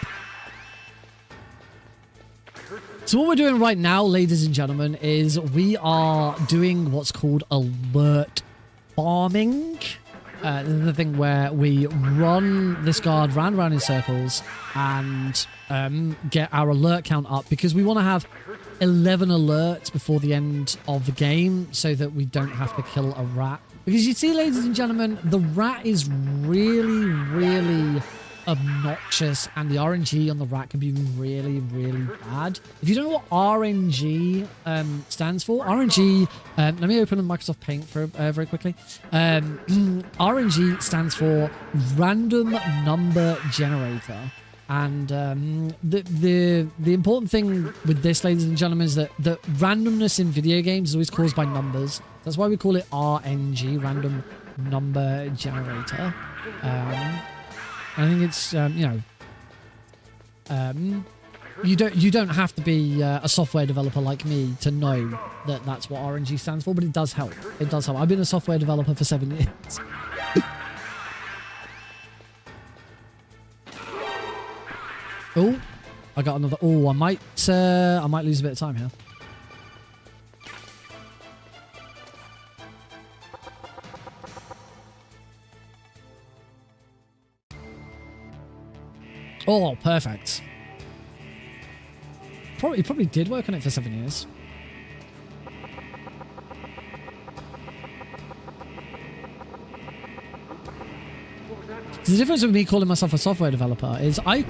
So what we're doing right now, ladies and gentlemen, is we are doing what's called alert farming. This is the thing where we run this guard round and round in circles and get our alert count up because we want to have 11 alerts before the end of the game so that we don't have to kill a rat. Because you see, ladies and gentlemen, the rat is really, really obnoxious and the RNG on the rat can be really, really bad. If you don't know what RNG stands for, RNG, let me open a Microsoft Paint for very quickly. RNG stands for Random Number Generator. And the important thing with this, ladies and gentlemen, is that the randomness in video games is always caused by numbers. That's why we call it RNG, Random Number Generator. I think it's you don't have to be a software developer like me to know that that's what RNG stands for, but it does help. It does help. I've been a software developer for 7 years. Oh, I got another. Oh, I might lose a bit of time here. Oh, perfect. He probably did work on it for 7 years. The difference with me calling myself a software developer is I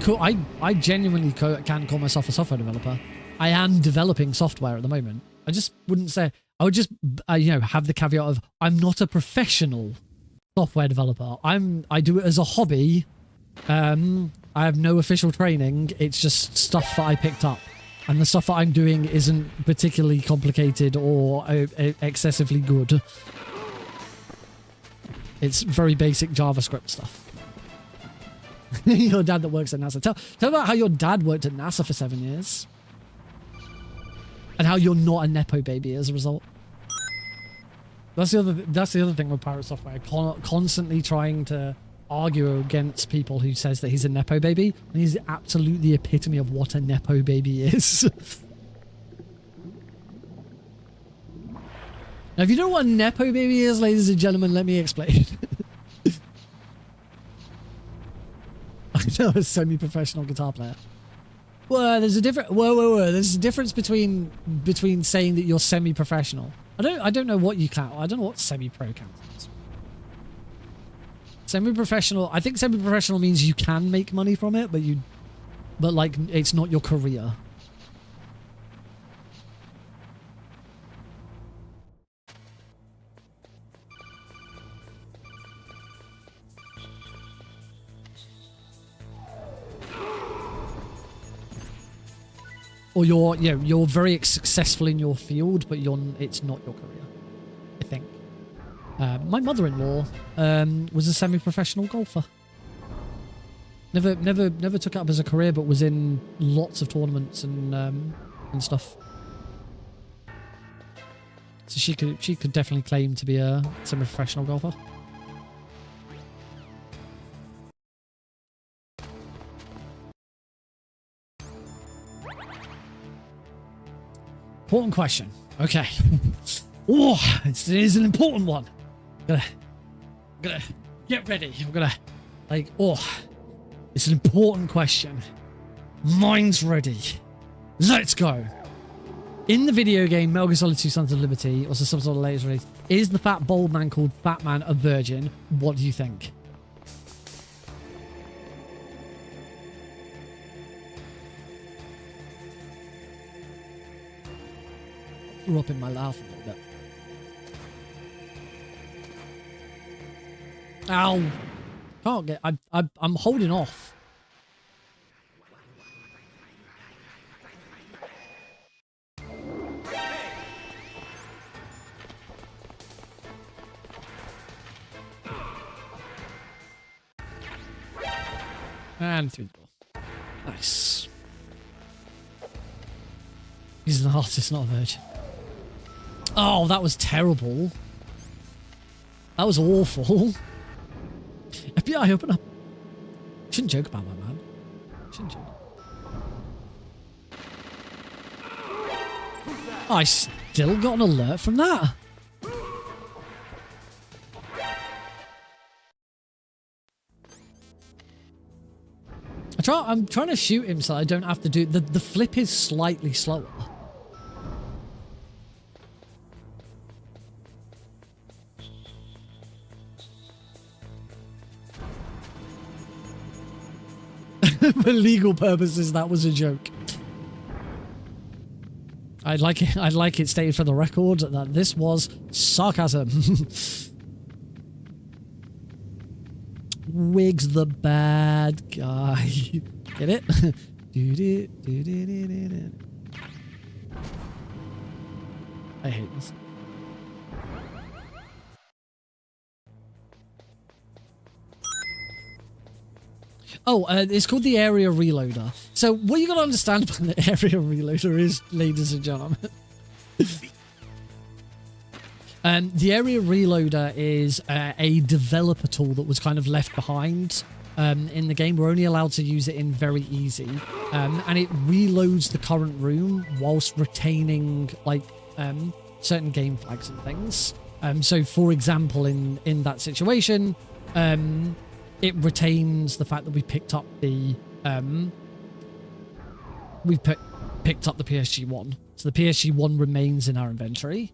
genuinely can call myself a software developer. I am developing software at the moment. I just wouldn't say, I would just, you know, have the caveat of I'm not a professional software developer. I do it as a hobby. I have no official training. It's just stuff that I picked up. And the stuff that I'm doing isn't particularly complicated or excessively good. It's very basic JavaScript stuff. Your dad that works at NASA. Tell about how your dad worked at NASA for 7 years. And how you're not a Nepo baby as a result. That's the other thing with Pirate Software. Constantly trying to argue against people who says that he's a Nepo baby. And he's absolutely the epitome of what a Nepo baby is. Now, if you don't know what a Nepo baby is, ladies and gentlemen, let me explain. I know a semi-professional guitar player. Well, there's a different. Whoa. There's a difference between saying that you're semi-professional. I don't know what you count. I don't know what semi-pro counts. Semi-professional. I think semi-professional means you can make money from it, but like it's not your career. Or you're very successful in your field, but it's not your career, I think. My mother-in-law was a semi-professional golfer. Never took it up as a career, but was in lots of tournaments and stuff. So she could definitely claim to be a semi-professional golfer. Important question. Okay. Oh, it is an important one. I'm gonna get ready. I'm gonna it's an important question. Mine's ready. Let's go. In the video game Metal Gear Solid 2 Sons of Liberty, or some sort of latest release, is the fat bald man called Fat Man a virgin? What do you think? Threw up in my mouth a little bit. Ow! Can't get. I'm holding off. And through the door. Nice. He's an artist, not a virgin. Oh, that was terrible. That was awful. FBI, open up. Shouldn't joke about that, man. Shouldn't joke. Oh, I still got an alert from that. I'm trying to shoot him so I don't have to do... The flip is slightly slower. For legal purposes, that was a joke. I'd like it stated for the record that this was sarcasm. Wig's the bad guy. Get it? I hate this. Oh, it's called the area reloader. So what you got to understand about the area reloader is, ladies and gentlemen, the area reloader is a developer tool that was kind of left behind in the game. We're only allowed to use it in very easy, and it reloads the current room whilst retaining like certain game flags and things. So, for example, in that situation, it retains the fact that we picked up the picked up the PSG-1, so the PSG-1 remains in our inventory.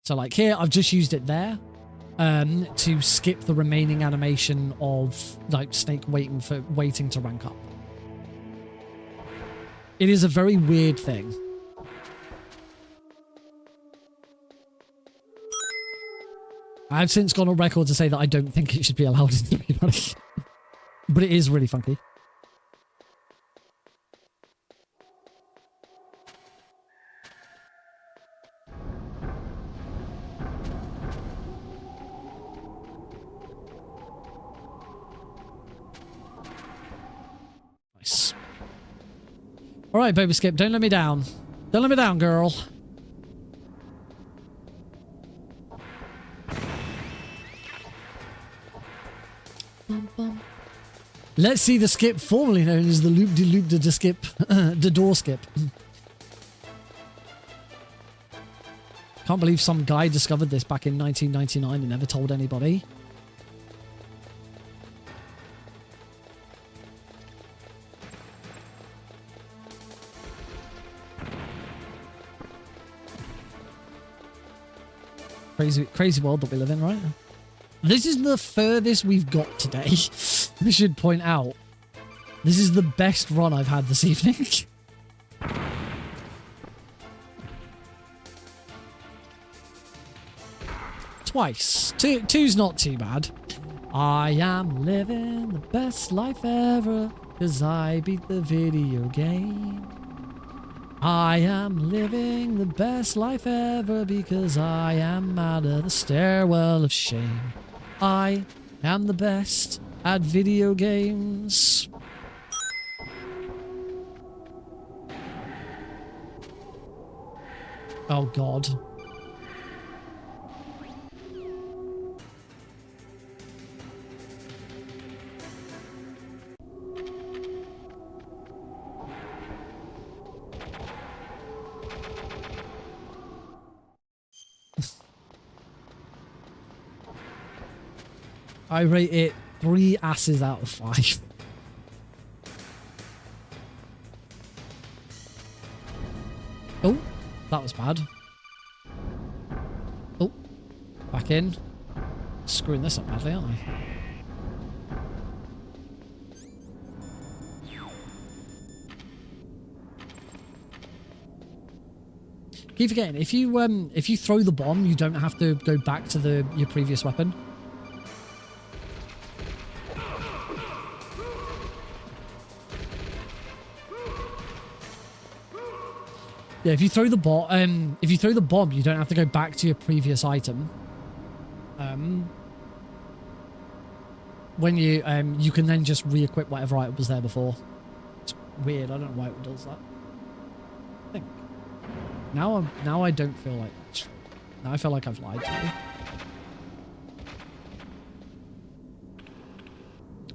So like here, I've just used it there to skip the remaining animation of like Snake waiting to rank up. It is a very weird thing. I've since gone on record to say that I don't think it should be allowed in speedrunning. But it is really funky. Nice. Alright, Baby Skip, don't let me down. Don't let me down, girl. Let's see the skip formerly known as the loop-de-loop-de-skip, the door skip. Can't believe some guy discovered this back in 1999 and never told anybody. Crazy world that we live in, right? This is the furthest we've got today. We should point out, this is the best run I've had this evening. Twice. Two's not too bad. I am living the best life ever, 'cause I beat the video game. I am living the best life ever, because I am out of the stairwell of shame. I am the best at video games. Oh God. I rate it 3 asses out of 5. Oh, that was bad. Oh, back in. Screwing this up badly, aren't I? Keep forgetting, if you throw the bomb, you don't have to go back to your previous weapon. Yeah, if you throw the bomb, you don't have to go back to your previous item. When you can then just re-equip whatever item was there before. It's weird. I don't know why it does that. I think. Now I don't feel like that's true. Now I feel like I've lied to you.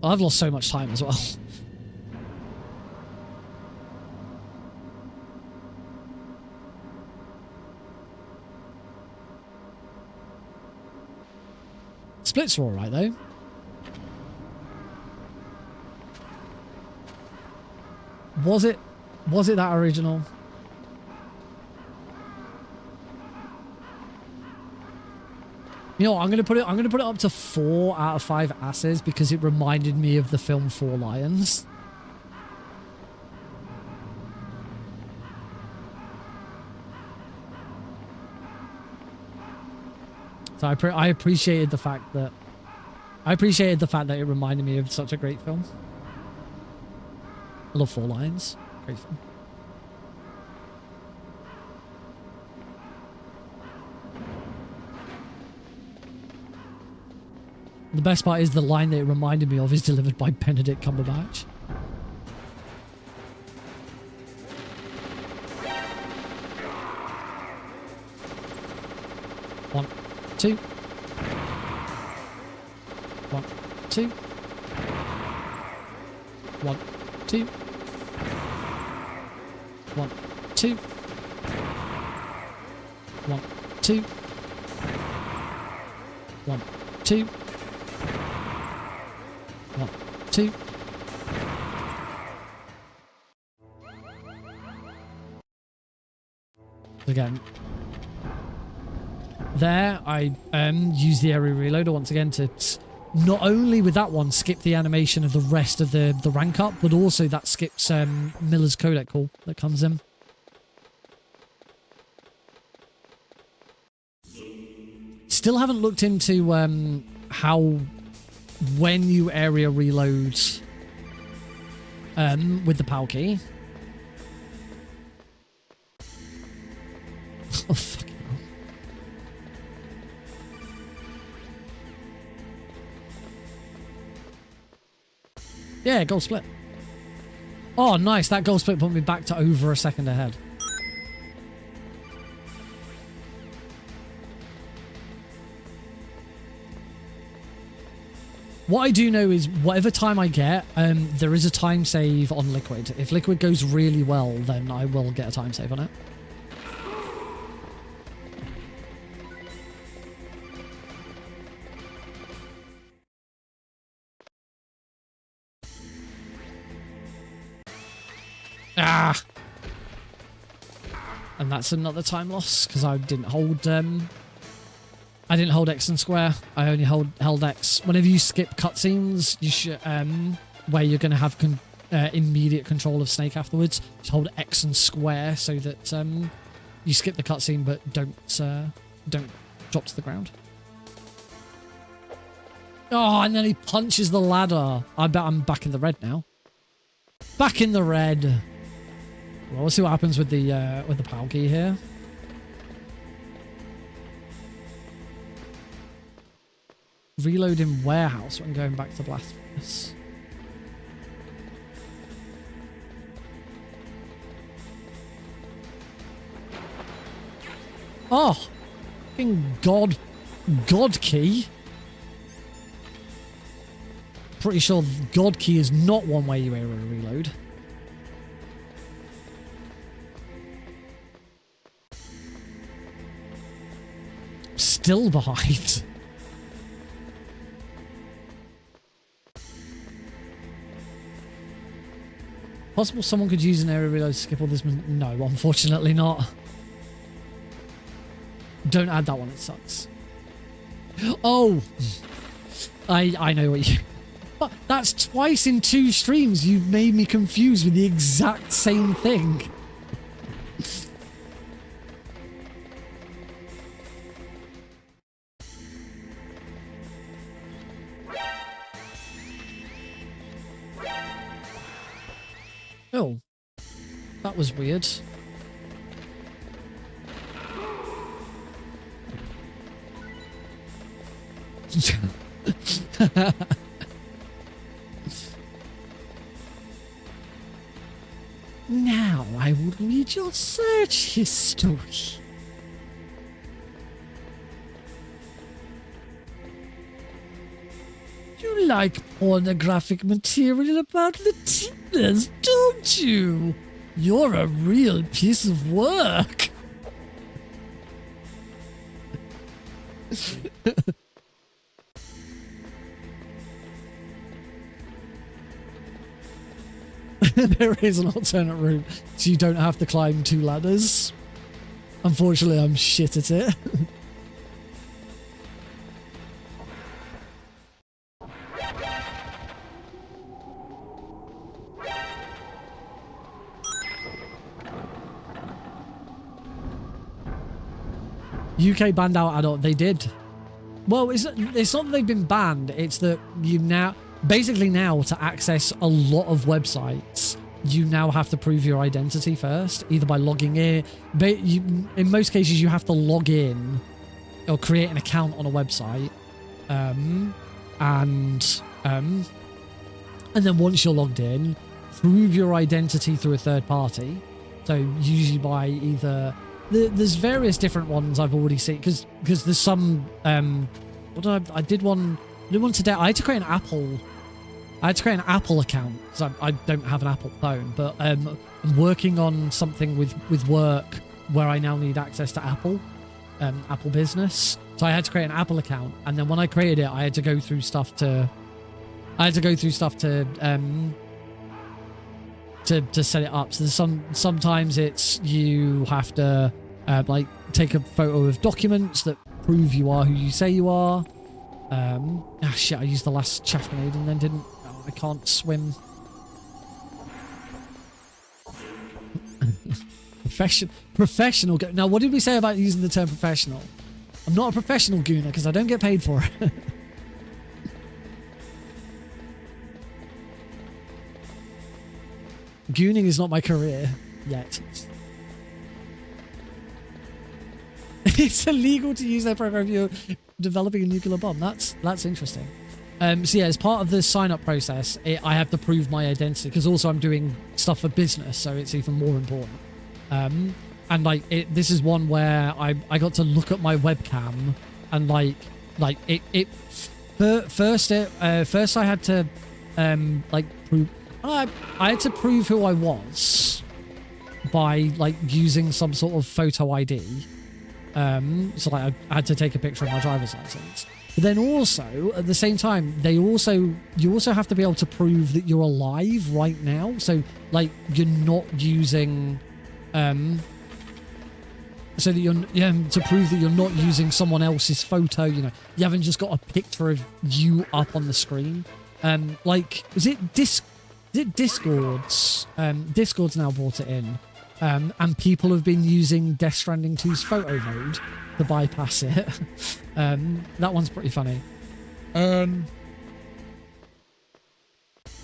Oh, I've lost so much time as well. Splits are alright though. Was it that original? You know what, I'm gonna put it up to 4 out of 5 asses because it reminded me of the film 4 Lions. So I appreciated the fact that it reminded me of such a great film. I love 4 Lions. Great film. The best part is the line that it reminded me of is delivered by Benedict Cumberbatch. One, two. 1, 2. 1, 2. 1, 2. 1, 2. 1, 2. 1, 2. Again, there, I use the area reloader once again to not only with that one skip the animation of the rest of the rank up, but also that skips Miller's codec call that comes in. Still haven't looked into how when you area reload with the PAL key. Oh, fucking hell. Yeah, goal split. Oh, nice. That goal split put me back to over a second ahead. What I do know is whatever time I get, there is a time save on Liquid. If Liquid goes really well, then I will get a time save on it. Ah! And that's another time loss because I didn't hold X and square. I only held X. Whenever you skip cutscenes, you should where you're going to have immediate control of Snake afterwards. Just hold X and square so that you skip the cutscene but don't drop to the ground. Oh, and then he punches the ladder. I bet I'm back in the red now. Back in the red. Well, we'll see what happens with the PAL key here. Reloading warehouse when going back to blast furnace. Oh, fucking God key. Pretty sure God key is not one way you area reload. Still behind. Possible someone could use an area reload to skip all this. No, unfortunately not. Don't add that one, it sucks. Oh! I know what you... But that's twice in 2 streams you've made me confused with the exact same thing. Oh, that was weird. Now I will read your search history. You like pornographic material about Latinas, don't you? You're a real piece of work. There is an alternate route, so you don't have to climb 2 ladders. Unfortunately, I'm shit at it. UK banned out adult. They did. Well, it's not that they've been banned. It's that you now... Basically now, to access a lot of websites, you now have to prove your identity first, either by logging in. In most cases, you have to log in or create an account on a website. And then once you're logged in, prove your identity through a third party. So usually by either... There's various different ones I've already seen, because there's some... I did one today. I had to create an Apple account because I don't have an Apple phone, but I'm working on something with work where I now need access to Apple Business. So I had to create an Apple account, and then when I created it, I had to go through stuff to set it up. So sometimes it's you have to like take a photo of documents that prove you are who you say you are. Shit, I used the last chaff grenade and then didn't. Oh, I can't swim. Professional. Now, what did we say about using the term professional? I'm not a professional gooner because I don't get paid for it. Gooning is not my career yet. It's illegal to use their program if you're developing a nuclear bomb. That's interesting. So yeah, as part of the sign-up process, I have to prove my identity because also I'm doing stuff for business, so it's even more important. And like this is one where I got to look at my webcam and first I had to prove I had to prove who I was by like using some sort of photo ID. So like I had to take a picture of my driver's license. But then also at the same time, you also have to be able to prove that you're alive right now. So like you're not using so that you're to prove that you're not using someone else's photo. You know, you haven't just got a picture of you up on the screen. Is it Discord's? Discord's now brought it in. And people have been using Death Stranding 2's photo mode to bypass it. That one's pretty funny.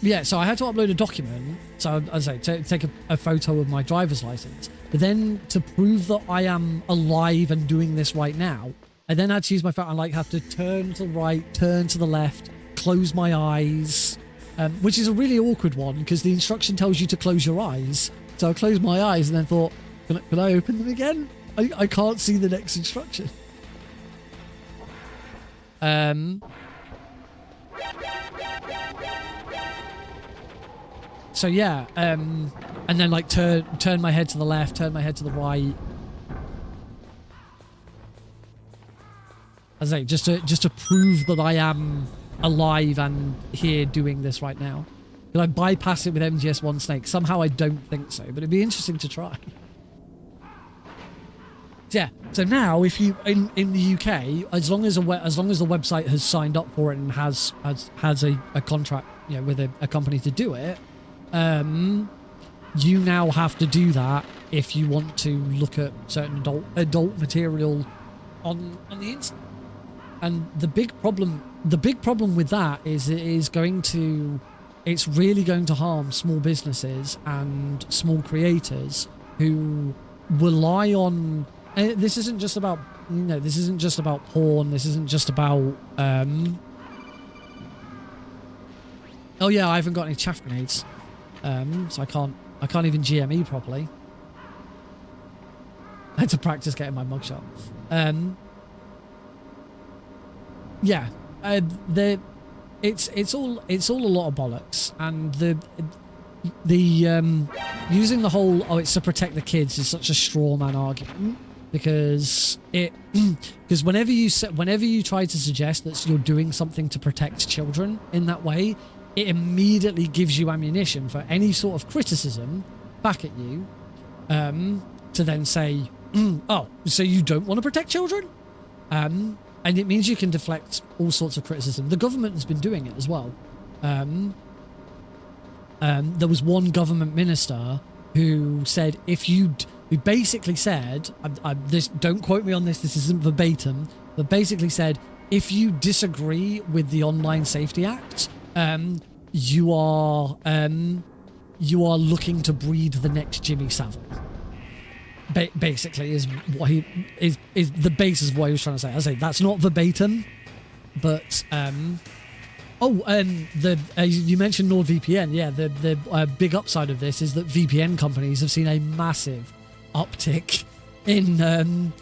Yeah, so I had to upload a document. So as I say, take a photo of my driver's license. But then to prove that I am alive and doing this right now, I then had to use my phone and have to turn to the right, turn to the left, close my eyes, which is a really awkward one because the instruction tells you to close your eyes. So I closed my eyes and then thought, can I open them again? I can't see the next instruction. So yeah, and then turn my head to the left, turn my head to the right. As I say, just to prove that I am alive and here doing this right now. Could I bypass it with MGS1 Snake? Somehow I don't think so, but it'd be interesting to try. Yeah. So now, if you in the UK, as long as the website has signed up for it and has a contract, you know, with a company to do it, you now have to do that if you want to look at certain adult material on the internet. And the big problem with that is it's really going to harm small businesses and small creators who rely on. This isn't just about porn. This isn't just about. Oh yeah, I haven't got any chaff grenades, so I can't even GME properly. I had to practice getting my mugshot. Yeah, it's all a lot of bollocks, and the using the whole it's to protect the kids is such a straw man argument because whenever you try to suggest that you're doing something to protect children in that way, it immediately gives you ammunition for any sort of criticism back at you, to then say, oh, so you don't want to protect children? And it means you can deflect all sorts of criticism. The government has been doing it as well. There was one government minister who said, who basically said, don't quote me on this, this isn't verbatim, but basically said, if you disagree with the Online Safety Act, you are looking to breed the next Jimmy Savile. Basically is what he is the basis of what he was trying to say. I say that's not verbatim, but you mentioned NordVPN. Yeah, the big upside of this is that VPN companies have seen a massive uptick in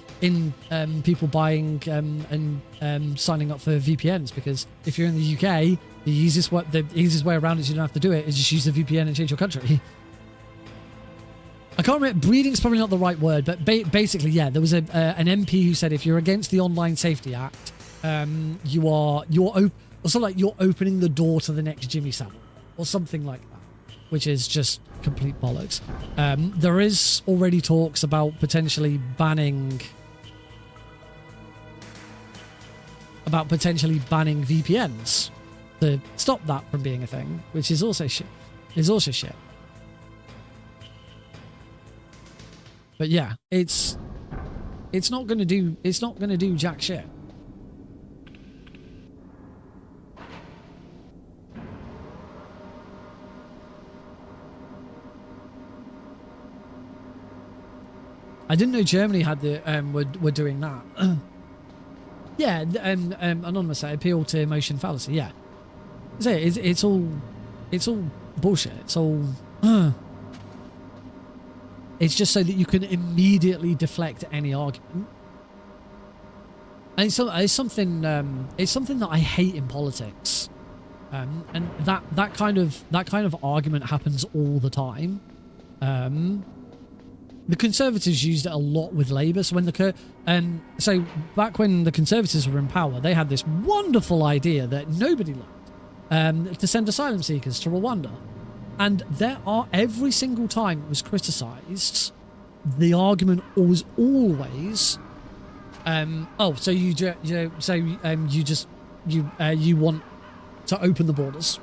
people buying and signing up for VPNs, because if you're in the UK, the easiest way around it, so you don't have to do it, is just use the VPN and change your country. I can't remember, breeding's probably not the right word, but basically, yeah, there was an MP who said if you're against the Online Safety Act, you're opening the door to the next Jimmy Savile, or something like that, which is just complete bollocks. There is already talks about potentially banning about potentially banning VPNs to stop that from being a thing, which is also shit. But yeah, it's not gonna do jack shit. I didn't know Germany had the were doing that. Yeah, anonymous appeal to emotion fallacy. Yeah, it's all bullshit. It's all. It's just so that you can immediately deflect any argument. And it's something that I hate in politics. And that kind of argument happens all the time. The Conservatives used it a lot with Labour. So so back when the Conservatives were in power, they had this wonderful idea that nobody liked, to send asylum seekers to Rwanda. And every single time it was criticised, the argument was always, so you want to open the borders.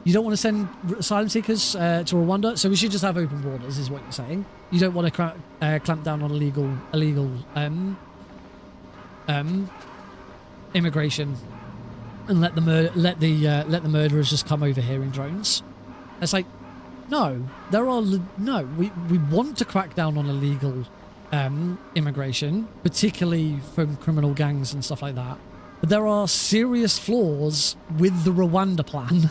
You don't want to send asylum seekers to Rwanda, so we should just have open borders, is what you're saying. You don't want to clamp down on illegal immigration and let the murderers just come over here in drones. It's like, no, we want to crack down on illegal immigration, particularly from criminal gangs and stuff like that. But there are serious flaws with the Rwanda plan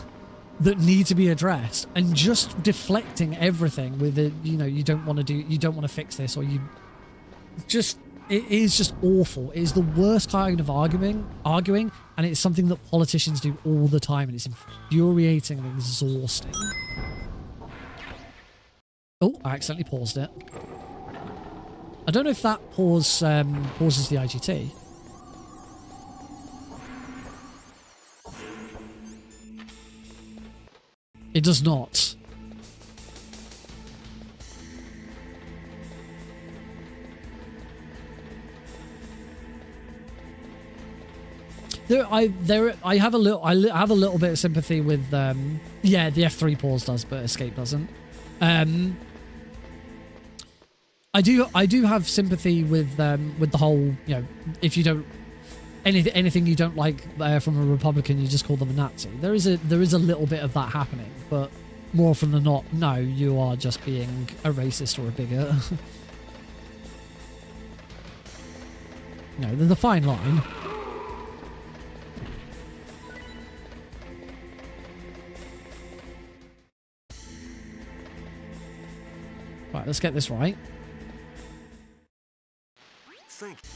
that need to be addressed, and just deflecting everything with it, you don't want to fix this, or it is just awful. It is the worst kind of arguing, and it's something that politicians do all the time, and it's infuriating and exhausting. Oh, I accidentally paused it. I don't know if that pauses the IGT. It does not. I have a little bit of sympathy with yeah, the F3 pause does, but escape doesn't. I do have sympathy with the whole, if you don't anything you don't like from a Republican, you just call them a Nazi. There is a little bit of that happening, but more often than not, no, you are just being a racist or a bigot. No, there's a fine line. Right, let's get this right. Thank you.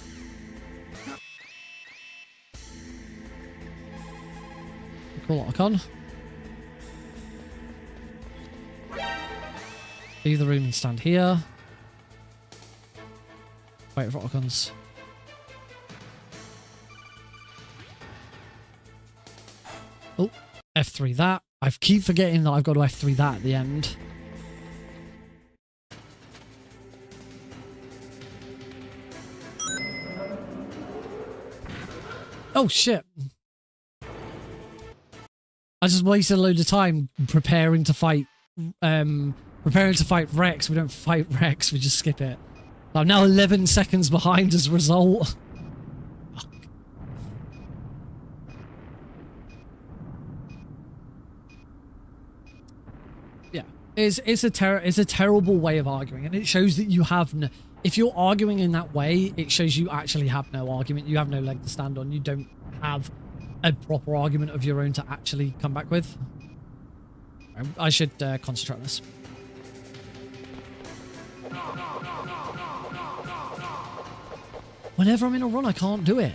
Cool icon. Leave the room and stand here. Wait for icons. Oh, F3 that. I keep forgetting that I've got to F3 that at the end. Oh shit. I just wasted a load of time preparing to fight Rex. We don't fight Rex, we just skip it. I'm now 11 seconds behind as a result. Fuck. Yeah, it's a terrible way of arguing, and it shows that you have no. If you're arguing in that way, it shows you actually have no argument. You have no leg to stand on. You don't have a proper argument of your own to actually come back with. I should concentrate on this. Whenever I'm in a run, I can't do it.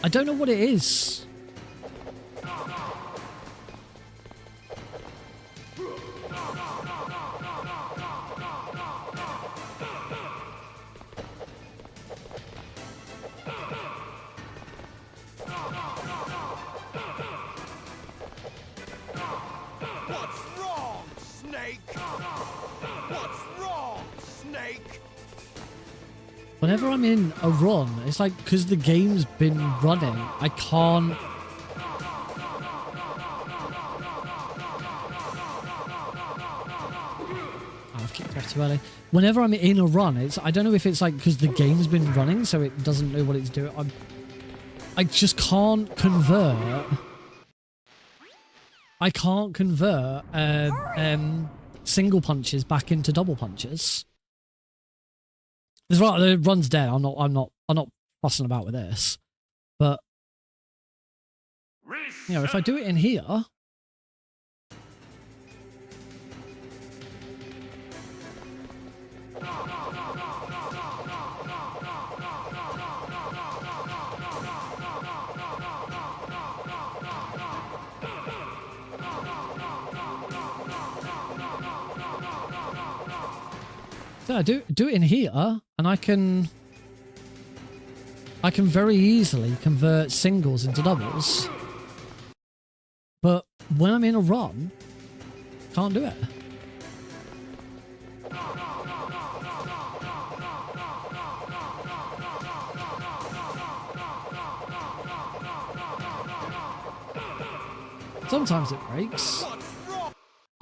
I don't know what it is. What's wrong, Snake? What's Whenever I'm in a run, it's like, because the game's been running, I can't... I've kicked off too early. Whenever I'm in a run, it's, I don't know if it's like because the game's been running, so it doesn't know what it's doing. I just can't convert. I can't convert single punches back into double punches. There's right, the run's dead. I'm not fussing about with this, but you know, if I do it in here. So I do it in here, and I can very easily convert singles into doubles. But when I'm in a run, can't do it. Sometimes it breaks.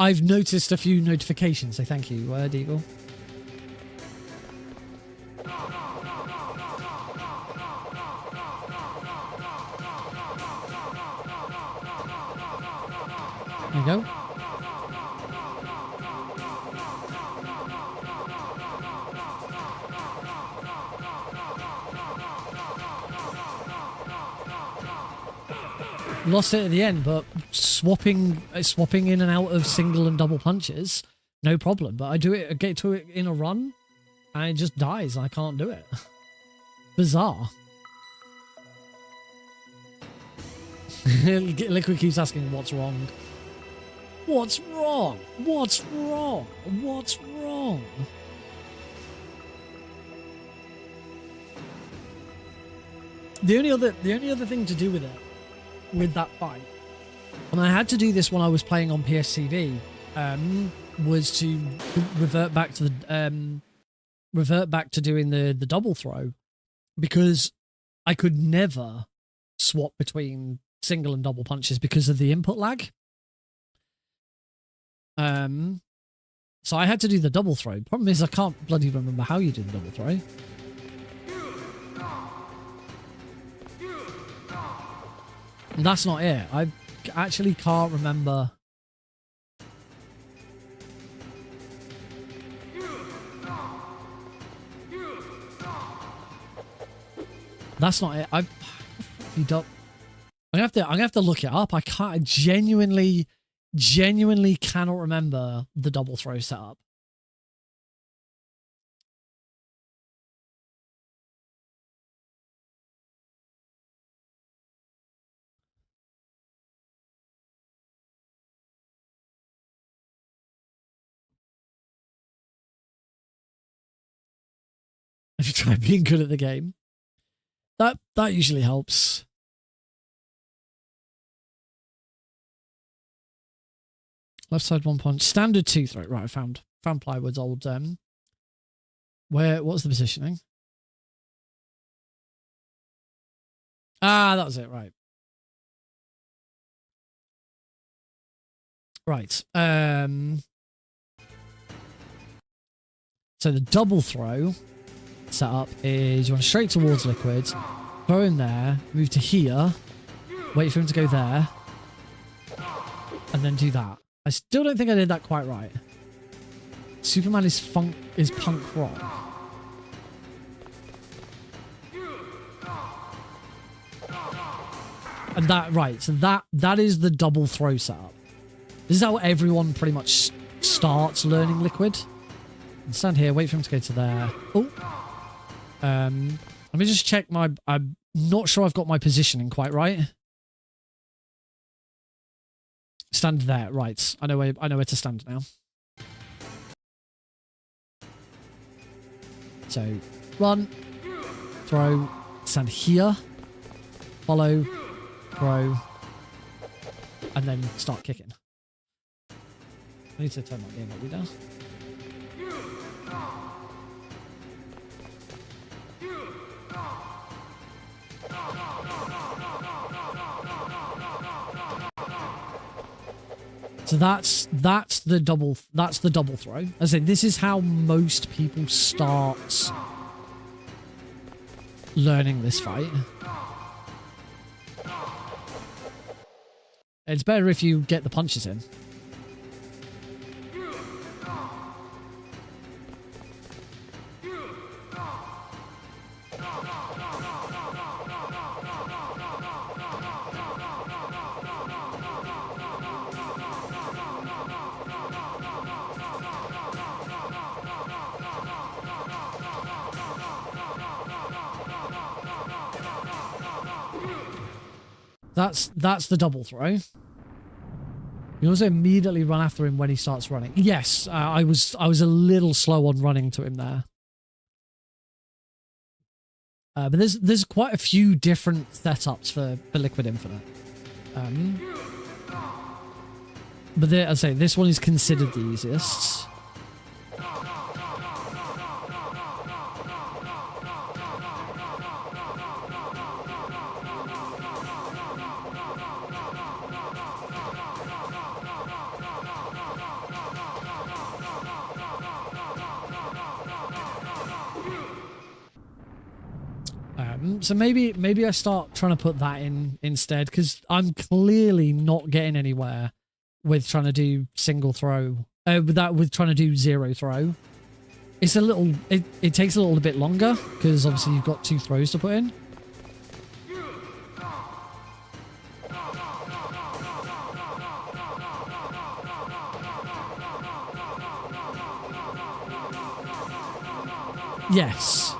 I've noticed a few notifications, so thank you, Deagle. There you go. Lost it at the end, but swapping in and out of single and double punches, no problem. But I get to it in a run, and it just dies. I can't do it. Bizarre. Liquid keeps asking, what's wrong? What's wrong? What's wrong? What's wrong? The only other thing to do with it, with that fight, and I had to do this when I was playing on PSCV, was to revert back to doing the double throw, because I could never swap between single and double punches because of the input lag. So I had to do the double throw. Problem is I can't bloody remember how you do the double throw. And that's not it. I actually can't remember. That's not it. You don't. I'm gonna have to look it up. I can't. I genuinely cannot remember the double throw setup. If you try being good at the game, that usually helps. Left side 1 punch, standard 2 throw. Right, I found Plywood's old what's the positioning? Ah, that was it, right. Right. So the double throw setup is you want straight towards Liquid, throw in there, move to here, wait for him to go there, and then do that. I still don't think I did that quite right. Superman is punk rock. And that, right, so that is the double throw setup. This is how everyone pretty much starts learning Liquid. And stand here, wait for him to go to there. Oh. Let me just check I'm not sure I've got my positioning quite right. Stand there, right. I know where to stand now. So, run, throw, stand here, follow, throw, and then start kicking. I need to turn my game up, So that's the double throw. I say this is how most people start learning this fight. It's better if you get the punches in. That's the double throw. You also immediately run after him when he starts running. Yes, I was a little slow on running to him there. But there's quite a few different setups for Liquid Infinite. But there, I say this one is considered the easiest. So maybe I start trying to put that in instead, because I'm clearly not getting anywhere with trying to do single throw. With trying to do zero throw. It's a little. It takes a little bit longer because obviously you've got 2 throws to put in. Yes.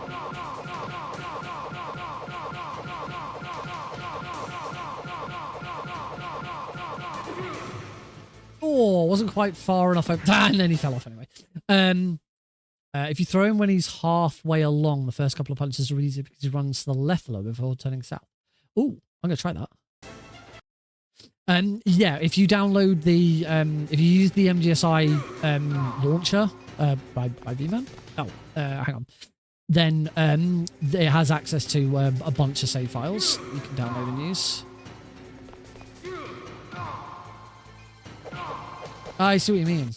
Oh, wasn't quite far enough. And then he fell off anyway. If you throw him when he's halfway along, the first couple of punches are easy because he runs to the left a little before turning south. Oh, I'm going to try that. Yeah, if you download the, if you use the MGSI launcher by V-Man, hang on, then it has access to a bunch of save files you can download and use. I see what you mean.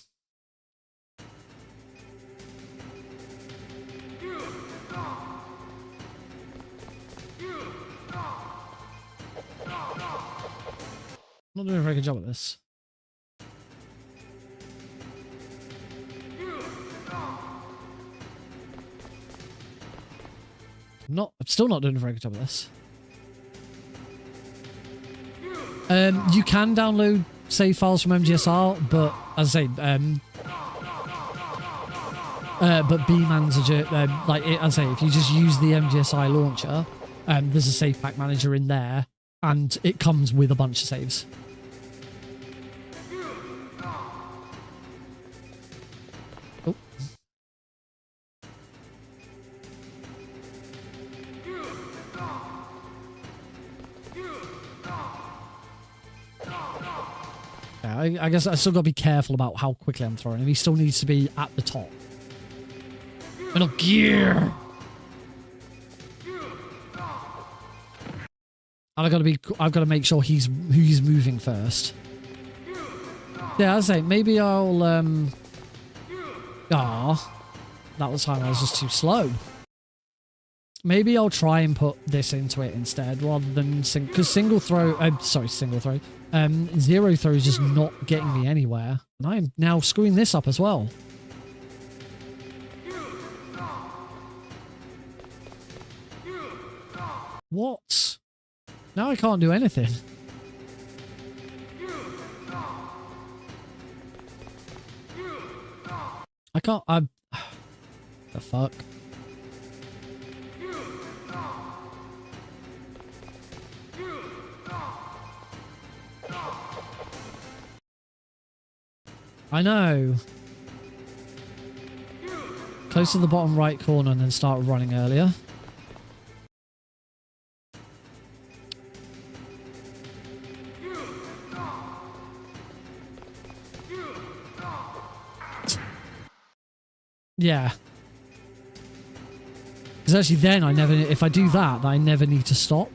I'm not doing a very good job at this. I'm still not doing a very good job at this. You can download save files from MGSR, but as I say, but B-Man's a jerk. As I say, if you just use the MGSI launcher, there's a save pack manager in there, and it comes with a bunch of saves. Oh. I guess I still got to be careful about how quickly I'm throwing him. He still needs to be at the top. Metal Gear! And I've got to make sure he's moving first. Yeah, I'd say maybe I'll that was time I was just too slow. Maybe I'll try and put this into it instead, rather than because single throw. Zero throw is just not getting me anywhere, and I'm now screwing this up as well. What? Now I can't do anything. I can't. The fuck. I know. Close to the bottom right corner and then start running earlier. Yeah. Because actually then if I do that, I never need to stop.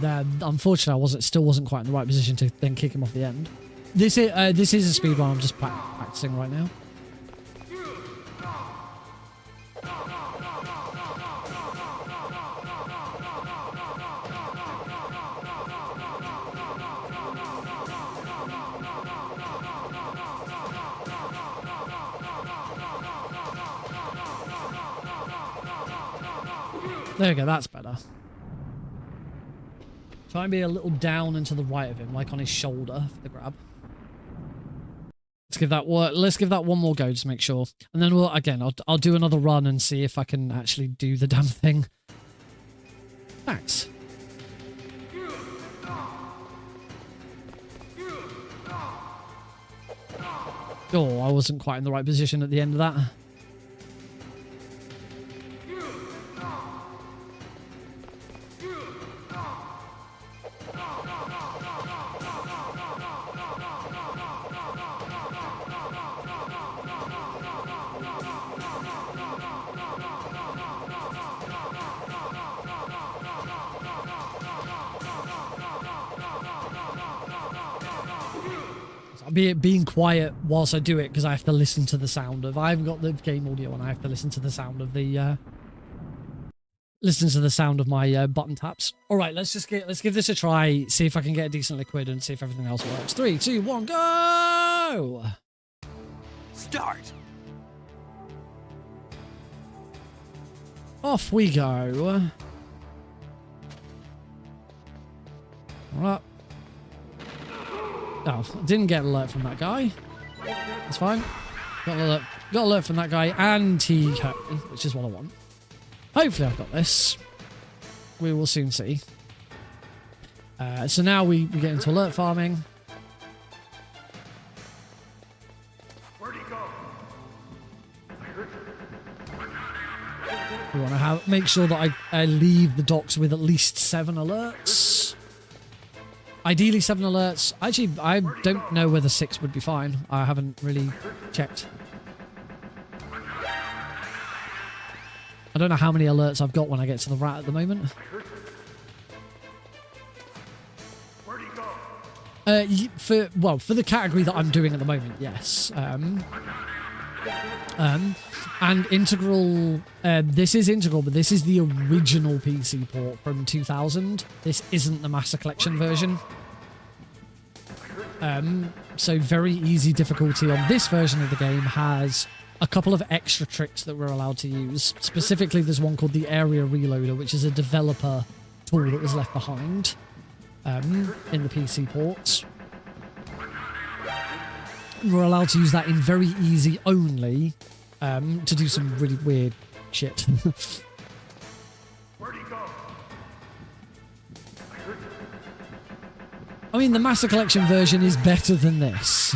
And, unfortunately, still wasn't quite in the right position to then kick him off the end. This is a speed run. I'm just practicing right now. There we go, that's better. Try and be a little down and to the right of him, like on his shoulder for the grab. Let's give that one more go to make sure. And then I'll do another run and see if I can actually do the damn thing. Thanks. Oh, I wasn't quite in the right position at the end of that. Being quiet whilst I do it because I have to listen to the sound of. I haven't got the game audio and I have to listen to the sound of the. Listen to the sound of my button taps. All right, let's give this a try. See if I can get a decent liquid and see if everything else works. 3, 2, 1, go! Start. Off we go. All right. Oh, didn't get an alert from that guy. That's fine. Got an alert from that guy, and he hurt me, which is what I want. Hopefully I've got this. We will soon see. So now we get into alert farming. Where'd he go? We want to make sure that I leave the docks with at least 7 alerts. Ideally 7 alerts. Actually, I don't know whether 6 would be fine. I haven't really checked. I don't know how many alerts I've got when I get to the rat at the moment. Where'd he go? For the category that I'm doing at the moment, yes. And Integral, this is Integral, but this is the original PC port from 2000. This isn't the Master Collection version. So very easy difficulty on this version of the game has a couple of extra tricks that we're allowed to use. Specifically, there's one called the Area Reloader, which is a developer tool that was left behind in the PC ports. We're allowed to use that in very easy only to do some really weird shit. Where'd he go? I mean, the Master Collection version is better than this.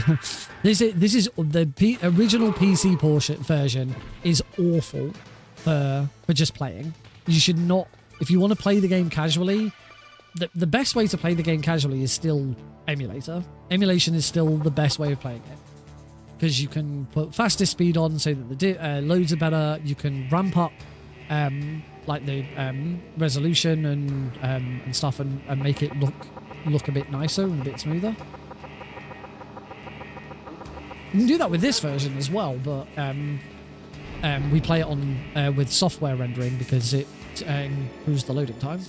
This is the original PC portion version is awful for just playing. You should not, if you want to play the game casually, the best way to play the game casually is still emulator. Emulation is still the best way of playing it. Because you can put fastest speed on so that the loads are better. You can ramp up like the resolution and stuff and make it look a bit nicer and a bit smoother. You can do that with this version as well, but we play it on with software rendering because it improves the loading time.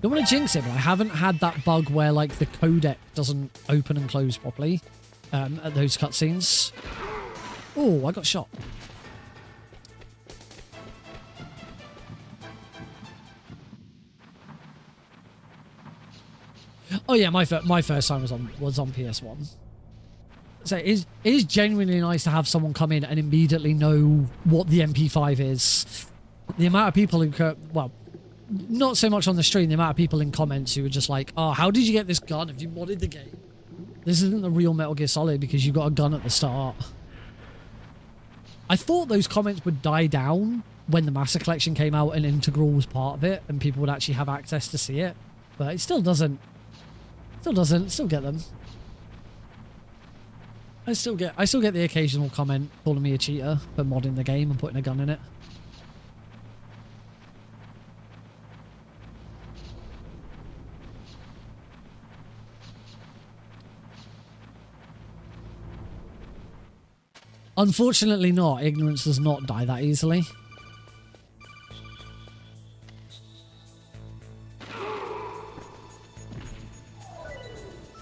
Don't want to jinx it, but I haven't had that bug where like the codec doesn't open and close properly at those cutscenes. Oh, I got shot. Oh yeah, my first time was on PS1. So it is genuinely nice to have someone come in and immediately know what the MP5 is. The amount of people who, well, not so much on the stream, the amount of people in comments who were just like, oh, how did you get this gun? Have you modded the game? This isn't the real Metal Gear Solid because you got a gun at the start. I thought those comments would die down when the Master Collection came out and Integral was part of it and people would actually have access to see it. But it still doesn't. Still get them. I still get the occasional comment calling me a cheater for modding the game and putting a gun in it. Unfortunately not. Ignorance does not die that easily.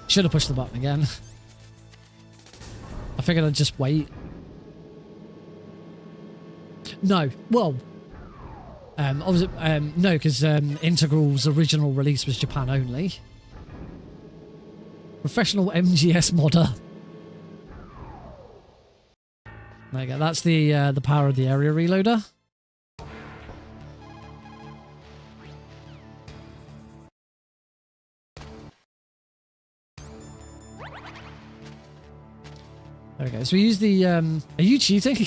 Should have pushed the button again. I figured I'd just wait. No. Well, obviously, no, because Integral's original release was Japan only. Professional MGS modder. There you go. That's the power of the area reloader. There we go. So we use the. Are you cheating?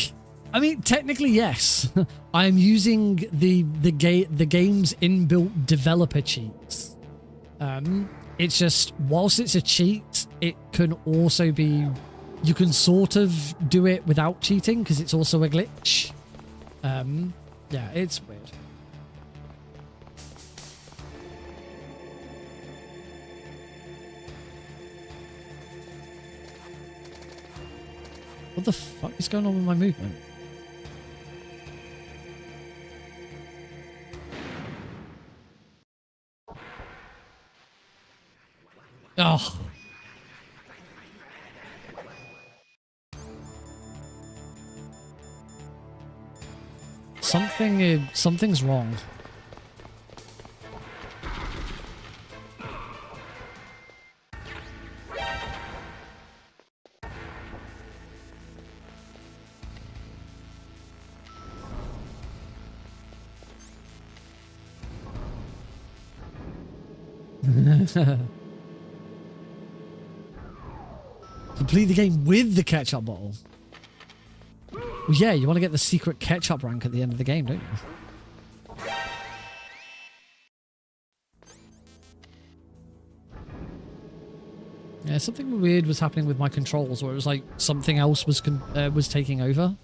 I mean, technically, yes. I am using the game's inbuilt developer cheats. It's just whilst it's a cheat, it can also be. You can sort of do it without cheating because it's also a glitch. Yeah, it's weird. What the fuck is going on with my movement? Oh. Something's wrong. Complete the game with the ketchup bottle. Well, yeah, you want to get the secret ketchup rank at the end of the game, don't you? Yeah, something weird was happening with my controls, where it was like something else was taking over.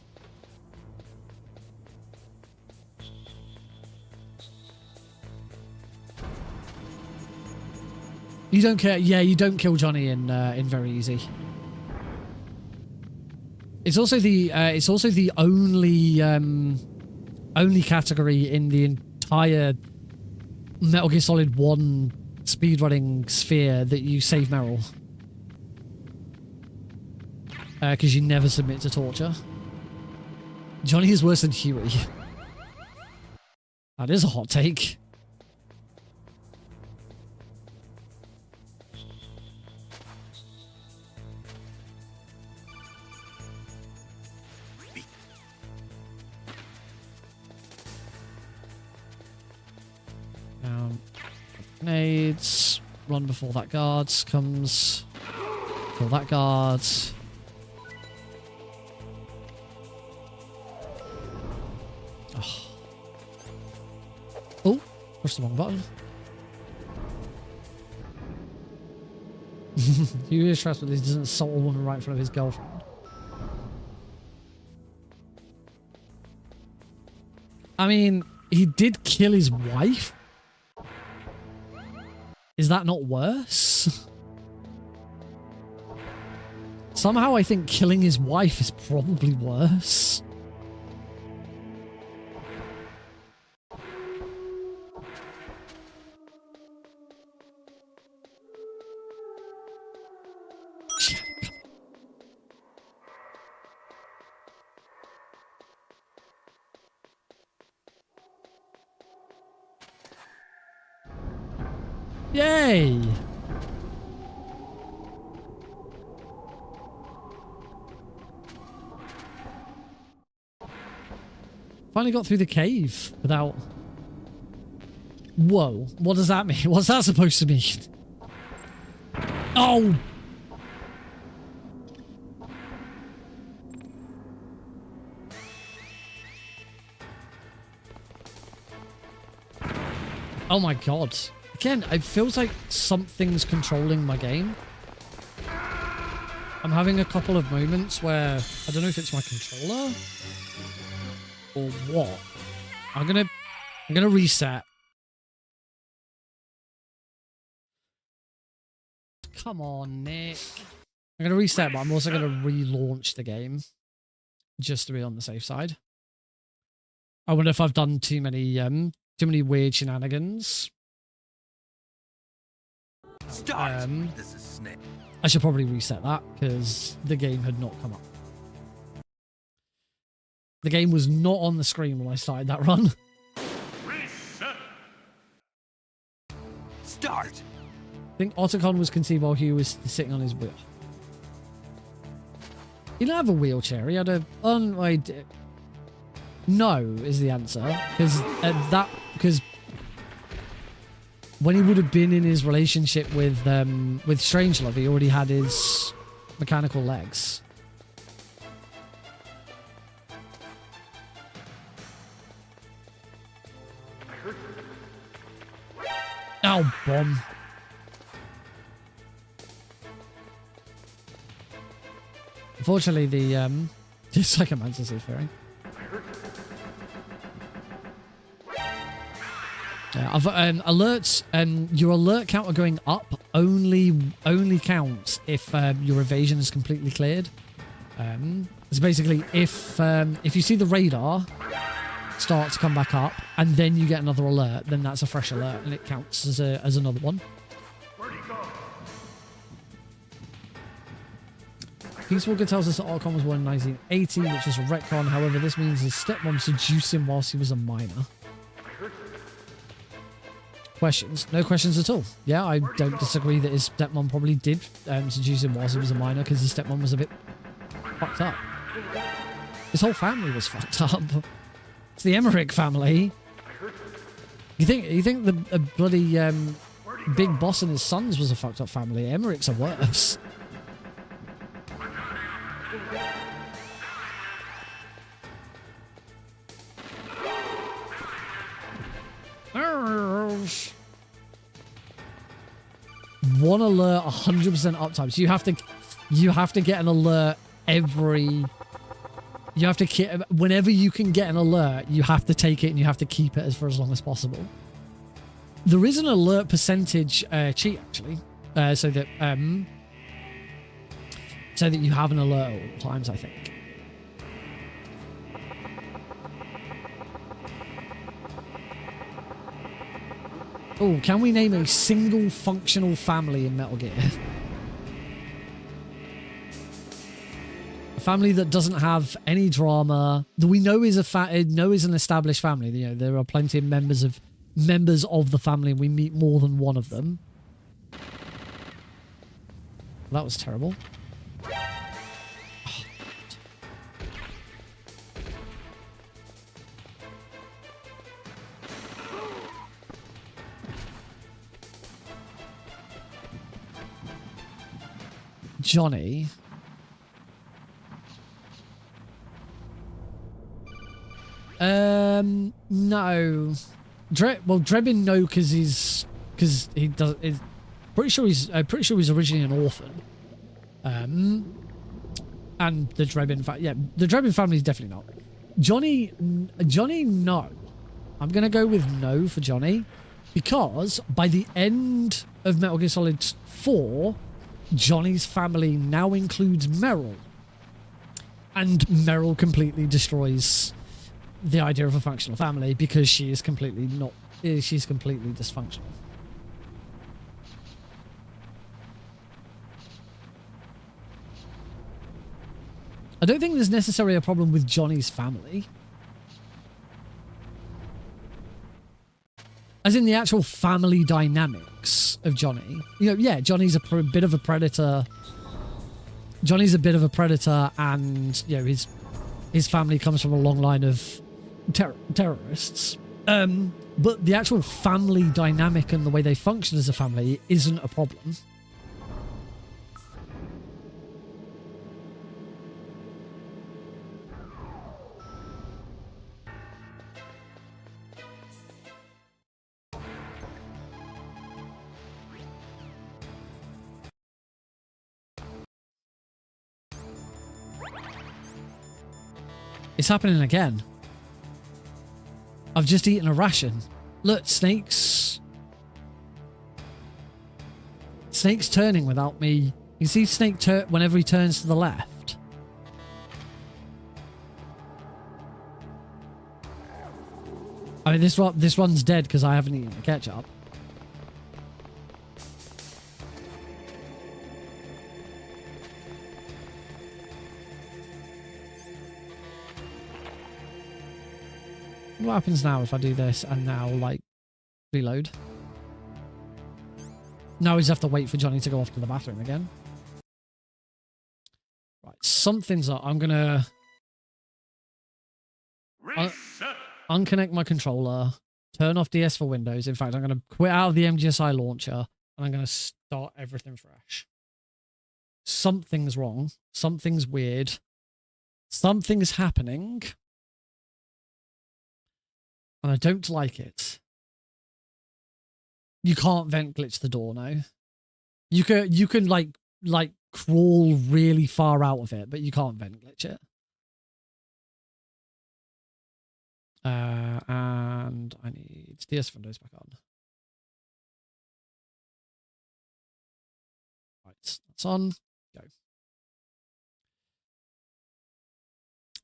You don't care. Yeah, you don't kill Johnny in very easy. It's also the only category in the entire Metal Gear Solid 1 speedrunning sphere that you save Meryl. Because you never submit to torture. Johnny is worse than Huey. That is a hot take. Grenades. Run before that guard comes. Kill that guard. Oh, push the wrong button. He is trustworthy. He doesn't assault a woman right in front of his girlfriend. I mean, he did kill his wife. Is that not worse? Somehow I think killing his wife is probably worse. Yay! Finally got through the cave without... Whoa, what does that mean? What's that supposed to mean? Oh! Oh my god. Again, it feels like something's controlling my game. I'm having a couple of moments where I don't know if it's my controller or what. I'm gonna reset. Come on, Nick. I'm gonna reset, but I'm also gonna relaunch the game just to be on the safe side. I wonder if I've done too many weird shenanigans. I should probably reset that because the game had not come up. The game was not on the screen when I started that run. Reset. Start. I think Otacon was conceived while Hugh was sitting on his wheel. He didn't have a wheelchair. He had a no is the answer because when he would have been in his relationship with Strangelove, he already had his mechanical legs. Oh, bomb. Unfortunately, the Psychomancer is fairing. Yeah, alerts your alert counter going up only counts if your evasion is completely cleared. It's basically if you see the radar start to come back up and then you get another alert, then that's a fresh alert and it counts as another one. Peace Walker tells us that Otacon was born in 1980, which is a retcon. However, this means his stepmom seduced him whilst he was a minor. Questions? No questions at all. Yeah, I don't disagree that his stepmom probably did seduce him whilst he was a minor because his stepmom was a bit fucked up. His whole family was fucked up. It's the Emmerich family. You think the bloody big boss and his sons was a fucked up family? Emmerichs are worse. One alert, 100% uptime. So you have to get an alert whenever you can get an alert, you have to take it and you have to keep it for as long as possible. There is an alert percentage cheat actually, so that you have an alert at all times, I think. Oh, can we name a single functional family in Metal Gear? A family that doesn't have any drama, that we know is an established family. You know, there are plenty of members of the family, and we meet more than one of them. That was terrible. Johnny. No. Drebin, no, because he does. Pretty sure he's originally an orphan. And the Drebin the Drebin family is definitely not. Johnny, no. I'm gonna go with no for Johnny, because by the end of Metal Gear Solid 4, Johnny's family now includes Meryl, and Meryl completely destroys the idea of a functional family because she's completely dysfunctional. I don't think there's necessarily a problem with Johnny's family. As in the actual family dynamics of Johnny. You know, yeah, Johnny's a bit of a predator. Johnny's a bit of a predator, and, you know, his family comes from a long line of terrorists. But the actual family dynamic and the way they function as a family isn't a problem. It's happening again. I've just eaten a ration. Look, snakes. Snake's turning without me. You see Snake whenever he turns to the left. I mean, this one's dead because I haven't eaten the ketchup. What happens now if I do this and now, like, reload? Now we just have to wait for Johnny to go off to the bathroom again. Right, something's up. I'm gonna unconnect my controller, turn off DS for Windows. In fact, I'm gonna quit out of the MGSI launcher and I'm gonna start everything fresh. Something's wrong. Something's weird. Something's happening. And I don't like it. You can't vent glitch the door now. You can like crawl really far out of it, but you can't vent glitch it. And I need DS Windows back on. Right, that's on. Go.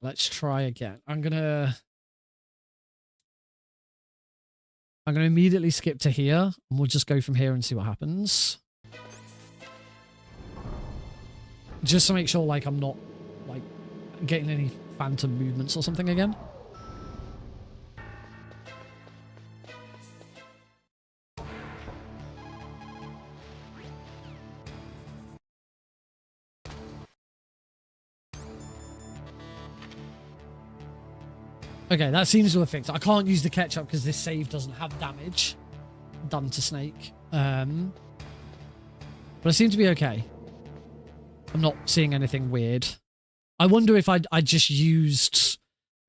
Let's try again. I'm gonna immediately skip to here, and we'll just go from here and see what happens. Just to make sure, like, I'm not, like, getting any phantom movements or something again. Okay, that seems to have fixed. I can't use the ketchup because this save doesn't have damage done to Snake. But I seem to be okay. I'm not seeing anything weird. I wonder if I just used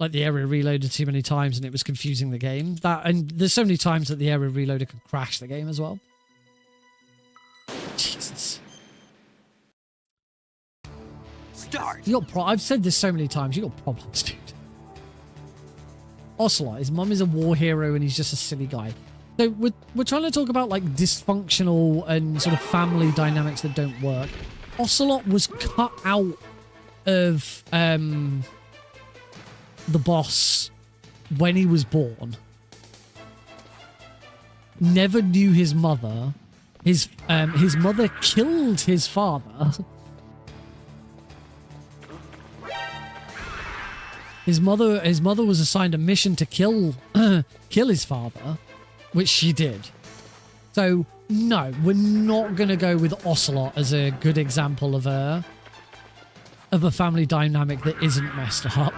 like the area reloader too many times and it was confusing the game. And there's so many times that the area reloader can crash the game as well. Jesus. Start. I've said this so many times. You got problems, dude. Ocelot, his mum is a war hero and he's just a silly guy. So we're trying to talk about like dysfunctional and sort of family dynamics that don't work. Ocelot was cut out of the boss when he was born. Never knew his mother. His mother killed his father. His mother was assigned a mission to kill his father, which she did. So no, we're not gonna go with Ocelot as a good example of a family dynamic that isn't messed up.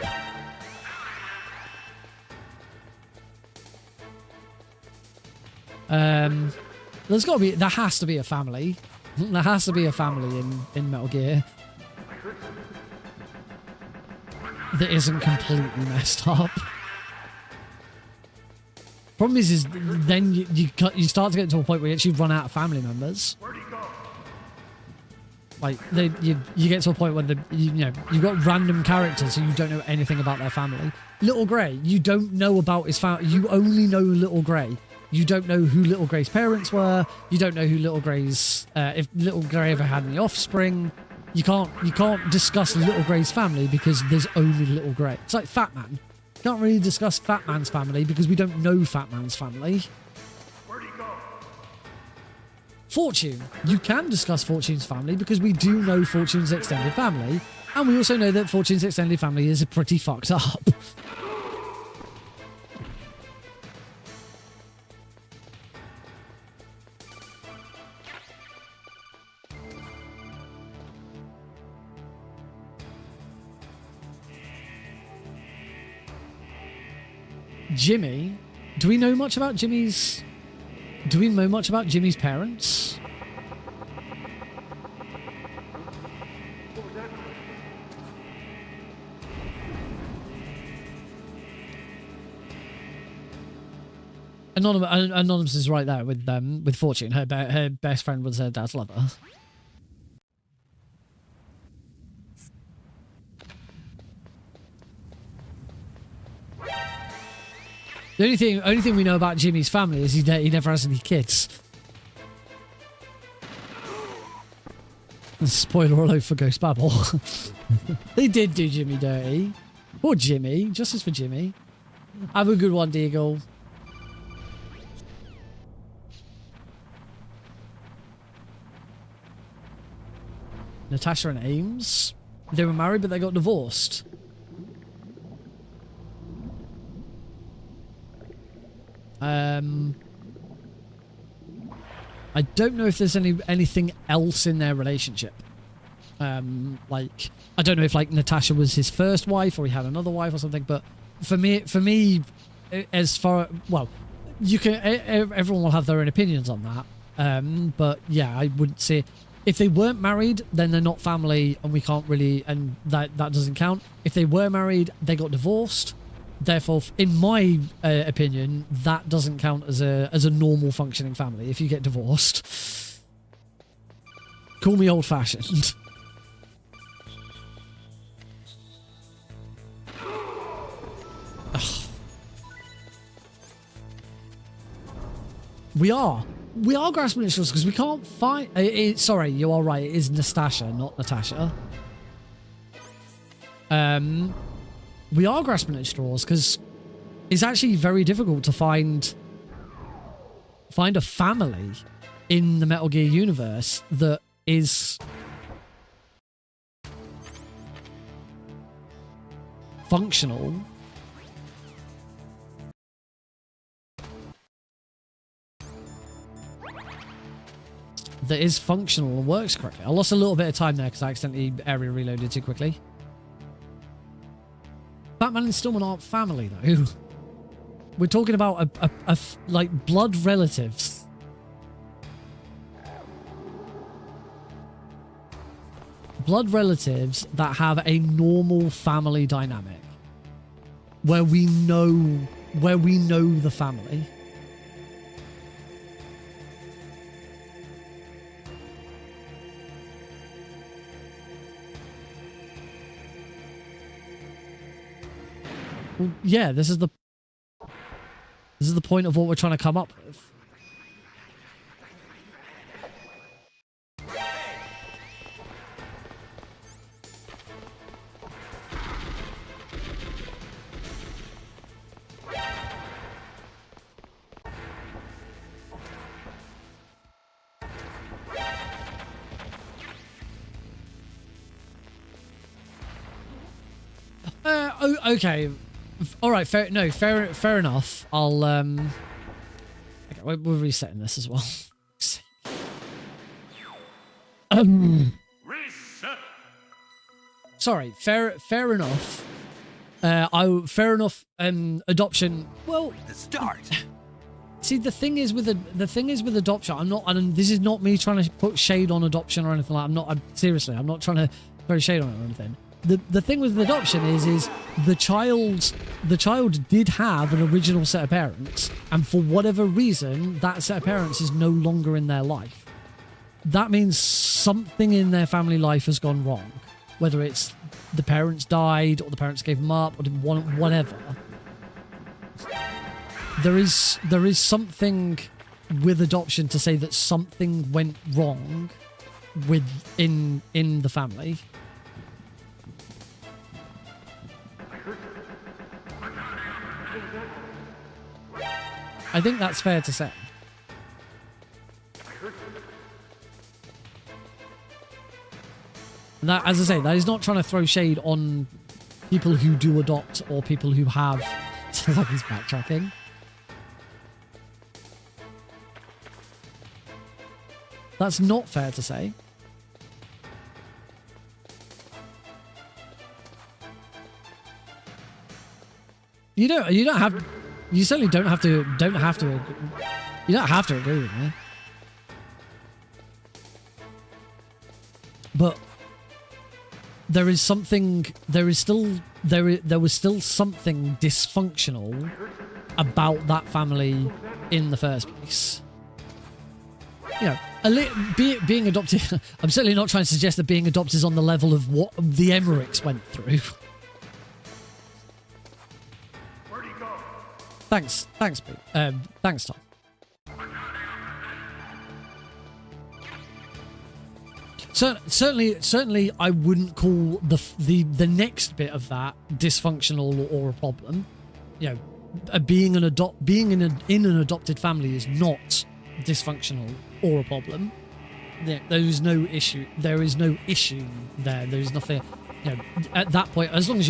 There has to be a family. There has to be a family in Metal Gear that isn't completely messed up. Problem is then you start to get to a point where you actually run out of family members. Like you get to a point where you've got random characters who you don't know anything about their family. Little Grey, you don't know about his family. You only know Little Grey. You don't know who Little Grey's parents were. You don't know who Little Grey's if Little Grey ever had any offspring. You can't discuss Little Grey's family because there's only Little Grey. It's like Fat Man. You can't really discuss Fat Man's family because we don't know Fat Man's family. Where'd he go? Fortune. You can discuss Fortune's family because we do know Fortune's extended family. And we also know that Fortune's extended family is pretty fucked up. Jimmy, do we know much about Jimmy's parents? Anonymous is right there with Fortune. Her best friend was her dad's lover. The only thing we know about Jimmy's family is he never has any kids. Spoiler alert for Ghost Babel. They did do Jimmy dirty. Poor Jimmy. Justice for Jimmy. Have a good one, Deagle. Natasha and Ames. They were married, but they got divorced. I don't know if there's anything else in their relationship. Like, I don't know if like Natasha was his first wife or he had another wife or something. But for me, as far well, you can everyone will have their own opinions on that. But yeah, I would say if they weren't married, then they're not family, and we can't really, and that doesn't count. If they were married, they got divorced. Therefore, in my opinion, that doesn't count as a normal functioning family. If you get divorced, call me old-fashioned. We are grasping at straws because we can't find. Sorry, you are right. It is Nastasha, not Natasha. We are grasping at straws because it's actually very difficult to find a family in the Metal Gear universe that is functional. That is functional and works correctly. I lost a little bit of time there because I accidentally area reloaded too quickly. Batman and Stillman aren't family, though. We're talking about like blood relatives. Blood relatives that have a normal family dynamic, where we know the family. Well, yeah, this is the point of what we're trying to come up with. Okay. All right, fair enough. I'll okay, we're resetting this as well. Reset. Sorry, fair enough. Fair enough. Adoption. Well, The start. see, the thing is with adoption. I'm not, and this is not me trying to put shade on adoption or anything like. Seriously, I'm not trying to throw shade on it or anything. The thing with adoption is the child did have an original set of parents, and for whatever reason that set of parents is no longer in their life. That means something in their family life has gone wrong, whether it's the parents died or the parents gave them up or didn't want whatever. There is something with adoption to say that something went wrong in the family. I think that's fair to say. And that, as I say, that is not trying to throw shade on people who do adopt or people who have. Sounds like he's backtracking. That's not fair to say. You certainly don't have to agree with me. But there was still something dysfunctional about that family in the first place. You know, being adopted. I'm certainly not trying to suggest that being adopted is on the level of what the Emmerichs went through. Thanks, Pete. Thanks, Tom. Certainly, I wouldn't call the next bit of that dysfunctional or a problem. You know, being in an adopted family is not dysfunctional or a problem. There is no issue. There is no issue there. There's nothing. You know, at that point, as long as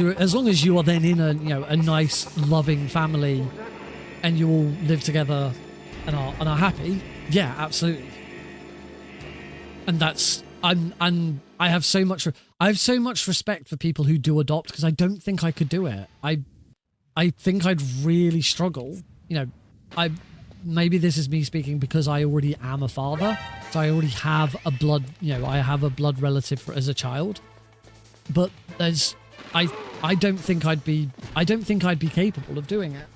you are then in a nice, loving family, and you all live together and are happy, yeah, absolutely. And that's I have so much respect for people who do adopt, because I don't think I could do it. I think I'd really struggle. You know, maybe this is me speaking because I already am a father, so I already have a blood. You know, I have a blood relative as a child. But I don't think I'd be capable of doing it.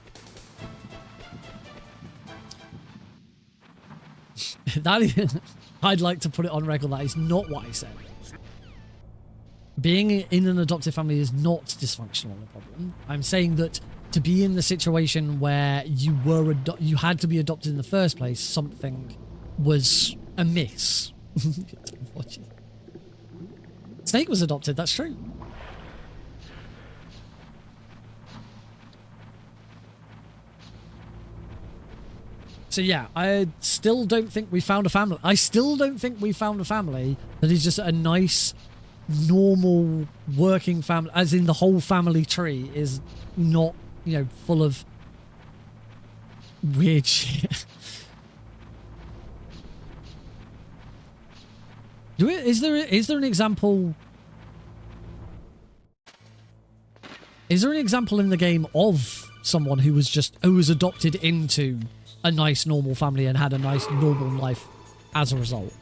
I'd like to put it on record that is not what I said. Being in an adoptive family is not dysfunctional or a problem. I'm saying that to be in the situation where you had to be adopted in the first place, something was amiss. Snake was adopted, that's true. So yeah, I still don't think we found a family. I still don't think we found a family that is just a nice, normal, working family, as in the whole family tree is not, you know, full of weird shit. Is there an example? Is there an example in the game of someone who was adopted into a nice normal family and had a nice normal life as a result?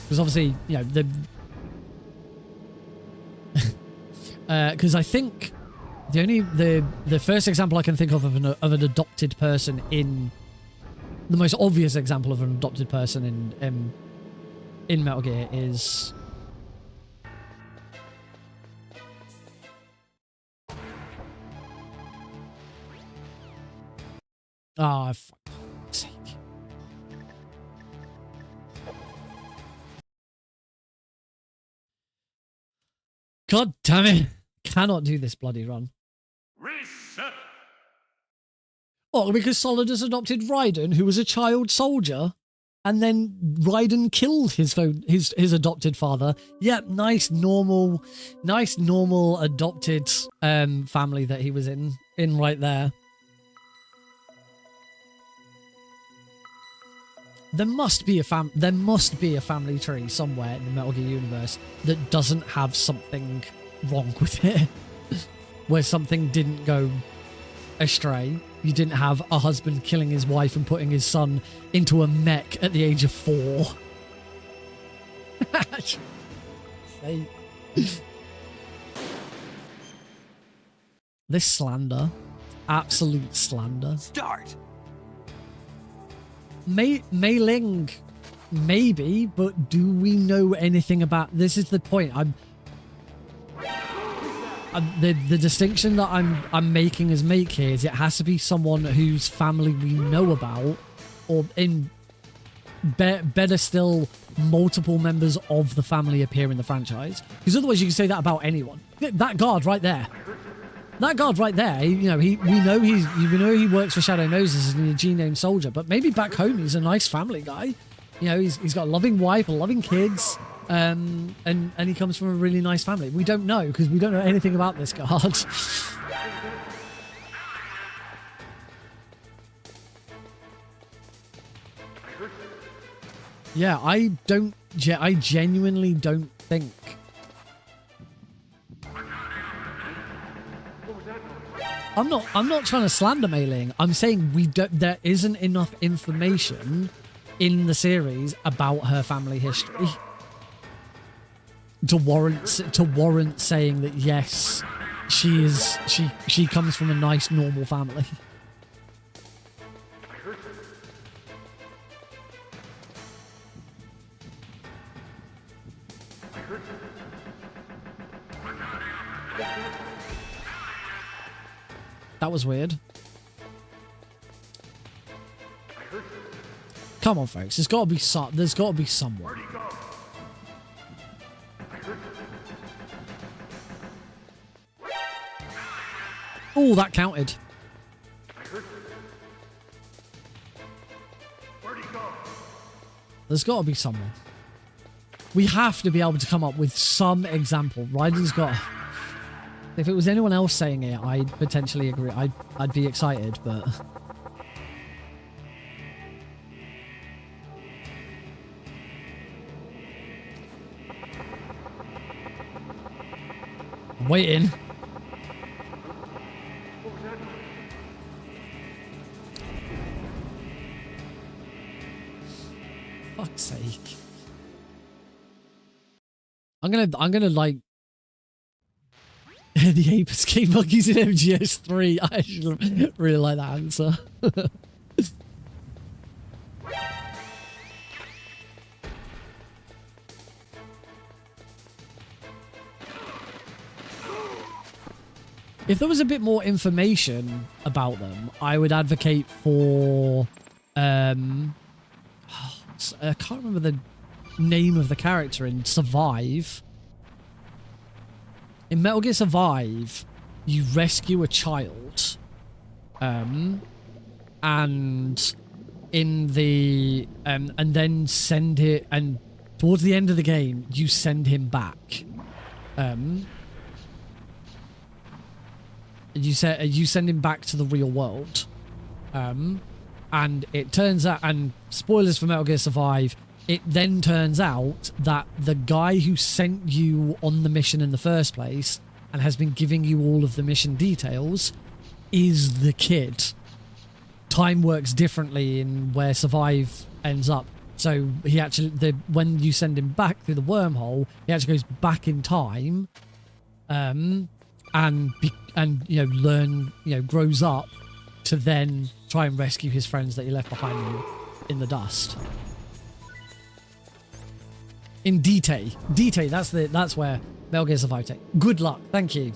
Because obviously, you know, because I think the first example I can think of an adopted person in the most obvious example of an adopted person in Metal Gear is for fuck's sake. God damn it. Cannot do this bloody run. Reset. Oh, because Solidus adopted Raiden, who was a child soldier, and then Raiden killed his adopted father. Yep, nice normal adopted family that he was in right there. There must be a family tree somewhere in the Metal Gear universe that doesn't have something wrong with it, where something didn't go astray. You didn't have a husband killing his wife and putting his son into a mech at the age of 4. This slander, absolute slander. Start. Mei Ling, maybe, but do we know anything about? This is the point. The distinction that I'm making here is it has to be someone whose family we know about, or better still, multiple members of the family appear in the franchise. Because otherwise, you can say that about anyone. That guard right there. That guard right there, we know he works for Shadow Moses and a G-named soldier, but maybe back home he's a nice family guy. You know, he's got a loving wife, loving kids, and he comes from a really nice family. We don't know, because we don't know anything about this guard. Yeah, I genuinely don't think. I'm not trying to slander Mei Ling. I'm saying there isn't enough information in the series about her family history to warrant saying that yes, she comes from a nice normal family. That was weird. Come on, folks. There's got to be someone. Oh, that counted. There's got to be someone. We have to be able to come up with some example. Ryder's got... If it was anyone else saying it, I'd potentially agree. I'd be excited, but... I'm waiting. Fuck's sake. I'm gonna like the ape escape monkeys in MGS3. I actually really like that answer. If there was a bit more information about them, I would advocate for I can't remember the name of the character in Survive. In Metal Gear Survive, you rescue a child, and in the and then send it, and towards the end of the game, you send him back. You send him back to the real world, and it turns out, and spoilers for Metal Gear Survive, it then turns out that the guy who sent you on the mission in the first place and has been giving you all of the mission details is the kid. Time works differently in where Survive ends up. So he actually, when you send him back through the wormhole, he actually goes back in time, and you know, grows up to then try and rescue his friends that he left behind in the dust. In DT, that's where Metal Gear Survive take. Good luck, thank you.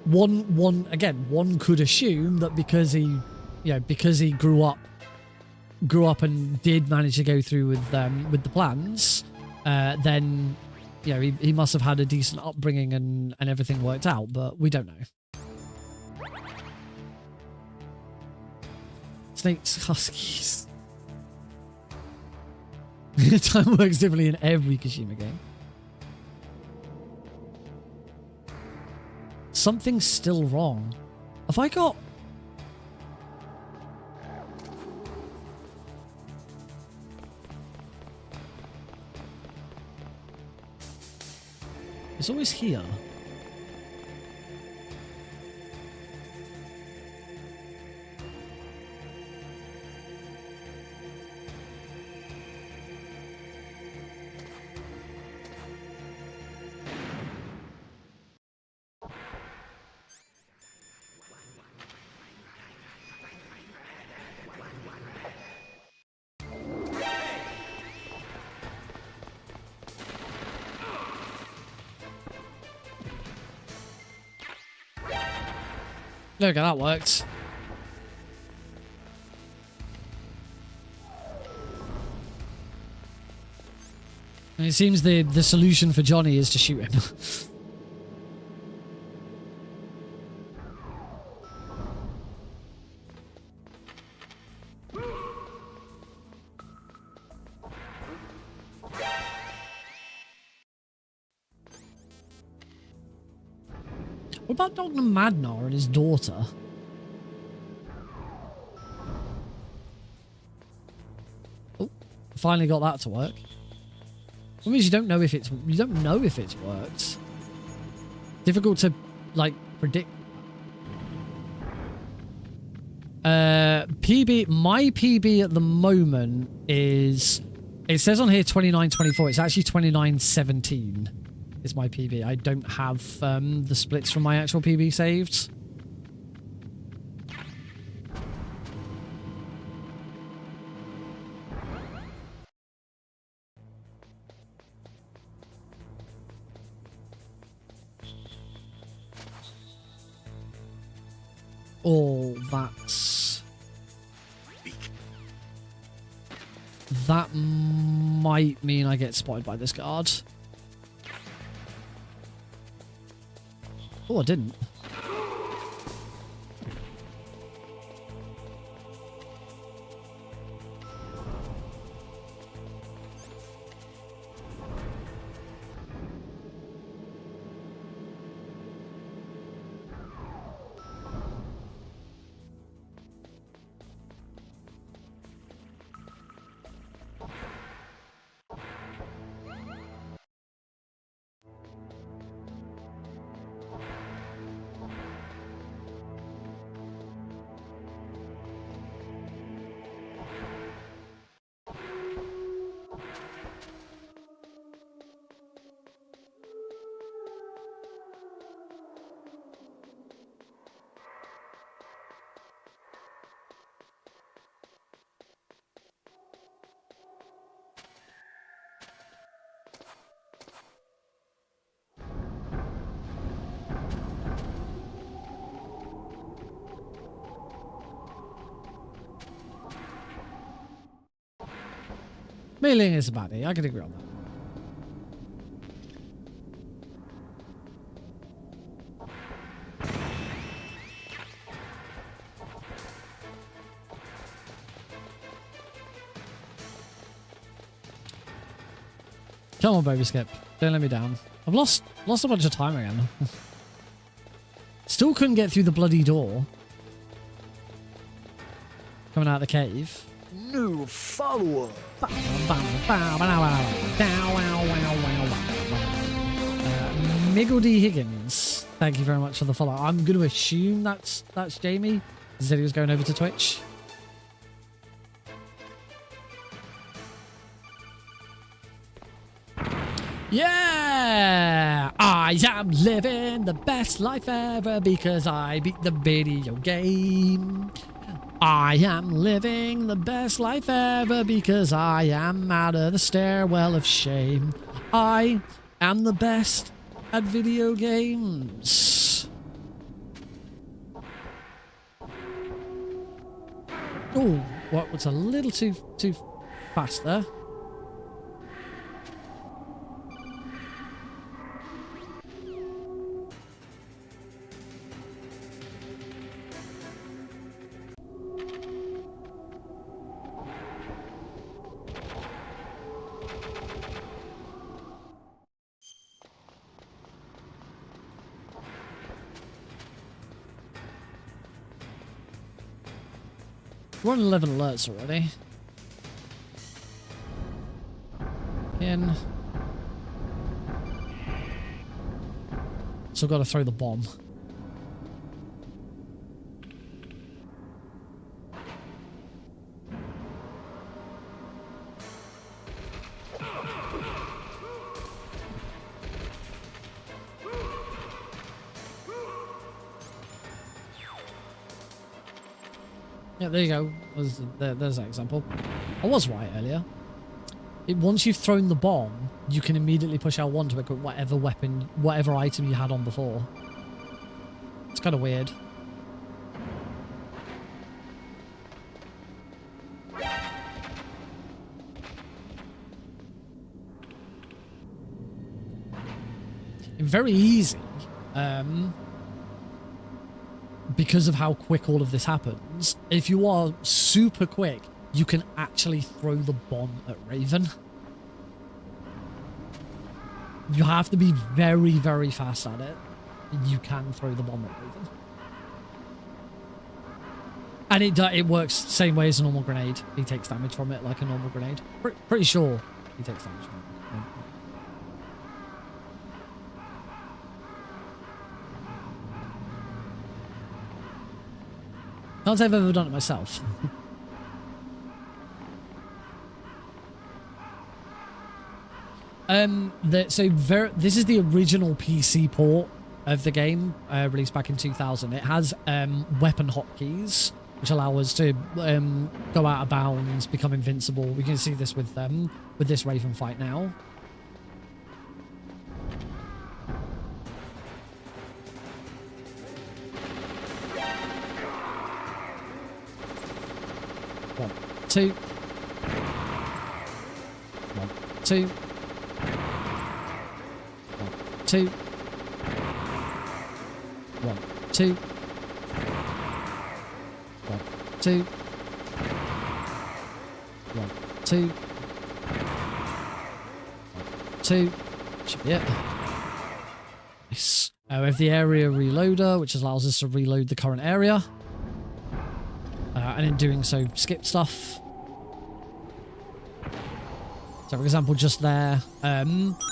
One could assume that because he grew up and did manage to go through with the plans, then you know he must have had a decent upbringing and everything worked out, but we don't know. Snakes, huskies. Time works differently in every Kojima game. Something's still wrong. Have I got... It's always here. There we go, that worked. And it seems the solution for Johnny is to shoot him. What about Dr. Madnar and his daughter? Oh, finally got that to work. That means you don't know if it's worked. Difficult to like predict. PB, my PB at the moment is, it says on here 29.24. It's actually 29.17. Is my PB. I don't have the splits from my actual PB saved. Oh, that might mean I get spotted by this guard. Oh, I didn't. Mailing is a baddie. I can agree on that. Come on, baby Skip. Don't let me down. I've lost a bunch of time again. Still couldn't get through the bloody door. Coming out of the cave. New follower. Miggledy Higgins. Thank you very much for the follow. I'm going to assume that's Jamie. He said he was going over to Twitch. Yeah! I am living the best life ever because I beat the video game. I am living the best life ever because I am out of the stairwell of shame. I am the best at video games. Oh, what's a little too fast there. We're on 11 alerts already. In. So I've got to throw the bomb. Yeah, there you go. There's that example. I was right earlier. Once you've thrown the bomb, you can immediately push L1 to equip whatever weapon, whatever item you had on before. It's kind of weird. Very easy. Because of how quick all of this happens, if you are super quick, you can actually throw the bomb at Raven. You have to be very, very fast at it. You can throw the bomb at Raven. And it works the same way as a normal grenade. He takes damage from it like a normal grenade. Pretty sure he takes damage from it. Can't say I've ever done it myself. This is the original PC port of the game, released back in 2000. It has weapon hotkeys, which allow us to go out of bounds, become invincible. We can see this with this Raven fight now. 1, 2. 1, 2. 1, 2. 1, 2. 1, 2. 1, 2. 1, 2. Should be it. Nice. We have the area reloader, which allows us to reload the current area. And in doing so, skip stuff. So, for example, just there, I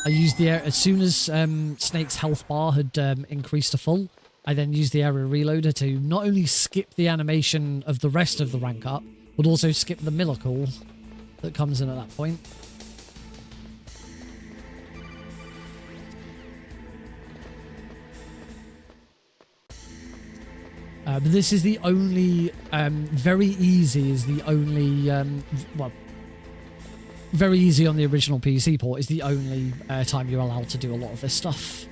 used the air as soon as Snake's health bar had increased to full. I then used the area reloader to not only skip the animation of the rest of the rank up, but also skip the miracle that comes in at that point. But this is the only, very easy is the only, well, very easy on the original PC port is the only time you're allowed to do a lot of this stuff.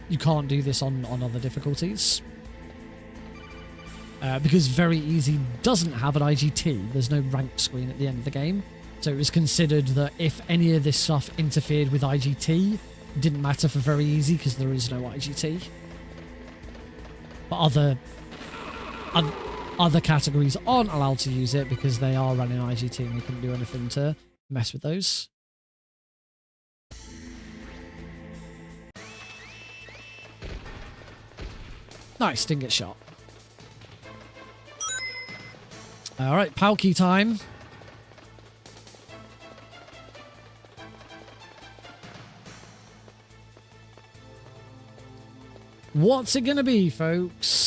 You can't do this on other difficulties. Because very easy doesn't have an IGT. There's no rank screen at the end of the game. So it was considered that if any of this stuff interfered with IGT, it didn't matter for very easy because there is no IGT. But other categories aren't allowed to use it because they are running IGT and we couldn't do anything to mess with those. Nice, didn't get shot. Alright, Palki time. What's it gonna be, folks?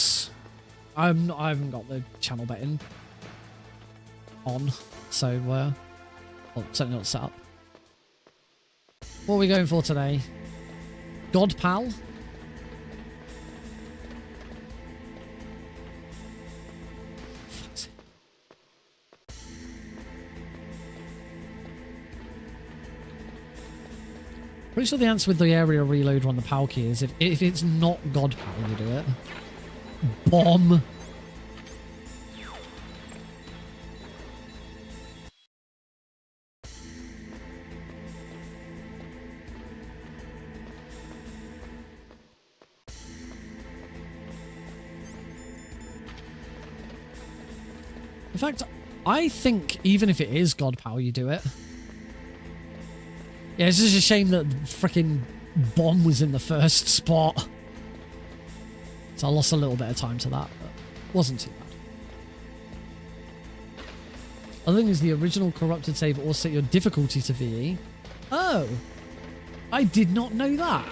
I haven't got the channel betting on, so well, certainly not set up. What are we going for today? God Pal? Pretty sure the answer with the area reload on the Palki is if it's not God Pal, you do it. Bomb. In fact, I think even if it is God Pal, you do it. Yeah, it's just a shame that freaking bomb was in the first spot. So I lost a little bit of time to that, but wasn't too bad. Other thing is the original corrupted save will set your difficulty to VE. Oh, I did not know that.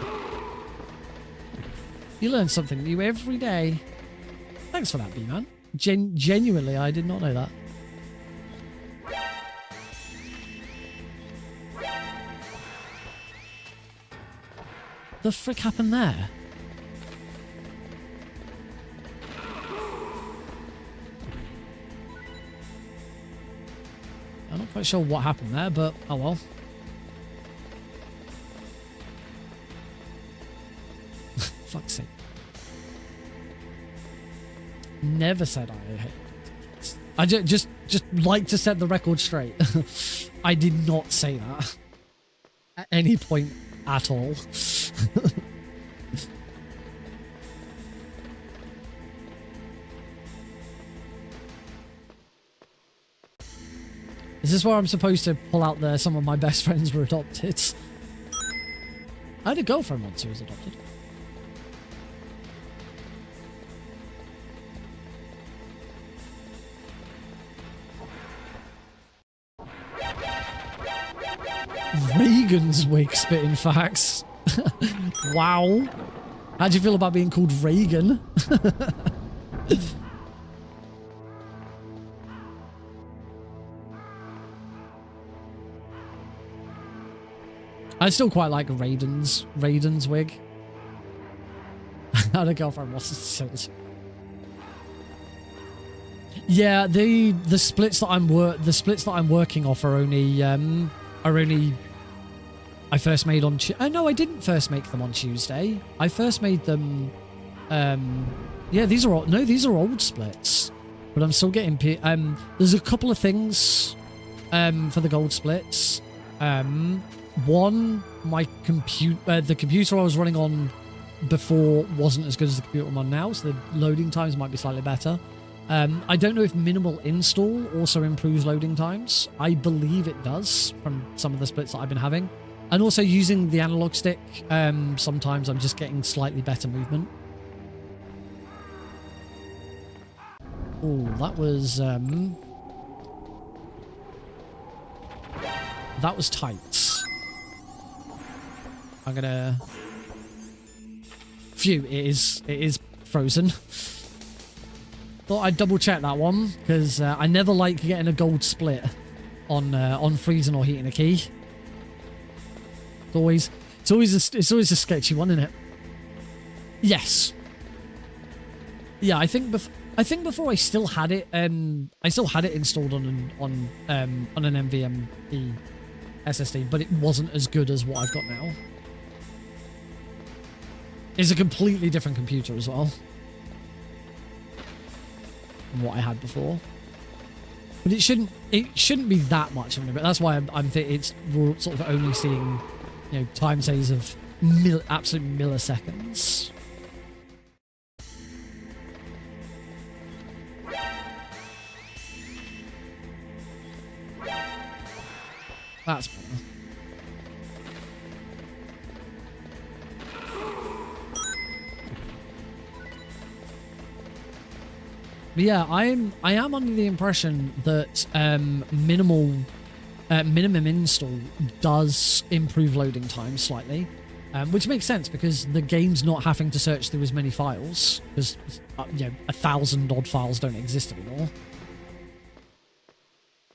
You learn something new every day. Thanks for that, B-Man. Genuinely, I did not know that. The frick happened there? I'm not quite sure what happened there, but oh well. Fuck's sake. Never said I hate it. I just like to set the record straight. I did not say that at any point at all. Is this where I'm supposed to pull out there some of my best friends were adopted? I had a girlfriend once who was adopted. Reagan's wig spitting facts. Wow. How do you feel about being called Reagan? I still quite like Raiden's wig. I had a girlfriend was yeah, the splits that I'm working off are only I first made on no, I didn't first make them on Tuesday. I first made them yeah, these are old splits. but I'm still getting... there's a couple of things for the gold splits. One, the computer I was running on before wasn't as good as the computer I'm on now, so the loading times might be slightly better. I don't know if minimal install also improves loading times. I believe it does from some of the splits that I've been having. And also using the analog stick, sometimes I'm just getting slightly better movement. Oh, that was tight. I'm gonna... Phew, it is frozen. Thought I'd double check that one, because I never like getting a gold split on freezing or heating a key. It's always a sketchy one, isn't it? Yes. Yeah, I think before I still had it installed on an NVMe SSD, but it wasn't as good as what I've got now. It's a completely different computer as well than what I had before. But it shouldn't be that much of an impact. That's why we're sort of only seeing, you know, time saves of absolute milliseconds. That's better. But yeah, I am under the impression that minimum install does improve loading time slightly, which makes sense because the game's not having to search through as many files because 1,000 odd files don't exist anymore.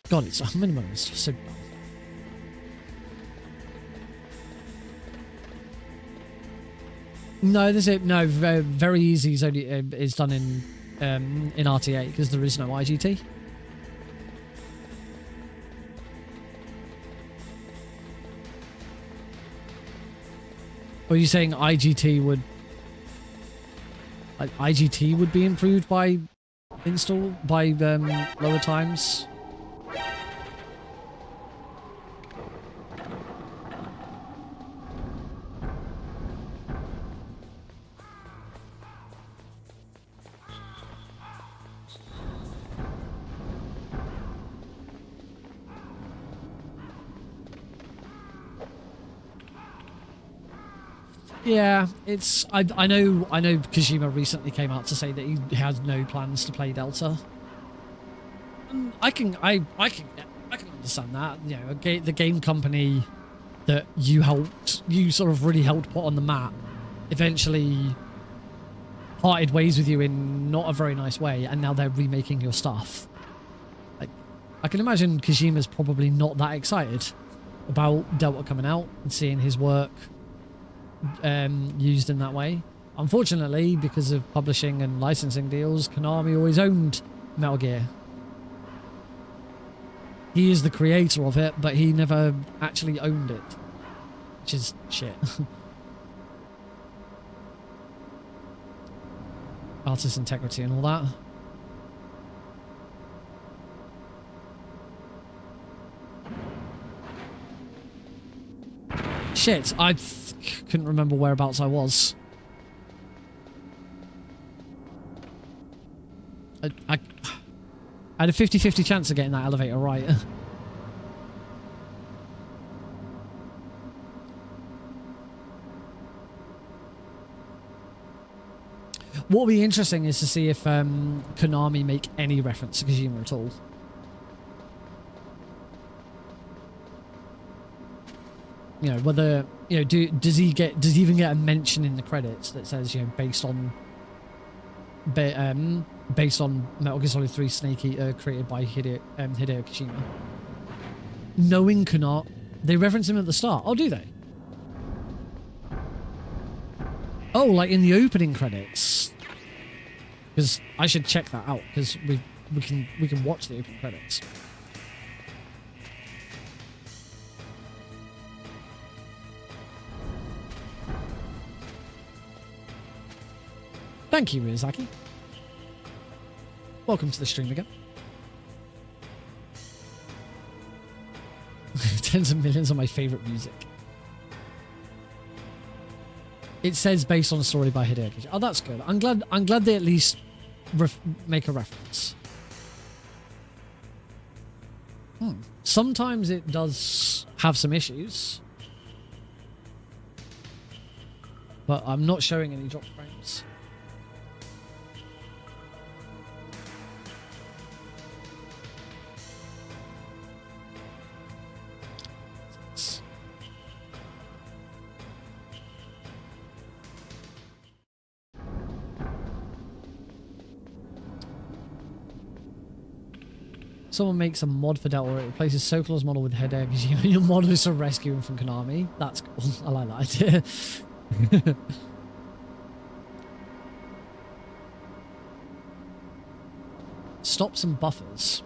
God, it's a minimum. It's so dumb. No, very easy is done in RTA because there is no IGT. Or are you saying IGT would be improved by lower times? Yeah, it's I know Kojima recently came out to say that he has no plans to play Delta. And I can understand that. You know, the game company that you sort of really helped put on the map eventually parted ways with you in not a very nice way, and now they're remaking your stuff. Like, I can imagine Kojima's probably not that excited about Delta coming out and seeing his work used in that way. Unfortunately, because of publishing and licensing deals, Konami always owned Metal Gear. He is the creator of it, but he never actually owned it, which is shit. Artist integrity and all that. Shit, I couldn't remember whereabouts I was. I had a 50-50 chance of getting that elevator right. What will be interesting is to see if Konami make any reference to Kojima at all. You know, whether, you know, does he even get a mention in the credits that says, you know, based on Metal Gear Solid 3 Snake Eater created by Hideo Kojima. Knowing Konami, they reference him at the start. Oh, do they? Oh, like in the opening credits. Because I should check that out because we can watch the opening credits. Thank you, Miyazaki. welcome to the stream again. Tens of millions of my favorite music. It says based on a story by Hideo. Oh, that's good. I'm glad they at least make a reference. Sometimes it does have some issues, but I'm not showing any drop frames. Someone makes a mod for Delta. It replaces Sokolow's model with Hideo. Your mod is to rescue him from Konami. That's cool. I like that idea. Stop some buffers.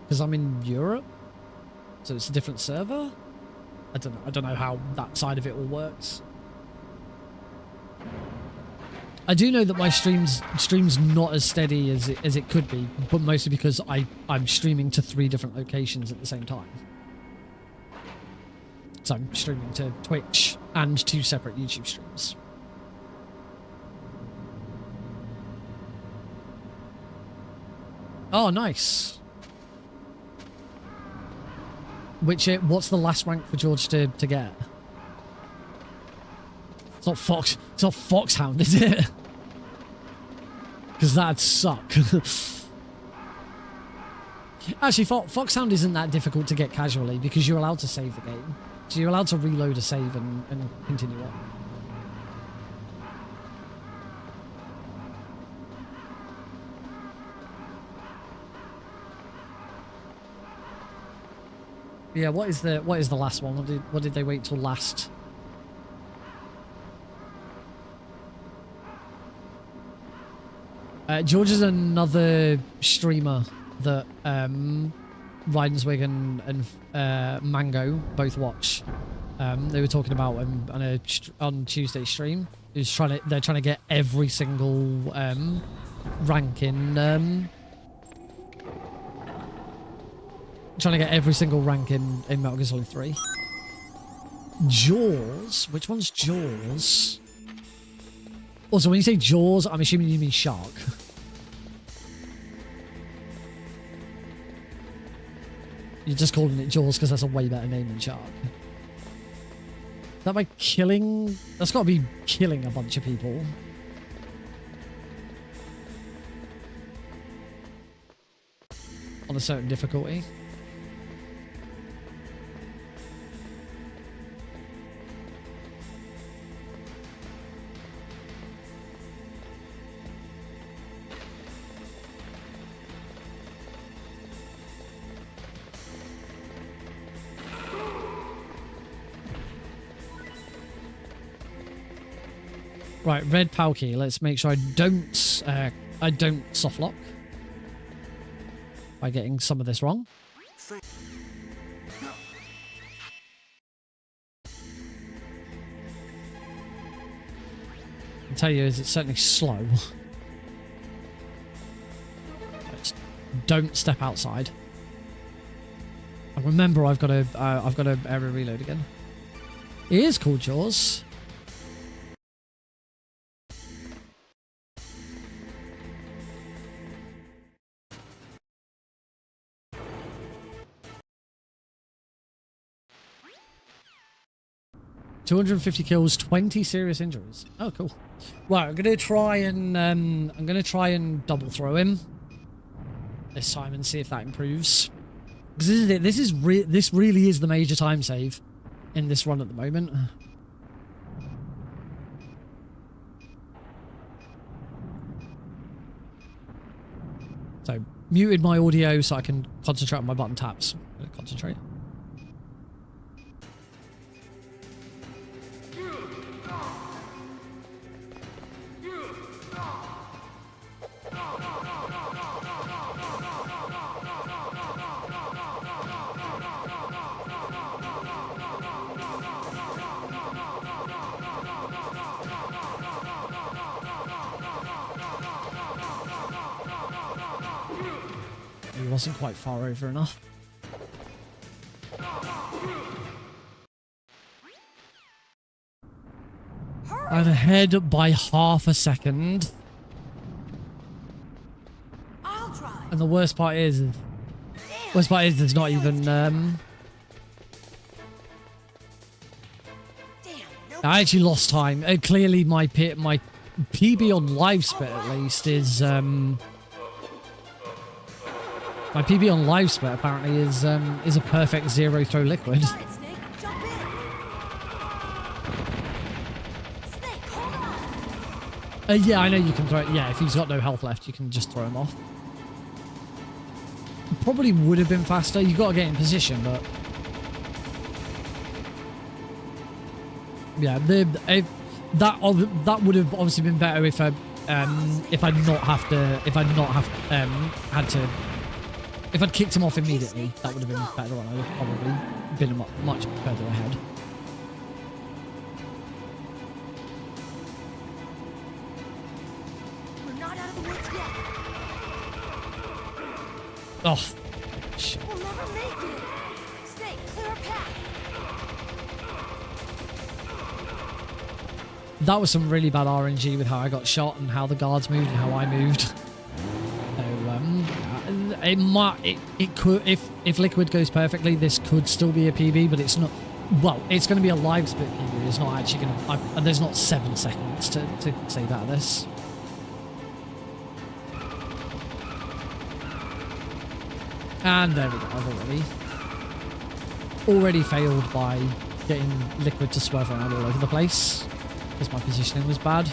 Because I'm in Europe, so it's a different server. I don't know how that side of it all works. I do know that my stream's not as steady as it could be, but mostly because I'm streaming to 3 different locations at the same time. So I'm streaming to Twitch and 2 separate YouTube streams. Oh, nice. What's the last rank for George to get? It's not Foxhound, is it? Because that'd suck. Actually, Foxhound isn't that difficult to get casually because you're allowed to save the game. So you're allowed to reload a save and continue on. Yeah, what is the last one? What did they wait till last? George is another streamer that Rydenswig and Mango both watch. They were talking about on Tuesday's stream. They're trying to get every single rank in. Trying to get every single rank in Metal Gear Solid 3. Jaws? Which one's Jaws? Also, when you say Jaws, I'm assuming you mean shark. You're just calling it Jaws because that's a way better name than shark. Is that by killing? That's got to be killing a bunch of people. On a certain difficulty. Right, red PAL key. Let's make sure I don't soft lock by getting some of this wrong. I can tell you, it's certainly slow. Don't step outside. And remember, I've got to area reload again. It is called Jaws. $250 kills, 20 serious injuries. Oh, cool. Right, I'm gonna try and double throw him this time and see if that improves. Because this is it. This really is the major time save in this run at the moment. So muted my audio so I can concentrate on my button taps. I'm gonna concentrate. wasn't quite far over enough. I'm ahead by half a second. And the worst part is there's not even I actually lost time. Clearly my PB on live split at least is my PB on live split apparently is a perfect zero throw liquid. Yeah, I know you can throw it. Yeah, if he's got no health left, you can just throw him off. Probably would have been faster. You got to get in position, but yeah, that would have obviously been better if I'd kicked him off immediately. That would have been better. I would have probably been much further ahead. Oh, shit. We'll never make it. Stay clear path. That was some really bad RNG with how I got shot and how the guards moved and how I moved. So, it could, if Liquid goes perfectly, this could still be a PB, but it's not. Well, it's going to be a live split PB. It's not actually going to. And there's not 7 seconds to save out of this. And there we go, I've already failed by getting Liquid to swerve around all over the place because my positioning was bad.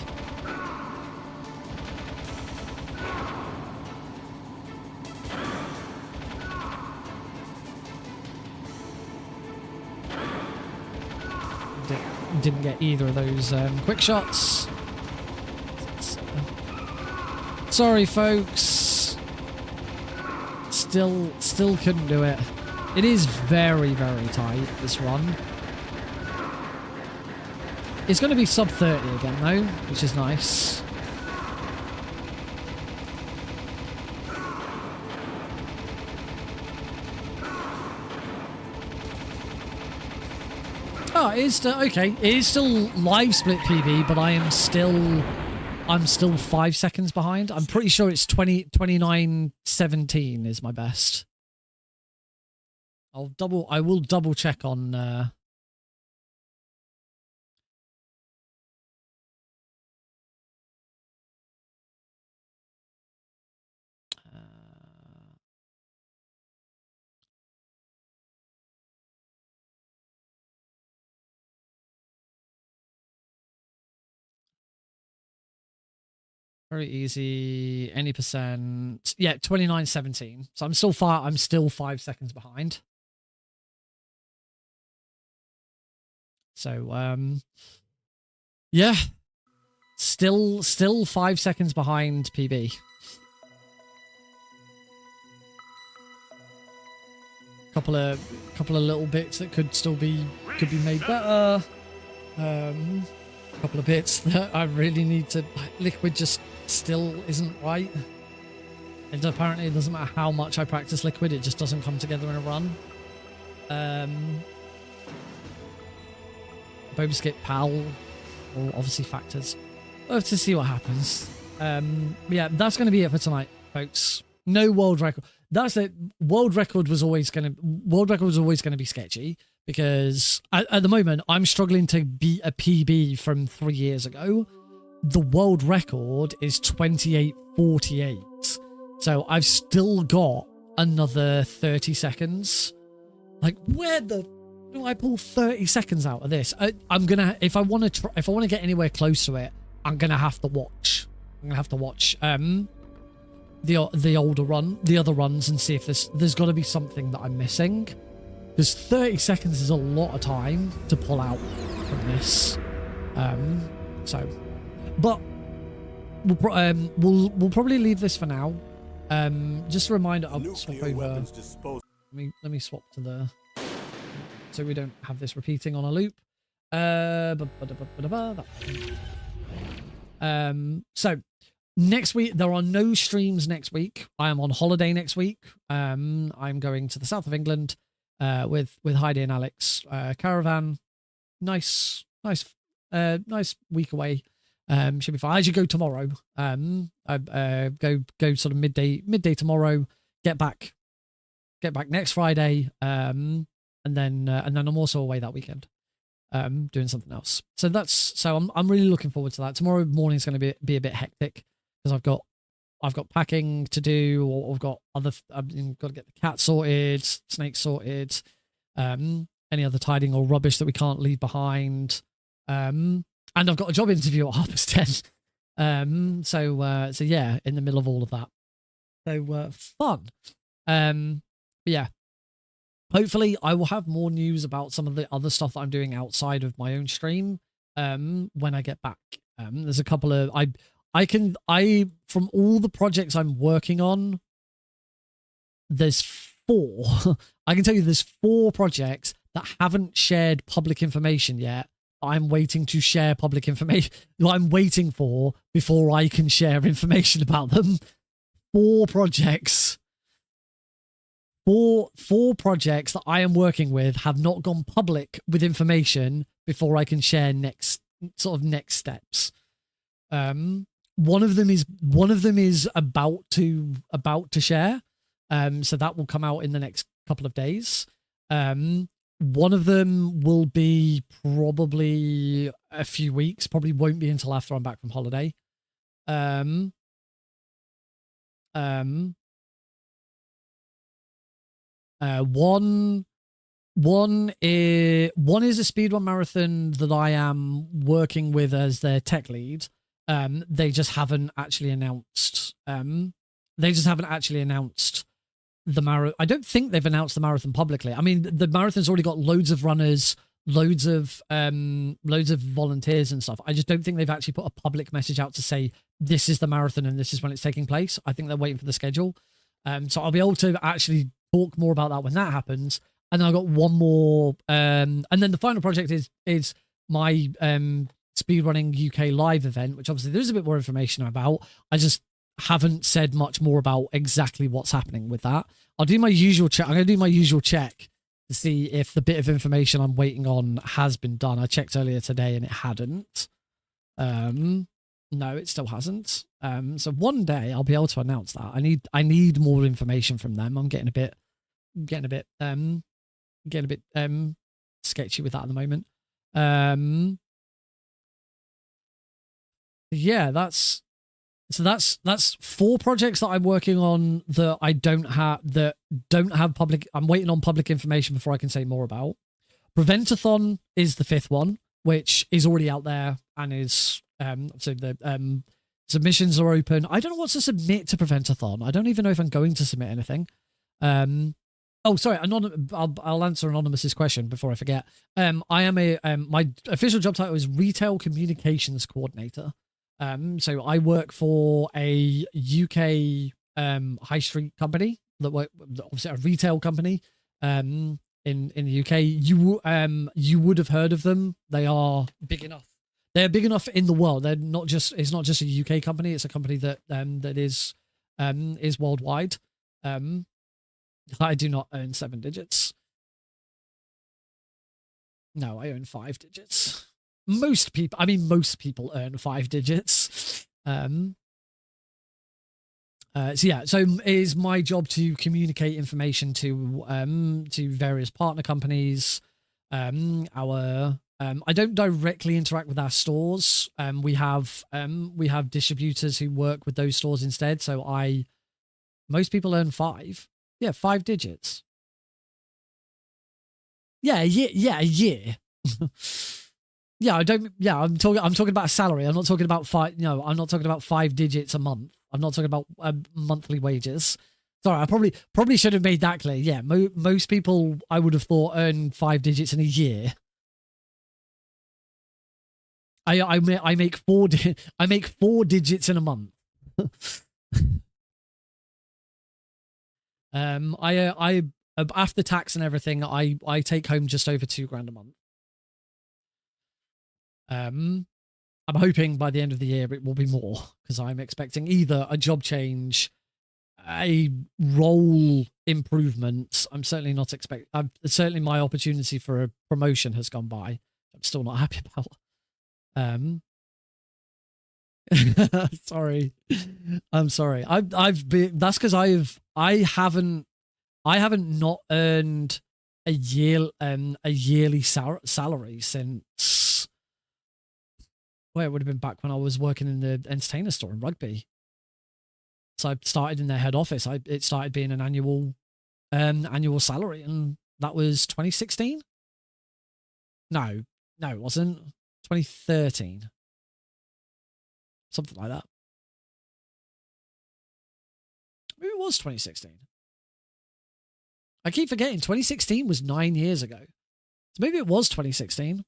Didn't get either of those quick shots. Sorry, folks. Still couldn't do it. It is very, very tight, this run. It's going to be sub 30 again, though, which is nice. Oh, it is still, okay. It is still live split PB, but I'm still 5 seconds behind. I'm pretty sure it's 29:17 is my best. I will double check on very easy, any percent. Yeah, 29:17. So I'm still 5 seconds behind. So yeah. Still 5 seconds behind PB. Couple of little bits that could be made better. Couple of bits that I really need to. Liquid just still isn't right. And apparently it doesn't matter how much I practice Liquid, it just doesn't come together in a run. Boba Skip Pal will obviously factors. We'll have to see what happens. Yeah, that's going to be it for tonight, folks. No world record. That's it. World record was always going to be sketchy because at the moment I'm struggling to beat a PB from 3 years ago. The world record is 28:48. So I've still got another 30 seconds. Like, where the do I pull 30 seconds out of this? I'm gonna, if I want to get anywhere close to it, I'm gonna have to watch. I'm gonna have to watch the other runs and see if there's got to be something that I'm missing. Because 30 seconds is a lot of time to pull out from this. But we'll probably leave this for now. Just a reminder, I'll swap over. Let me swap to the, so we don't have this repeating on a loop. So Next week, there are no streams next week. I am on holiday next week. I'm going to the south of England with Heidi and Alex. Caravan. Nice week away. Should be fine. I should go tomorrow. I go sort of midday tomorrow. Get back next Friday. And then I'm also away that weekend. Doing something else. So I'm really looking forward to that. Tomorrow morning is going to be a bit hectic because I've got packing to do, or I've got got to get the cat sorted, snake sorted, any other tidying or rubbish that we can't leave behind. And I've got a job interview at 10:30. So yeah, in the middle of all of that. So fun. But yeah. Hopefully I will have more news about some of the other stuff that I'm doing outside of my own stream when I get back. There's a couple of I from all the projects I'm working on, there's 4. I can tell you there's 4 projects that haven't shared public information yet. I'm waiting to share public information. I'm waiting for before I can share information about them. 4 projects. Four projects that I am working with have not gone public with information before I can share next steps. One of them is about to share. So that will come out in the next couple of days. One of them will be probably a few weeks, probably won't be until after I'm back from holiday. One is a speedrun marathon that I am working with as their tech lead. They just haven't actually announced. The marathon. I don't think they've announced the marathon publicly. I mean, the marathon's already got loads of runners, loads of volunteers and stuff. I just don't think they've actually put a public message out to say this is the marathon and this is when it's taking place. I think they're waiting for the schedule. So I'll be able to actually talk more about that when that happens. And then I've got one more. And then the final project is my speedrunning UK live event, which obviously there's a bit more information about. I just haven't said much more about exactly what's happening with that. I'll do my usual check. I'm going to do my usual check to see if the bit of information I'm waiting on has been done. I checked earlier today and it hadn't. No, it still hasn't. So one day I'll be able to announce that. I need more information from them. I'm getting a bit sketchy with that at the moment. Yeah, that's 4 projects that I'm working on that don't have public. I'm waiting on public information before I can say more about. Preventathon is the 5th one, which is already out there and is so the submissions are open. I don't know what to submit to Preventathon. I don't even know if I'm going to submit anything. Oh, sorry. I'll answer Anonymous's question before I forget. I am my official job title is Retail Communications Coordinator. So I work for a UK high street company obviously a retail company in the UK. You would have heard of them. They are big enough. They're big enough in the world. It's not just a UK company. It's a company that is worldwide. I do not own 7 digits. No, I own 5 digits. Most people earn 5 digits. So it is my job to communicate information to various partner companies. I don't directly interact with our stores. We have distributors who work with those stores instead. So most people earn 5. Yeah, 5 digits. Yeah, a year. Yeah, I'm talking about a salary. I'm not talking about 5. No, I'm not talking about 5 digits a month. I'm not talking about monthly wages. Sorry, I probably should have made that clear. Yeah, most people I would have thought earn 5 digits in a year. I make 4 digits in a month. I after tax and everything, I take home just over £2,000 a month. I'm hoping by the end of the year it will be more, because I'm expecting either a job change, a role improvement. I'm certainly not expecting. Certainly my opportunity for a promotion has gone by. I'm still not happy about. Sorry, I'm sorry. I've been. That's because I haven't not earned a yearly salary since. Well, it would have been back when I was working in the entertainer store in Rugby. So I started in their head office. It started being an annual salary, and that was 2016. No, it wasn't. 2013, something like that. Maybe it was 2016. I keep forgetting 2016 was 9 years ago, so maybe it was 2016.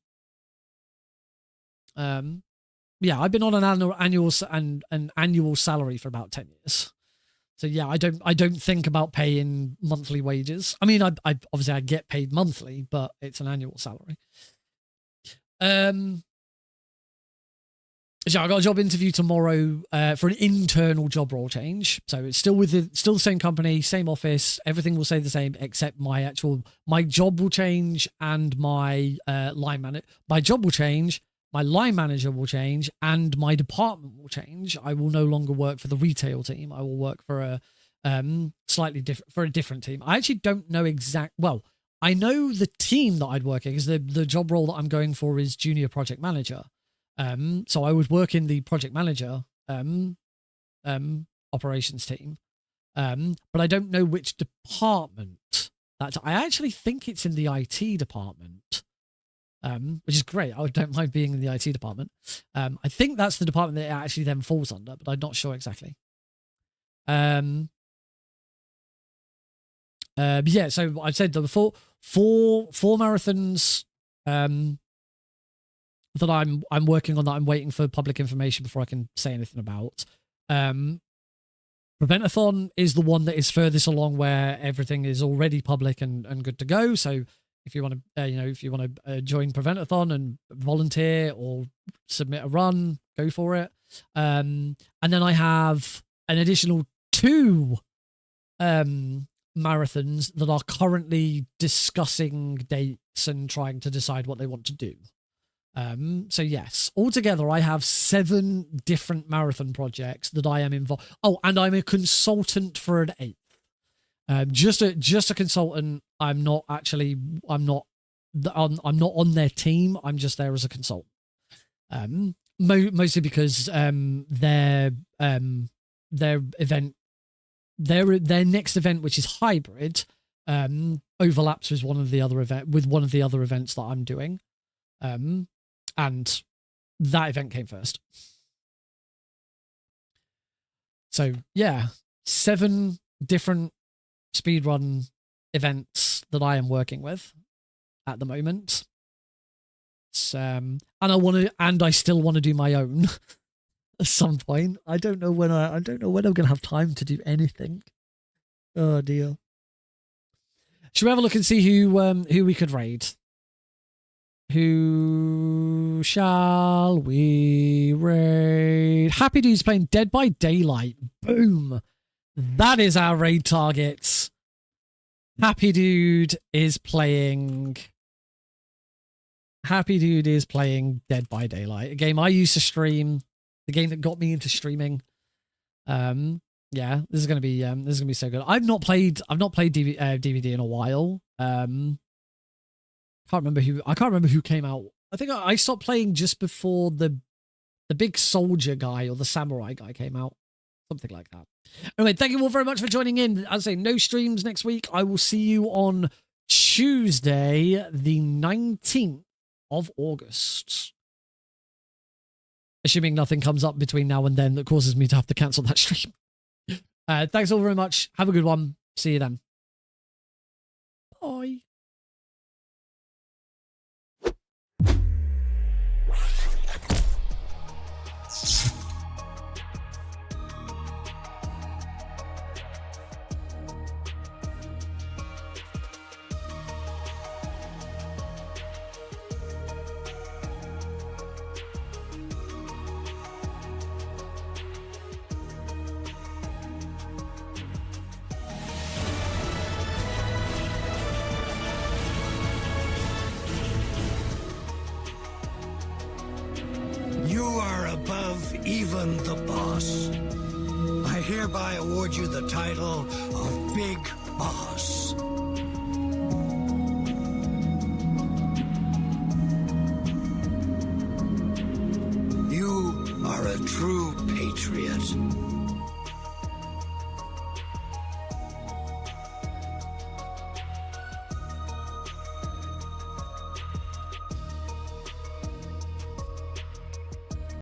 Yeah, I've been on an annual salary for about 10 years. So yeah, I don't think about paying monthly wages. I mean, I obviously I get paid monthly, but it's an annual salary. So I got a job interview tomorrow for an internal job role change. So it's still the same company, same office. Everything will stay the same except my job will change and my line manager. My job will change. My line manager will change and my department will change. I will no longer work for the retail team. I will work for a different team. I actually don't know well, I know the team that I'd work in because the job role that I'm going for is junior project manager. So I would work in the project manager operations team. But I don't know which department I actually think it's in the IT department. Which is great. I don't mind being in the IT department. I think that's the department that it actually then falls under, but I'm not sure exactly. But yeah, so I've said before, four marathons that I'm working on that I'm waiting for public information before I can say anything about. Preventathon is the one that is furthest along, where everything is already public and good to go. So if you want to, join Preventathon and volunteer or submit a run, go for it. And then I have an additional 2 marathons that are currently discussing dates and trying to decide what they want to do. So yes, altogether I have 7 different marathon projects that I am involved. Oh, and I'm a consultant for an 8th. Just a consultant. I'm not on their team. I'm just there as a consultant. Mostly because their event, their next event, which is hybrid, overlaps with one of the other events that I'm doing. And that event came first. So yeah, 7 different speedrun events that I am working with at the moment. And I still want to do my own at some point. I don't know when I'm going to have time to do anything. Oh dear. Should we have a look and see who we could raid? Who shall we raid? Happy Dude's playing Dead by Daylight. Boom. That is our raid target. Happy Dude is playing Dead by Daylight, a game I used to stream, the game that got me into streaming. Yeah, this is gonna be so good. I've not played DVD in a while. I can't remember who came out. I think I stopped playing just before the big soldier guy or the samurai guy came out. Something like that. Anyway, thank you all very much for joining in. As I say, no streams next week. I will see you on Tuesday, the 19th of August. Assuming nothing comes up between now and then that causes me to have to cancel that stream. Thanks all very much. Have a good one. See you then. Bye. even the boss. I hereby award you the title of Big Boss. You are a true patriot.